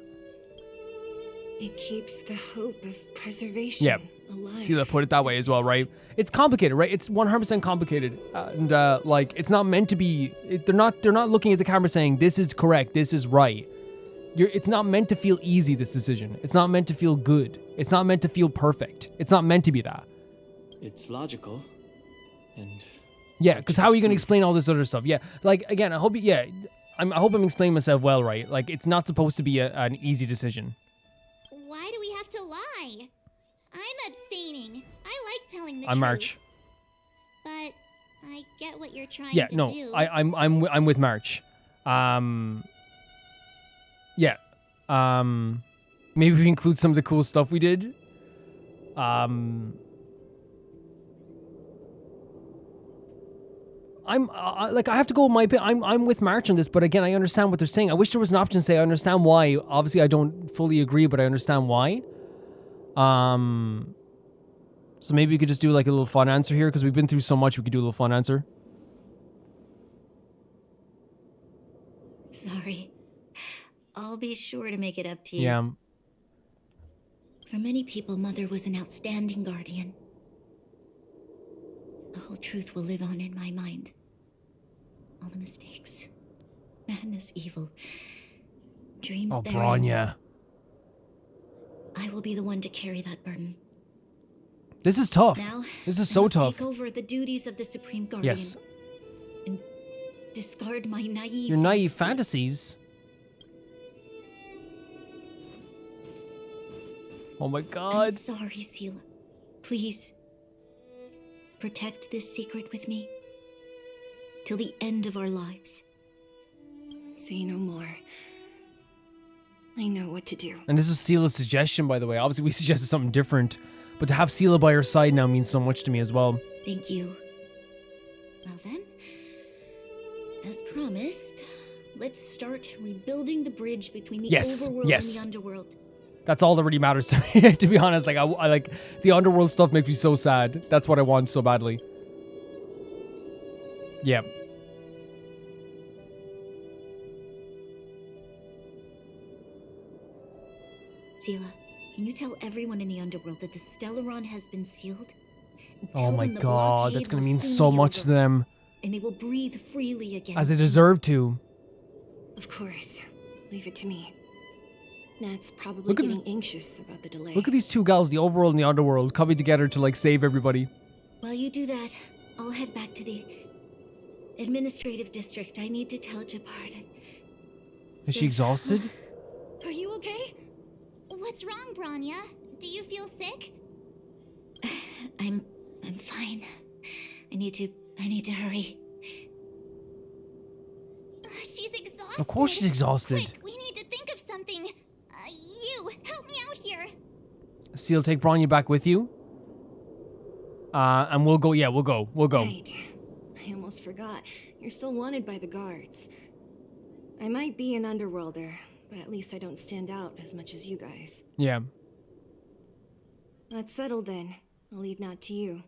It keeps the hope of preservation alive. Sila put it that way as well, right? It's complicated, right? It's 100% complicated, and like it's not meant to be. They're not looking at the camera saying this is correct, this is right. It's not meant to feel easy. This decision. It's not meant to feel good. It's not meant to feel perfect. It's not meant to be that. It's logical, and yeah, because how are you going to explain all this other stuff? Yeah, like again, I hope I'm explaining myself well, right? Like it's not supposed to be an easy decision. Why do we have to lie? I'm abstaining. I like telling the truth. I'm March. But I get what you're trying Yeah, to no, do. I'm with March. Yeah. Maybe we include some of the cool stuff we did. Like, I have to go with my opinion. I'm with March on this, but again, I understand what they're saying. I wish there was an option to say I understand why. Obviously, I don't fully agree, but I understand why. So maybe we could just do like a little fun answer here, because we've been through so much. We could do a little fun answer. Sorry. I'll be sure to make it up to you. Yeah. For many people, Mother was an outstanding guardian. The whole truth will live on in my mind. All the mistakes, madness, evil, dreams. Oh, therein. Bronya. I will be the one to carry that burden. This is tough. Now, This is I so must tough. Take over the duties of the Supreme Guardian. Yes. And discard my naive. Your naive fantasies. Oh my God. I'm sorry, Seela. Please, protect this secret with me till the end of our lives. Say no more. I know what to do. And this is Seela's suggestion, by the way. Obviously, we suggested something different, but to have Seela by her side now means so much to me as well. Thank you. Well then, as promised, let's start rebuilding the bridge between the overworld and the underworld. That's all that really matters to me, to be honest. Like, I like the underworld stuff makes me so sad. That's what I want so badly. Yeah. Seela, can you tell everyone in the underworld that the Stellaron has been sealed? Oh my them the God, blockade that's gonna will mean soon so be much over, to them. and they will breathe freely again. As they deserve to. Of course. Leave it to me. Nat's probably Look at getting this- anxious about the delay. Look at these two gals, the overworld and the underworld, coming together to like save everybody. While you do that, I'll head back to the administrative district. I need to tell Gepard. Is she exhausted? Are you okay? What's wrong, Bronya? Do you feel sick? I'm fine. I need to hurry. She's exhausted. Of course she's exhausted. Quick, we need to think of something. You, help me out here. Seal, take Bronya back with you. And we'll go, yeah, we'll go. Right. I almost forgot. You're still wanted by the guards. I might be an underworlder, but at least I don't stand out as much as you guys. Yeah. That's settled then. I'll leave Nat to you.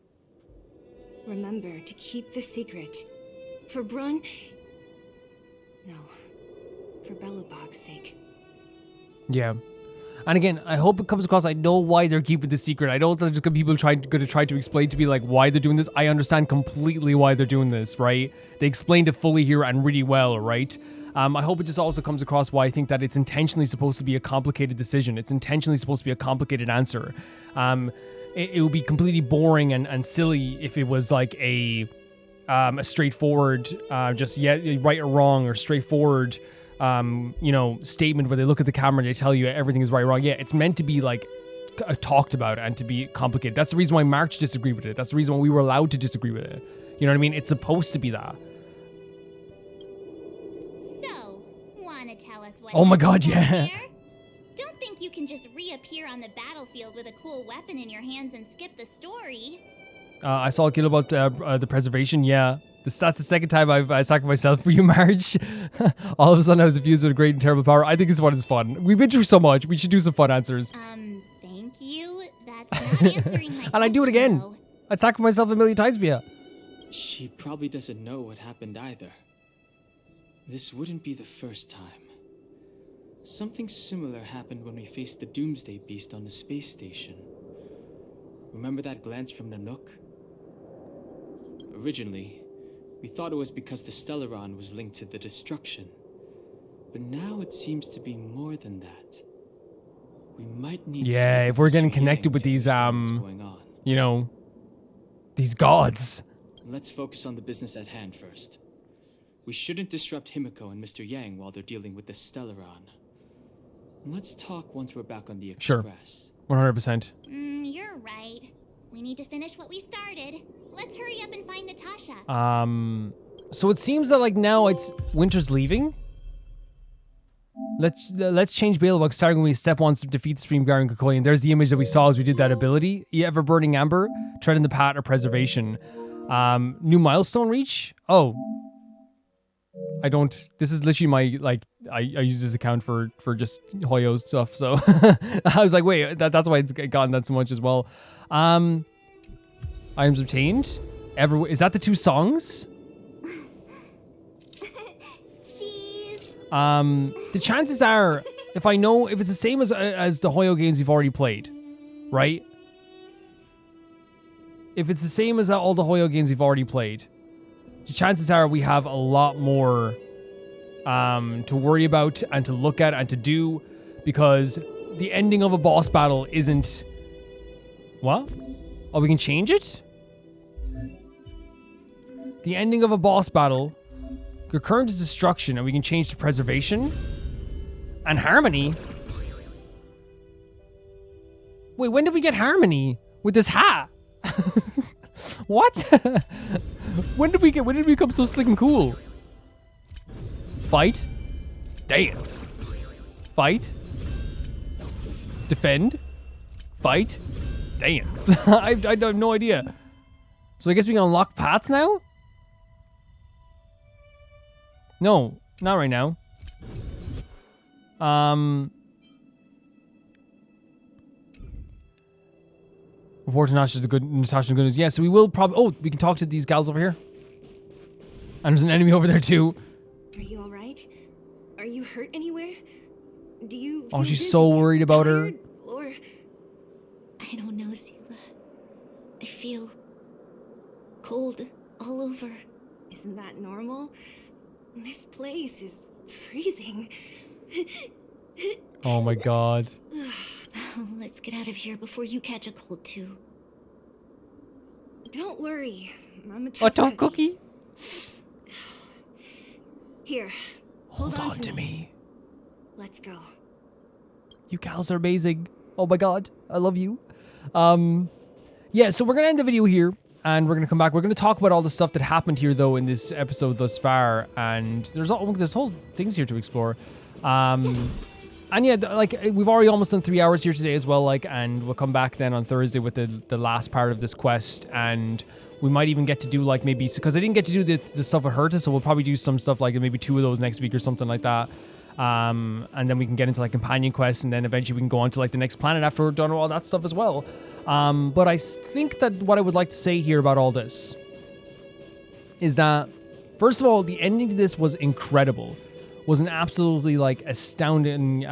Remember to keep the secret. For Brun... No. For Belobog's sake. Yeah. And again, I hope it comes across. I know why they're keeping the secret. I know that there's people going to try to explain to me like why they're doing this. I understand completely why they're doing this, right? They explained it fully here and really well, right? I hope it just also comes across why I think that it's intentionally supposed to be a complicated decision. It's intentionally supposed to be a complicated answer. It would be completely boring and silly if it was like a straightforward, just right or wrong or straightforward, statement where they look at the camera and they tell you everything is right or wrong. Yeah, it's meant to be like talked about and to be complicated. That's the reason why March disagreed with it. That's the reason why we were allowed to disagree with it. You know what I mean? It's supposed to be that. So, wanna tell us what Oh my God, happened out yeah. there? Don't think you can just reappear on the battlefield with a cool weapon in your hands and skip the story. I saw a kill about the preservation. Yeah, that's the second time I've sacrificed myself for you, March. All of a sudden I was infused with a great and terrible power. I think this one is fun. We've been through so much. We should do some fun answers. Thank you. That's not answering my And I'd do it question, again. though. I'd sacrifice myself a million times for you. She probably doesn't know what happened either. This wouldn't be the first time. Something similar happened when we faced the Doomsday Beast on the space station. Remember that glance from Nanook? Originally, we thought it was because the Stellaron was linked to the destruction. But now it seems to be more than that. We might need to Yeah, speak if we're with getting Mr. connected Yang with to these, understand what's going on. These gods. Let's focus on the business at hand first. We shouldn't disrupt Himiko and Mr. Yang while they're dealing with the Stellaron. Let's talk once we're back on the Sure. Express. 100%. You're right. We We need to finish what we started. Let's hurry up and find Natasha. So it seems that like now it's Winter's leaving. Let's change Belobog, starting when we step on to defeat Supreme Guardian Kakolia. And there's the image that we saw as we did that ability. Ever burning amber, treading the path of preservation. New milestone reach. Oh, I don't. This is literally my like. I use this account for just Hoyo stuff. So I was like, wait, that's why it's gotten that so much as well. Items obtained. Is that the 2 songs? The chances are, if it's the same as the Hoyo games you've already played, right? If it's the same as all the Hoyo games you've already played, the chances are we have a lot more to worry about and to look at and to do, because the ending of a boss battle isn't... What? Oh, we can change it? The ending of a boss battle... Your current is destruction, and we can change to preservation and harmony. Wait, when did we get harmony with this hat? What? When did we become so slick and cool? Fight, dance, fight, defend, fight, dance. I have no idea. So I guess we can unlock paths now. No, not right now. Report to Natasha the good news. Yeah, so we will probably... Oh, we can talk to these gals over here. And there's an enemy over there too. Are you alright? Are you hurt anywhere? Do you... Oh, she's so worried about her. Or... I don't know, Sela. I feel... cold all over. Isn't that normal? This place is freezing. Oh my god. Let's get out of here before you catch a cold too. Don't worry. I'm a tough cookie. Here. Hold on to me. Let's go. You gals are amazing. Oh my god. I love you. Yeah, so we're gonna end the video here. And we're going to come back. We're going to talk about all the stuff that happened here, though, in this episode thus far. And there's whole things here to explore. And yeah, like, we've already almost done 3 hours here today as well. Like, and we'll come back then on Thursday with the last part of this quest. And we might even get to do, like, maybe... Because I didn't get to do the stuff with Herta, so we'll probably do some stuff, like, maybe 2 of those next week or something like that. And then we can get into, like, companion quests. And then eventually we can go on to, like, the next planet after we're done with all that stuff as well. But I think that what I would like to say here about all this is that, first of all, the ending to this was incredible. Was an absolutely, like, astounding,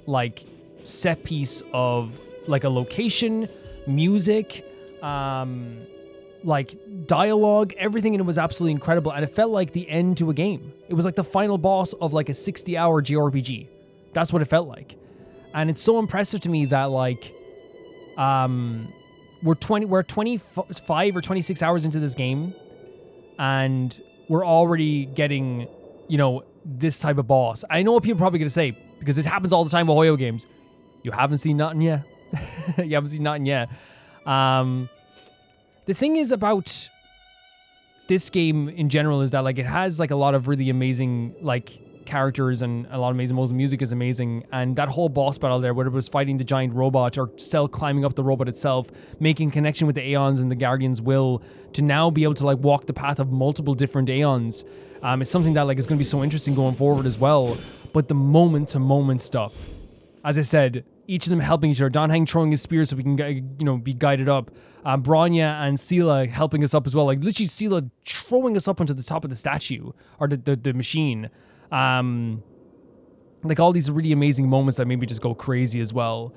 like, set piece of, like, a location, music, like, dialogue, everything in it was absolutely incredible. And it felt like the end to a game. It was like the final boss of, like, a 60-hour JRPG. That's what it felt like. And it's so impressive to me that, like... we're 25 or 26 hours into this game, and we're already getting, you know, this type of boss. I know what people are probably going to say, because this happens all the time with Hoyo games. You haven't seen nothing yet. You haven't seen nothing yet. The thing is about this game in general is that, like, it has, like, a lot of really amazing, like, characters and a lot of amazing moves. Music is amazing, and that whole boss battle there, whether it was fighting the giant robot or still climbing up the robot itself, making connection with the Aeons and the Guardian's will to now be able to, like, walk the path of multiple different Aeons, it's something that, like, is going to be so interesting going forward as well. But the moment to moment stuff, as I said, each of them helping each other. Donhang throwing his spear so we can, you know, be guided up. Bronya and Sela helping us up as well, like literally Sela throwing us up onto the top of the statue or the machine. Like all these really amazing moments that made me just go crazy as well.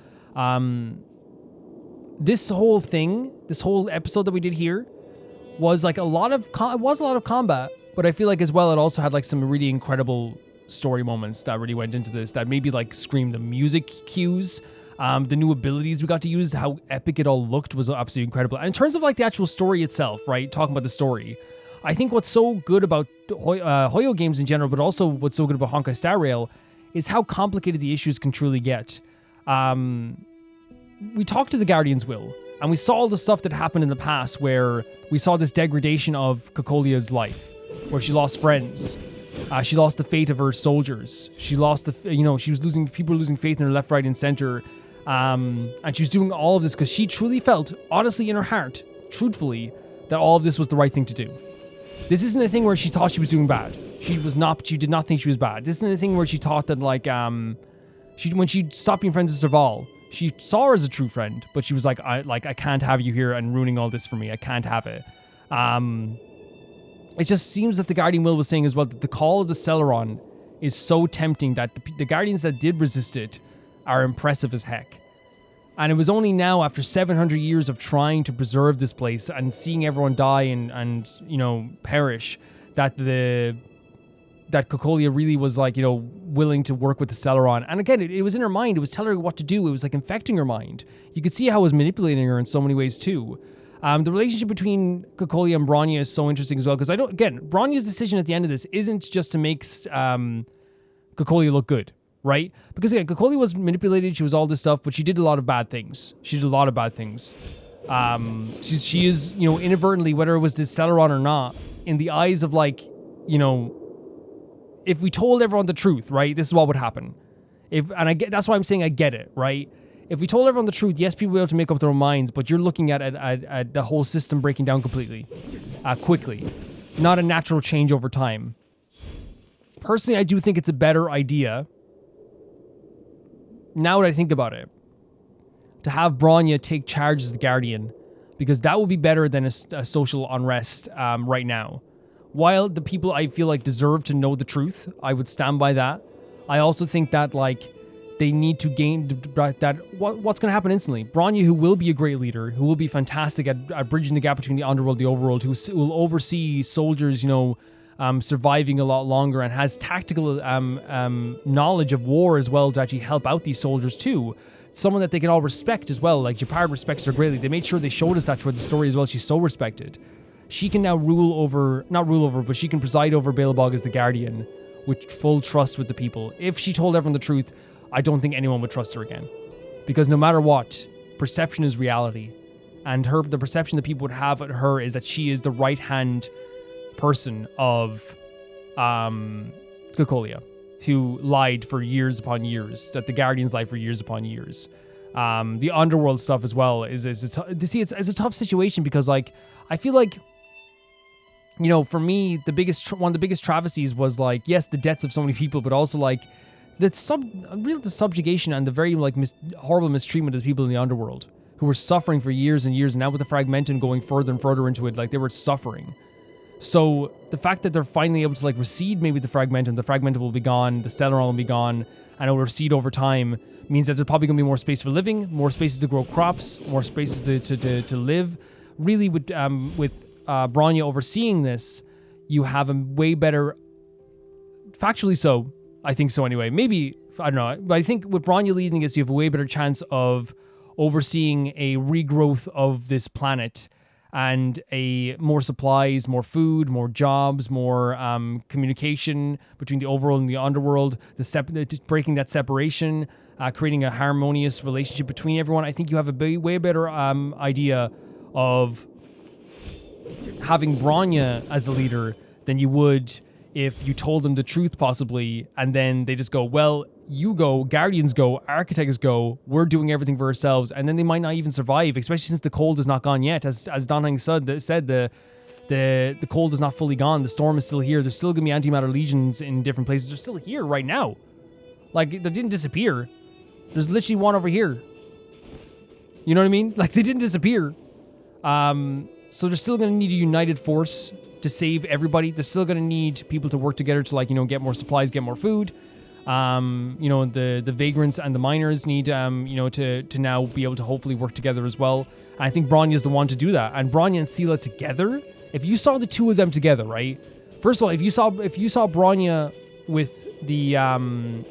This whole thing, this whole episode that we did here was like a lot of combat, but I feel like as well it also had like some really incredible story moments that really went into this that maybe like screamed. The music cues, the new abilities we got to use, how epic it all looked was absolutely incredible. And in terms of like the actual story itself, right, talking about the story, I think what's so good about Hoyo games in general, but also what's so good about Honkai Star Rail, is how complicated the issues can truly get. We talked to the Guardian's Will, And we saw all the stuff that happened in the past where we saw this degradation of Cocolia's life, where she lost friends. She lost the faith of her soldiers. She lost she was losing, people were losing faith in her left, right, and center. And she was doing all of this because she truly felt, honestly in her heart, truthfully, that all of this was the right thing to do. This isn't a thing where she thought she was doing bad. She did not think she was bad. This isn't a thing where she thought that, like, when she stopped being friends with Serval, she saw her as a true friend, but she was like, I can't have you here and ruining all this for me. I can't have it. It just seems that the Guardian Will was saying as well that the call of the Stellaron is so tempting that the Guardians that did resist it are impressive as heck. And it was only now, after 700 years of trying to preserve this place and seeing everyone die and perish, that Cocolia really was, like, willing to work with the Stellaron. And again, it was in her mind. It was telling her what to do. It was like infecting her mind. You could see how it was manipulating her in so many ways too. The relationship between Cocolia and Bronya is so interesting as well, because Bronya's decision at the end of this isn't just to make Cocolia look good, right? Because again, Cocolia was manipulated, she was all this stuff, but she did a lot of bad things. She is, inadvertently, whether it was the Stellaron or not, in the eyes of, like, if we told everyone the truth, right, this is what would happen. That's why I'm saying I get it, right? If we told everyone the truth, yes, people will be able to make up their own minds, but you're looking at the whole system breaking down completely, quickly. Not a natural change over time. Personally, I do think it's a better idea, now that I think about it, to have Bronya take charge as the Guardian, because that would be better than a social unrest right now. While the people I feel like deserve to know the truth, I would stand by that. I also think that, like, they need to gain that. What's going to happen instantly? Bronya, who will be a great leader, who will be fantastic at bridging the gap between the underworld and the overworld, who will oversee soldiers, surviving a lot longer, and has tactical knowledge of war as well to actually help out these soldiers too. Someone that they can all respect as well. Like, Gepard respects her greatly. They made sure they showed us that throughout the story as well. She's so respected. She can now but she can preside over Belobog as the Guardian with full trust with the people. If she told everyone the truth, I don't think anyone would trust her again. Because no matter what, perception is reality. And the perception that people would have of her is that she is the right-hand person of Kakolia, who lied for years upon years, that the Guardians lied for years upon years. The underworld stuff as well it's a tough situation, because, like, I feel like, for me, one of the biggest travesties was, like, yes, the deaths of so many people, but also, like, the subjugation and the very, like, horrible mistreatment of the people in the underworld who were suffering for years and years, and now with the fragmentum going further and further into it, like, they were suffering. So the fact that they're finally able to, like, recede maybe the fragmentum will be gone, the Stellaron will be gone, and it will recede over time, means that there's probably going to be more space for living, more spaces to grow crops, more spaces to live. Really, with Bronya overseeing this, you have a way better, factually so, I think so anyway. Maybe, I don't know, but I think with Bronya leading this, you have a way better chance of overseeing a regrowth of this planet and more supplies, more food, more jobs, more communication between the overworld and the underworld, breaking that separation, creating a harmonious relationship between everyone. I think you have a way better idea of having Bronya as the leader than you would if you told them the truth, possibly, and then they just go, well, you go, Guardians go, Architects go, we're doing everything for ourselves, and then they might not even survive, especially since the cold is not gone yet. As Donhang said, the cold is not fully gone. The storm is still here. There's still going to be antimatter legions in different places. They're still here right now. Like, they didn't disappear. There's literally one over here. You know what I mean? Like, they didn't disappear. So they're still going to need a united force to save everybody. They're still going to need people to work together to, like, get more supplies, get more food. The vagrants and the miners need, to now be able to hopefully work together as well. And I think Bronya is the one to do that. And Bronya and Sela together, if you saw the two of them together, right? First of all, if you saw Bronya with the,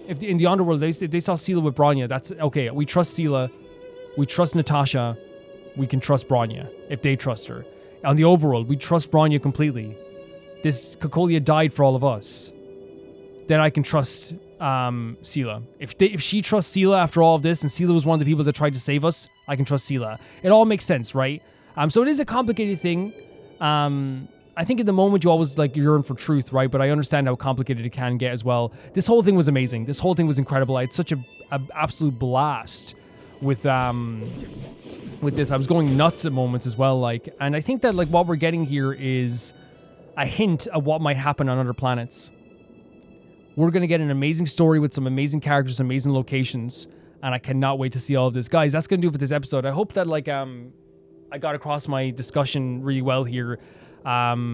if in the underworld, if they saw Sela with Bronya, that's, okay, we trust Sela, we trust Natasha, we can trust Bronya, if they trust her. On the overworld, we trust Bronya completely. This Cocolia died for all of us. Then I can trust Sela. If she trusts Sela after all of this, and Sela was one of the people that tried to save us, I can trust Sela. It all makes sense, right? So it is a complicated thing. I think in the moment you always like yearn for truth, right? But I understand how complicated it can get as well. This whole thing was amazing. This whole thing was incredible. I had such a absolute blast with this. I was going nuts at moments as well, like, and I think that like what we're getting here is a hint of what might happen on other planets. We're gonna get an amazing story with some amazing characters, amazing locations, and I cannot wait to see all of this, guys. That's gonna do it for this episode. I hope that like I got across my discussion really well here. I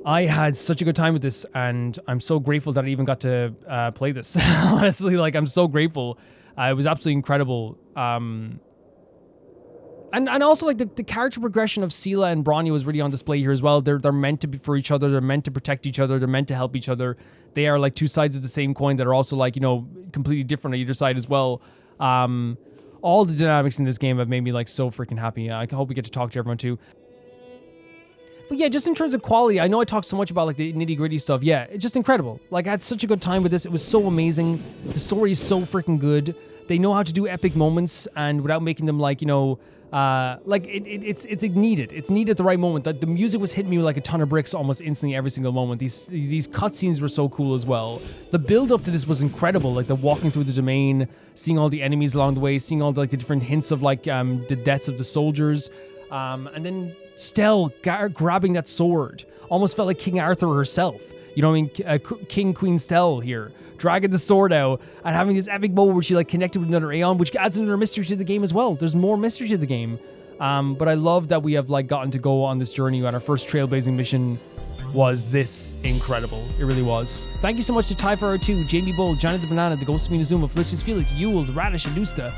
had such a good time with this, and I'm so grateful that I even got to play this. Honestly, like, I'm so grateful. It was absolutely incredible. And also, like, the character progression of Sela and Bronya was really on display here as well. They're meant to be for each other. They're meant to protect each other. They're meant to help each other. They are, like, two sides of the same coin that are also, like, you know, completely different on either side as well. All the dynamics in this game have made me, like, so freaking happy. I hope we get to talk to everyone, too. But yeah, just in terms of quality, I know I talked so much about like the nitty gritty stuff. Yeah, it's just incredible. Like, I had such a good time with this. It was so amazing. The story is so freaking good. They know how to do epic moments and without making them like, you know, like it's needed. It's needed at the right moment. The music was hitting me like a ton of bricks almost instantly every single moment. These cutscenes were so cool as well. The build up to this was incredible. Like the walking through the domain, seeing all the enemies along the way, seeing all the, like the different hints of like the deaths of the soldiers, and then Stell grabbing that sword almost felt like King Arthur herself. You know what I mean? King Queen Stell here, dragging the sword out and having this epic moment where she like connected with another Aeon, which adds another mystery to the game as well. There's more mystery to the game. But I love that we have like gotten to go on this journey, and our first trailblazing mission was this incredible. It really was. Thank you so much to Typhar2, Jamie Bull, Johnny the Banana, the Ghost of Inazuma, Felicius Felix, Yule, the Radish, Alusta,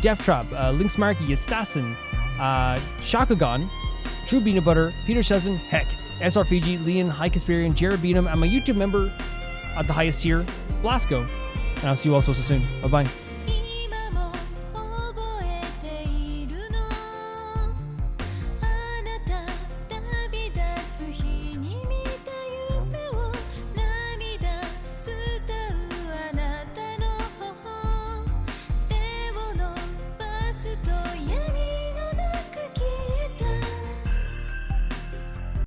Death Trap, Lynx Markey, Assassin, Shakagon, True Peanut Butter, Peter Shezen, Heck, SR Fiji, Leon, High Casperian, Jared Beanham, and my YouTube member at the highest tier, Blasco. And I'll see you all so soon. Bye-bye.